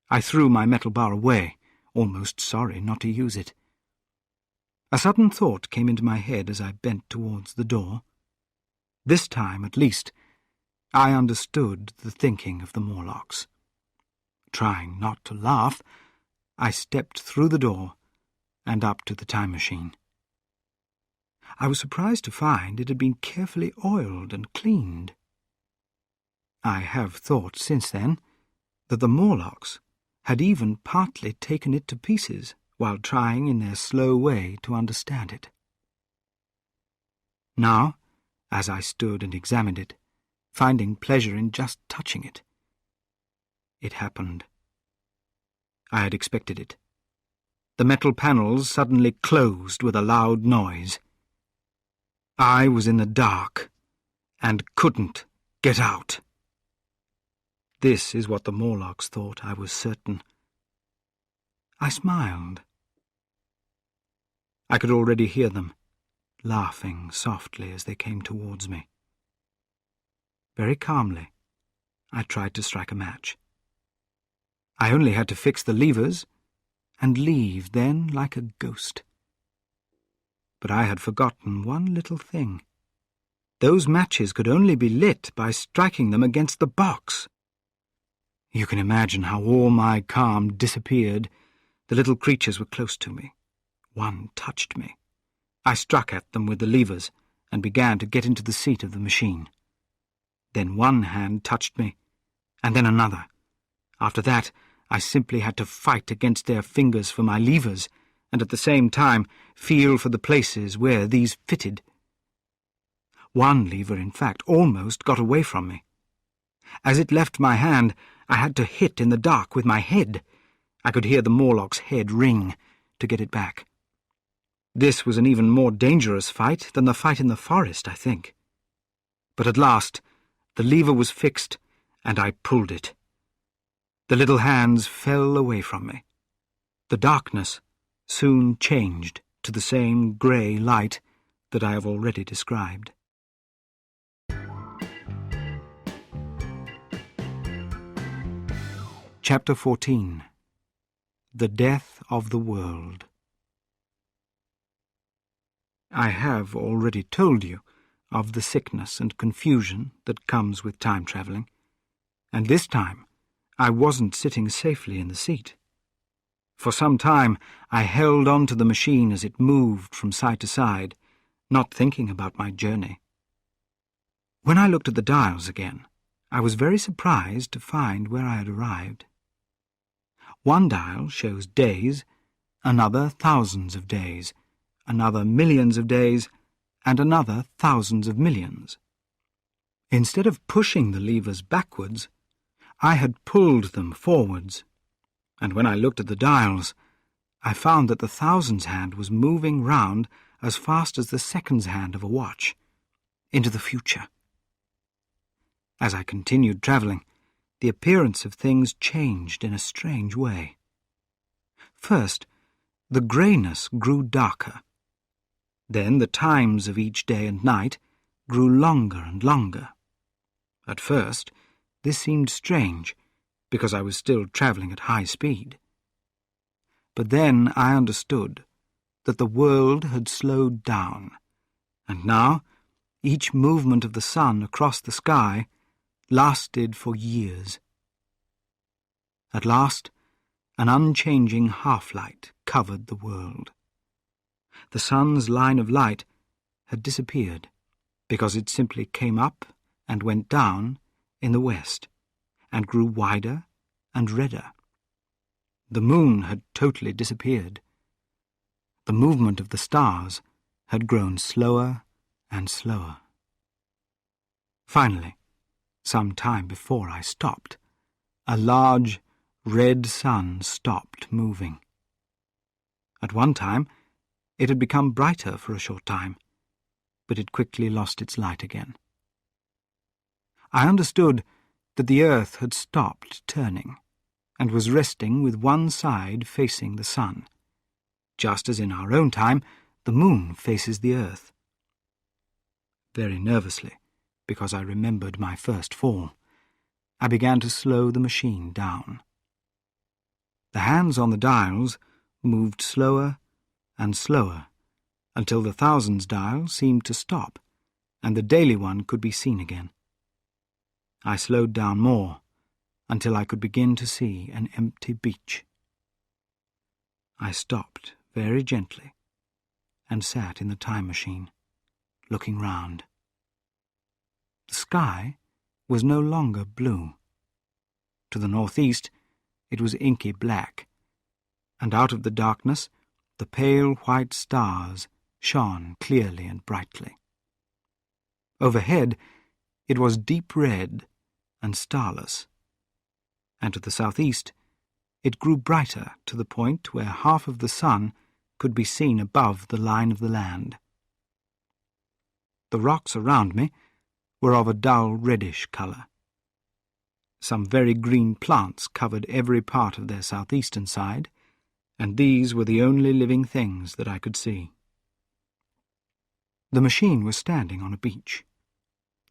[SPEAKER 1] I threw my metal bar away, almost sorry not to use it. A sudden thought came into my head as I bent towards the door. This time, at least, I understood the thinking of the Morlocks. Trying not to laugh, I stepped through the door and up to the time machine. I was surprised to find it had been carefully oiled and cleaned. I have thought since then that the Morlocks had even partly taken it to pieces while trying in their slow way to understand it. Now, as I stood and examined it, finding pleasure in just touching it, it happened. I had expected it. The metal panels suddenly closed with a loud noise. I was in the dark and couldn't get out. This is what the Morlocks thought, I was certain. I smiled. I could already hear them, laughing softly as they came towards me. Very calmly, I tried to strike a match. I only had to fix the levers and leave then like a ghost. But I had forgotten one little thing. Those matches could only be lit by striking them against the box. You can imagine how all my calm disappeared. The little creatures were close to me. One touched me. I struck at them with the levers and began to get into the seat of the machine. Then one hand touched me, and then another. After that, I simply had to fight against their fingers for my levers, and at the same time feel for the places where these fitted. One lever, in fact, almost got away from me. As it left my hand, I had to hit in the dark with my head. I could hear the Morlock's head ring to get it back. This was an even more dangerous fight than the fight in the forest, I think. But at last, the lever was fixed, and I pulled it. The little hands fell away from me. The darkness soon changed to the same grey light that I have already described. Chapter 14. The Death of the World. I have already told you of the sickness and confusion that comes with time travelling, and this time I wasn't sitting safely in the seat. For some time I held on to the machine as it moved from side to side, not thinking about my journey. When I looked at the dials again, I was very surprised to find where I had arrived. One dial shows days, another thousands of days, another millions of days, and another thousands of millions. Instead of pushing the levers backwards, I had pulled them forwards, and when I looked at the dials, I found that the thousands hand was moving round as fast as the seconds hand of a watch, into the future. As I continued travelling, the appearance of things changed in a strange way. First, the greyness grew darker. Then the times of each day and night grew longer and longer. At first, this seemed strange, because I was still travelling at high speed. But then I understood that the world had slowed down, and now each movement of the sun across the sky lasted for years. At last, an unchanging half-light covered the world. The sun's line of light had disappeared, because it simply came up and went down in the west, and grew wider and redder. The moon had totally disappeared. The movement of the stars had grown slower and slower. Finally, some time before I stopped, a large red sun stopped moving. At one time, it had become brighter for a short time, but it quickly lost its light again. I understood that the earth had stopped turning and was resting with one side facing the sun, just as in our own time the moon faces the earth. Very nervously, because I remembered my first fall, I began to slow the machine down. The hands on the dials moved slower and slower until the thousands dial seemed to stop and the daily one could be seen again. I slowed down more until I could begin to see an empty beach. I stopped very gently and sat in the time machine, looking round. The sky was no longer blue. To the northeast, it was inky black, and out of the darkness, the pale white stars shone clearly and brightly. Overhead, it was deep red and starless, and to the southeast, it grew brighter to the point where half of the sun could be seen above the line of the land. The rocks around me were of a dull reddish colour. Some very green plants covered every part of their southeastern side, and these were the only living things that I could see. The machine was standing on a beach.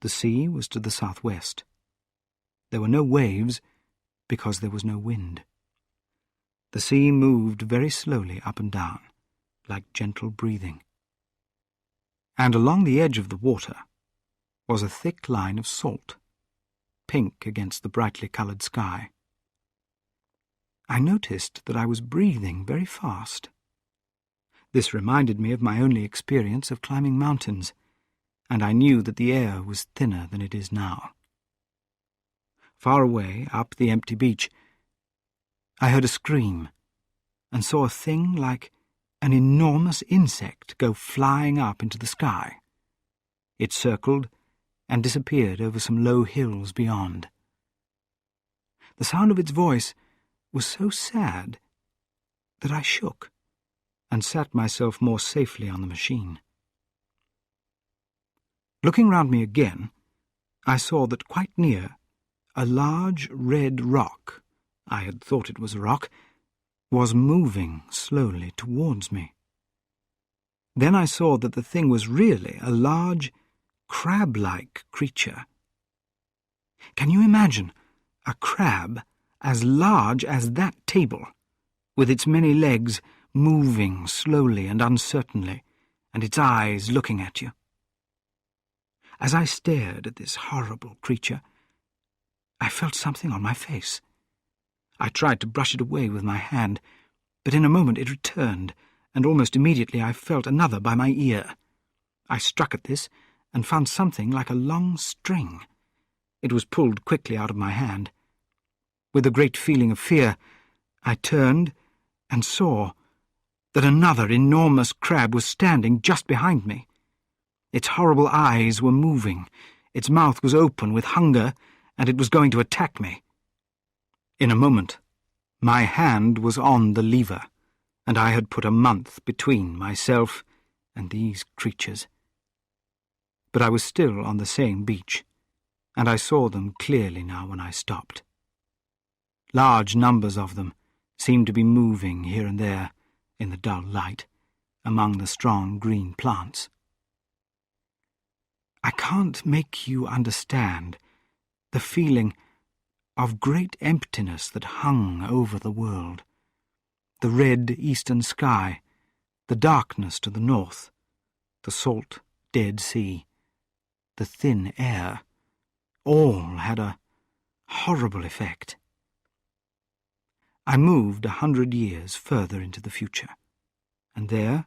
[SPEAKER 1] The sea was to the southwest. There were no waves because there was no wind. The sea moved very slowly up and down, like gentle breathing. And along the edge of the water was a thick line of salt, pink against the brightly coloured sky. I noticed that I was breathing very fast. This reminded me of my only experience of climbing mountains, and I knew that the air was thinner than it is now. Far away, up the empty beach, I heard a scream and saw a thing like an enormous insect go flying up into the sky. It circled and disappeared over some low hills beyond. The sound of its voice was so sad that I shook and sat myself more safely on the machine. Looking round me again, I saw that quite near, a large red rock, I had thought it was a rock, was moving slowly towards me. Then I saw that the thing was really a large, crab-like creature. Can you imagine a crab as large as that table, with its many legs moving slowly and uncertainly, and its eyes looking at you? As I stared at this horrible creature, I felt something on my face. I tried to brush it away with my hand, but in a moment it returned, and almost immediately I felt another by my ear. I struck at this and found something like a long string. It was pulled quickly out of my hand. With a great feeling of fear, I turned and saw that another enormous crab was standing just behind me. Its horrible eyes were moving, its mouth was open with hunger, and it was going to attack me. In a moment, my hand was on the lever, and I had put a month between myself and these creatures. But I was still on the same beach, and I saw them clearly now when I stopped. Large numbers of them seemed to be moving here and there in the dull light among the strong green plants. I can't make you understand the feeling of great emptiness that hung over the world. The red eastern sky, the darkness to the north, the salt, dead sea, the thin air, all had a horrible effect. I moved 100 years further into the future, and there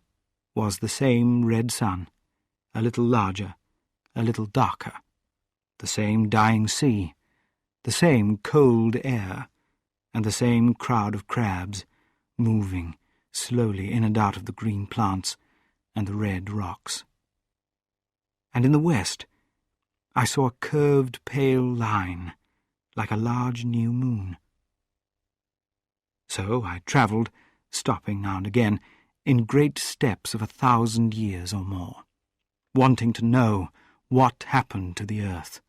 [SPEAKER 1] was the same red sun, a little larger, a little darker, the same dying sea, the same cold air, and the same crowd of crabs moving slowly in and out of the green plants and the red rocks. And in the west, I saw a curved pale line, like a large new moon. So I travelled, stopping now and again, in great steps of 1,000 years or more, wanting to know what happened to the earth.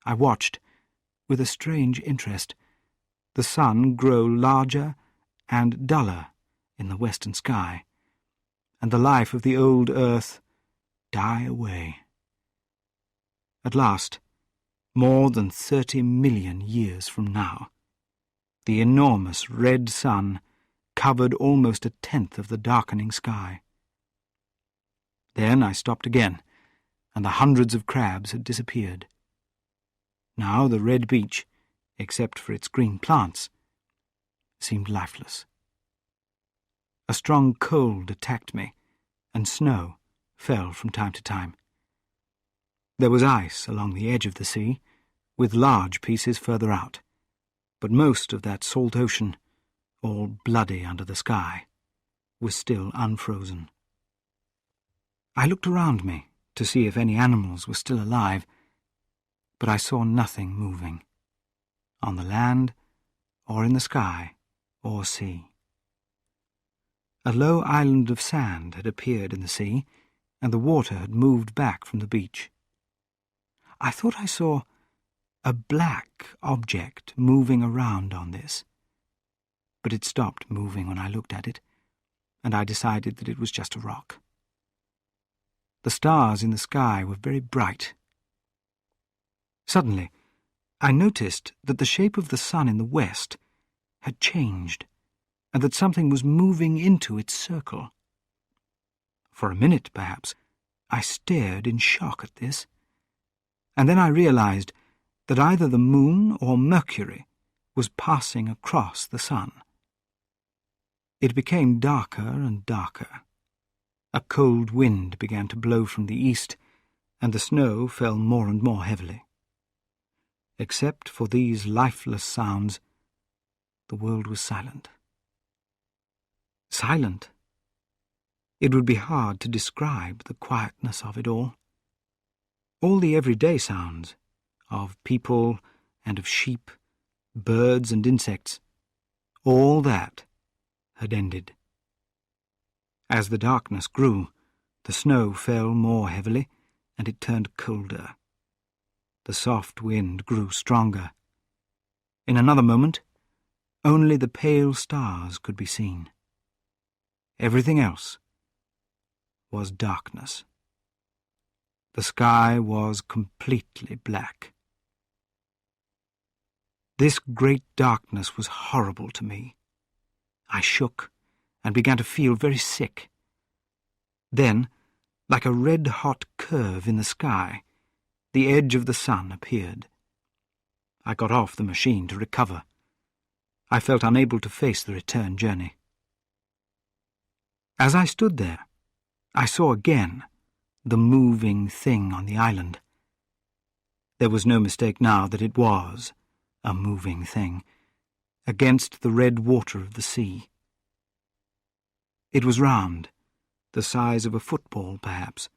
[SPEAKER 1] I watched, with a strange interest, the sun grow larger and duller in the western sky, and the life of the old earth die away. At last, more than 30 million years from now, the enormous red sun covered almost 1/10 of the darkening sky. Then I stopped again, and the hundreds of crabs had disappeared. Now the red beach, except for its green plants, seemed lifeless. A strong cold attacked me, and snow fell from time to time. There was ice along the edge of the sea, with large pieces further out, but most of that salt ocean, all bloody under the sky, was still unfrozen. I looked around me to see if any animals were still alive, but I saw nothing moving, on the land, or in the sky, or sea. A low island of sand had appeared in the sea, and the water had moved back from the beach. I thought I saw a black object moving around on this, but it stopped moving when I looked at it, and I decided that it was just a rock. The stars in the sky were very bright. Suddenly, I noticed that the shape of the sun in the west had changed. and that something was moving into its circle. For a minute, perhaps, I stared in shock at this, and then I realized that either the moon or Mercury was passing across the sun. It became darker and darker. A cold wind began to blow from the east, and the snow fell more and more heavily. Except for these lifeless sounds, the world was silent. Silent. It would be hard to describe the quietness of it all. All the everyday sounds, of people and of sheep, birds and insects, all that had ended. As the darkness grew, the snow fell more heavily, and it turned colder. The soft wind grew stronger. In another moment, only the pale stars could be seen. Everything else was darkness. The sky was completely black. This great darkness was horrible to me. I shook and began to feel very sick. Then, like a red-hot curve in the sky, the edge of the sun appeared. I got off the machine to recover. I felt unable to face the return journey. As I stood there, I saw again the moving thing on the island. There was no mistake now that it was a moving thing, against the red water of the sea. It was round, the size of a football perhaps,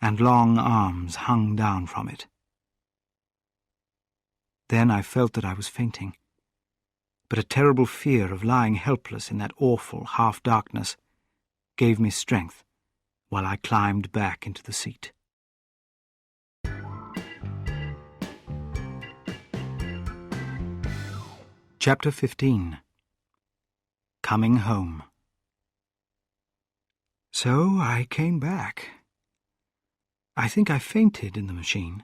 [SPEAKER 1] and long arms hung down from it. Then I felt that I was fainting, but a terrible fear of lying helpless in that awful half-darkness gave me strength while I climbed back into the seat. Chapter 15. Coming Home. So I came back. I think I fainted in the machine.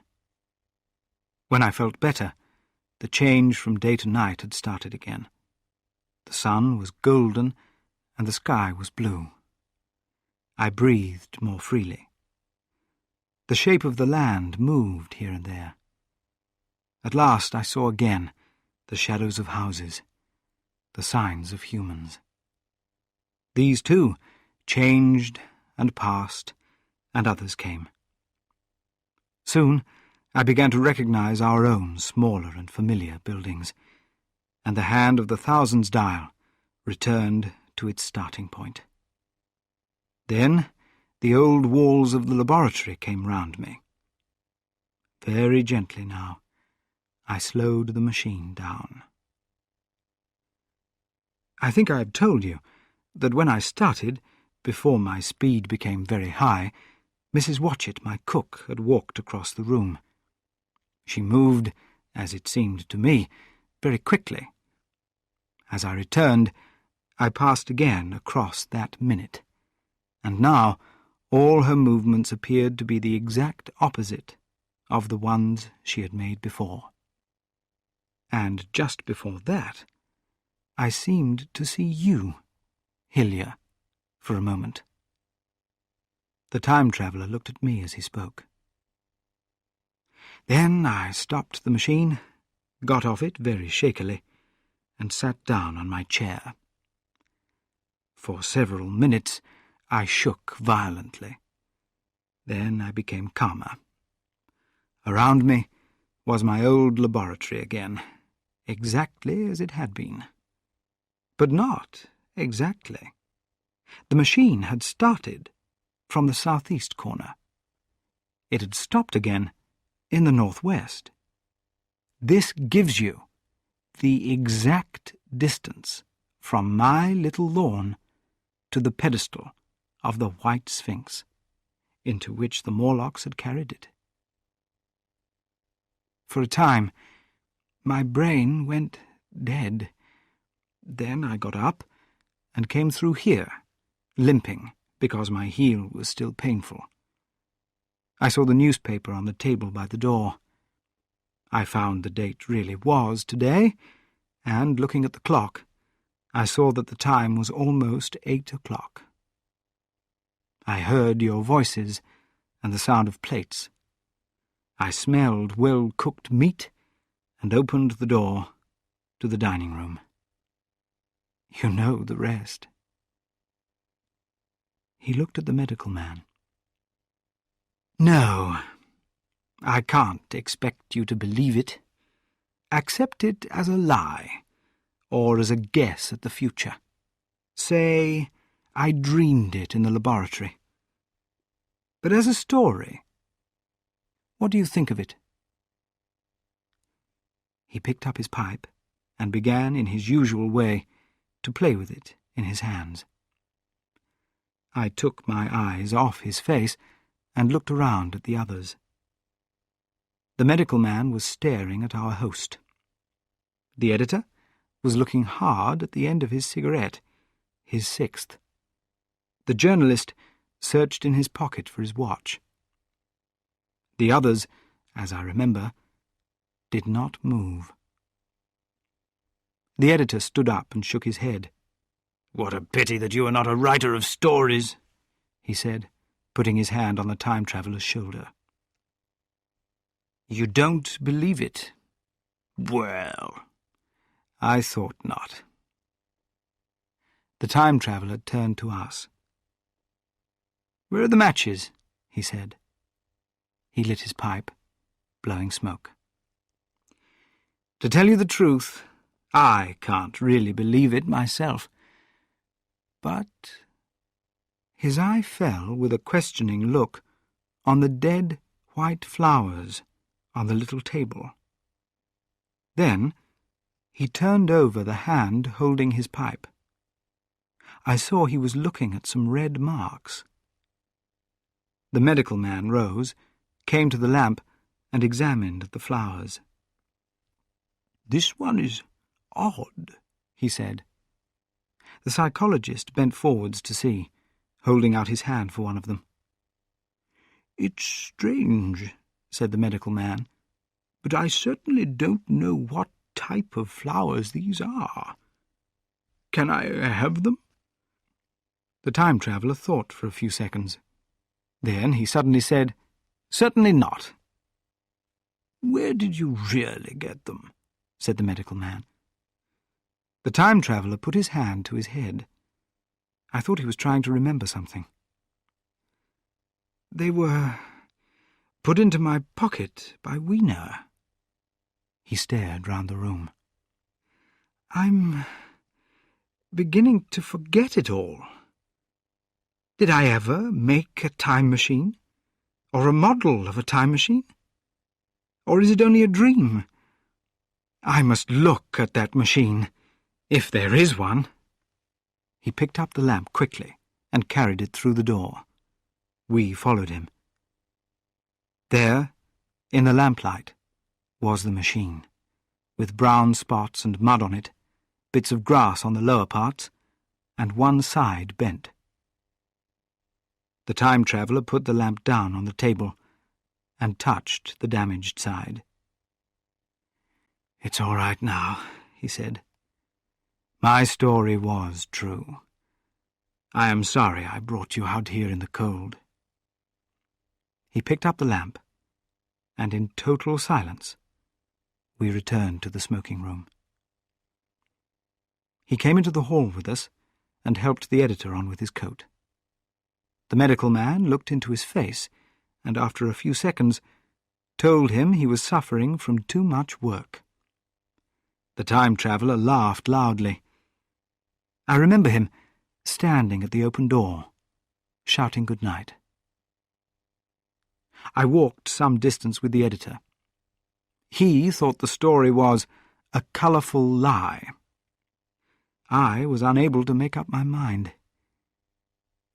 [SPEAKER 1] When I felt better, the change from day to night had started again. The sun was golden and the sky was blue. I breathed more freely. The shape of the land moved here and there. At last I saw again the shadows of houses, the signs of humans. These, too, changed and passed, and others came. Soon I began to recognize our own smaller and familiar buildings, and the hand of the thousands dial returned to its starting point. Then the old walls of the laboratory came round me. Very gently now, I slowed the machine down. I think I have told you that when I started, before my speed became very high, Mrs. Watchett, my cook, had walked across the room. She moved, as it seemed to me, very quickly. As I returned, I passed again across that minute, and now all her movements appeared to be the exact opposite of the ones she had made before. And just before that, I seemed to see you, Hillier, for a moment. The time-traveller looked at me as he spoke. Then I stopped the machine, got off it very shakily, and sat down on my chair. For several minutes I shook violently. Then I became calmer. Around me was my old laboratory again, exactly as it had been. But not exactly. The machine had started from the southeast corner. It had stopped again in the northwest. This gives you the exact distance from my little lawn to the pedestal of the White Sphinx, into which the Morlocks had carried it. For a time, my brain went dead. Then I got up and came through here, limping because my heel was still painful. I saw the newspaper on the table by the door. I found the date really was today, and looking at the clock, I saw that the time was almost 8 o'clock. I heard your voices and the sound of plates. I smelled well-cooked meat and opened the door to the dining room. You know the rest. He looked at the medical man. No, I can't expect you to believe it. Accept it as a lie, or as a guess at the future. Say, I dreamed it in the laboratory. But as a story, what do you think of it? He picked up his pipe and began, in his usual way, to play with it in his hands. I took my eyes off his face and looked around at the others. The medical man was staring at our host. The editor was looking hard at the end of his cigarette, his sixth. The journalist searched in his pocket for his watch. The others, as I remember, did not move. The editor stood up and shook his head. "What a pity that you are not a writer of stories," he said, putting his hand on the time-traveller's shoulder. "You don't believe it? Well, I thought not." The time-traveller turned to us. "Where are the matches?" he said. He lit his pipe, blowing smoke. "To tell you the truth, I can't really believe it myself. But—" His eye fell with a questioning look on the dead white flowers on the little table. Then he turned over the hand holding his pipe. I saw he was looking at some red marks. The medical man rose, came to the lamp, and examined the flowers. "This one is odd," he said. The psychologist bent forwards to see, holding out his hand for one of them. "It's strange," said the medical man, "but I certainly don't know what type of flowers these are. Can I have them?" The time-traveller thought for a few seconds. Then he suddenly said, "Certainly not." "Where did you really get them?" said the medical man. The time-traveller put his hand to his head. I thought he was trying to remember something. "They were put into my pocket by Wiener." He stared round the room. "I'm beginning to forget it all. Did I ever make a time machine? Or a model of a time machine? Or is it only a dream? I must look at that machine, if there is one." He picked up the lamp quickly and carried it through the door. We followed him. There, in the lamplight, was the machine, with brown spots and mud on it, bits of grass on the lower parts, and one side bent. The time-traveller put the lamp down on the table and touched the damaged side. "It's all right now," he said. "My story was true. I am sorry I brought you out here in the cold." He picked up the lamp, and in total silence we returned to the smoking room. He came into the hall with us and helped the editor on with his coat. The medical man looked into his face and, after a few seconds, told him he was suffering from too much work. The time-traveller laughed loudly. I remember him standing at the open door, shouting good night. I walked some distance with the editor. He thought the story was a colourful lie. I was unable to make up my mind.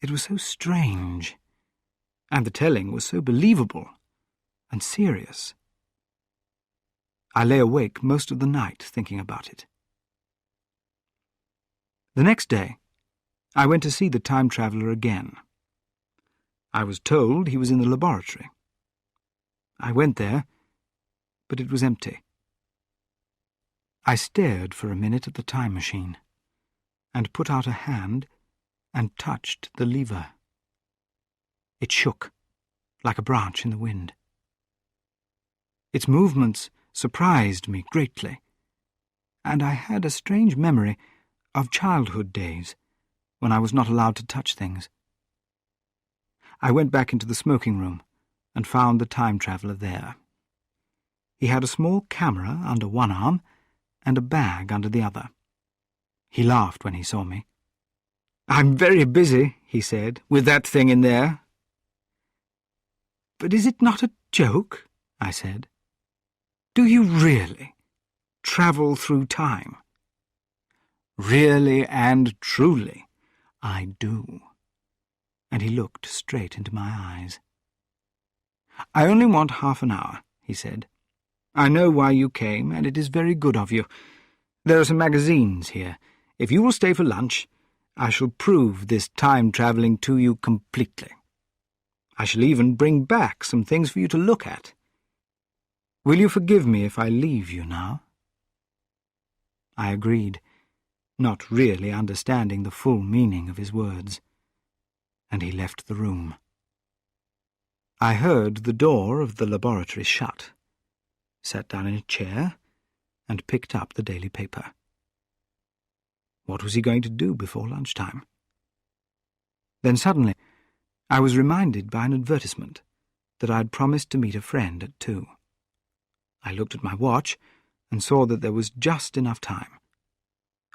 [SPEAKER 1] It was so strange, and the telling was so believable and serious. I lay awake most of the night thinking about it. The next day, I went to see the time-traveller again. I was told he was in the laboratory. I went there, but it was empty. I stared for a minute at the time machine. and put out a hand and touched the lever. It shook, like a branch in the wind. Its movements surprised me greatly, and I had a strange memory of childhood days when I was not allowed to touch things. I went back into the smoking room and found the time-traveller there. He had a small camera under one arm and a bag under the other. He laughed when he saw me. "I'm very busy," he said, "with that thing in there." "But is it not a joke?" I said. "Do you really travel through time?" "Really and truly, I do." And he looked straight into my eyes. "I only want half an hour," he said. "I know why you came, and it is very good of you. There are some magazines here. If you will stay for lunch, I shall prove this time-travelling to you completely. I shall even bring back some things for you to look at. Will you forgive me if I leave you now?" I agreed, not really understanding the full meaning of his words, and he left the room. I heard the door of the laboratory shut, sat down in a chair, and picked up the daily paper. What was he going to do before lunchtime? Then suddenly I was reminded by an advertisement that I had promised to meet a friend at 2. I looked at my watch and saw that there was just enough time.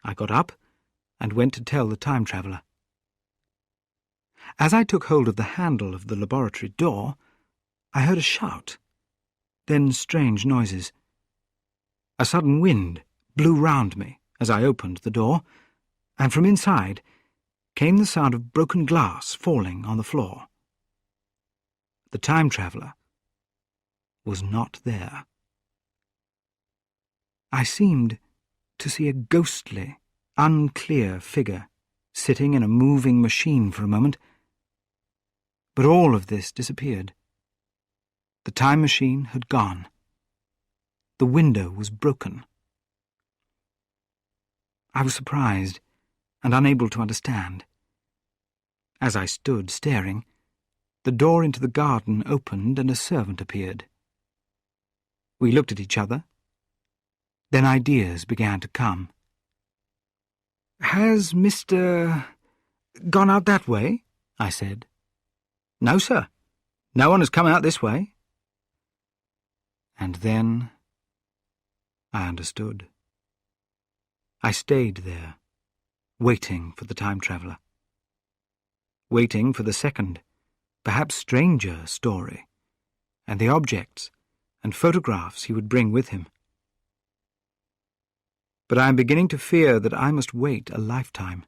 [SPEAKER 1] I got up and went to tell the time-traveller. As I took hold of the handle of the laboratory door, I heard a shout, then strange noises. A sudden wind blew round me as I opened the door, and from inside came the sound of broken glass falling on the floor. The time-traveller was not there. I seemed to see a ghostly, unclear figure sitting in a moving machine for a moment, but all of this disappeared. The time machine had gone. The window was broken. I was surprised and unable to understand. As I stood staring, the door into the garden opened and a servant appeared. We looked at each other. Then ideas began to come. "Has Mr. gone out that way?" I said. "No, sir. No one has come out this way." And then I understood. I stayed there, waiting for the time-traveller. Waiting for the second, perhaps stranger, story, and the objects and photographs he would bring with him. But I am beginning to fear that I must wait a lifetime.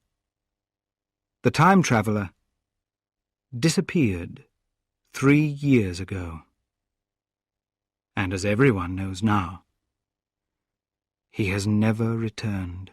[SPEAKER 1] The time-traveller disappeared 3 years ago. And as everyone knows now, he has never returned.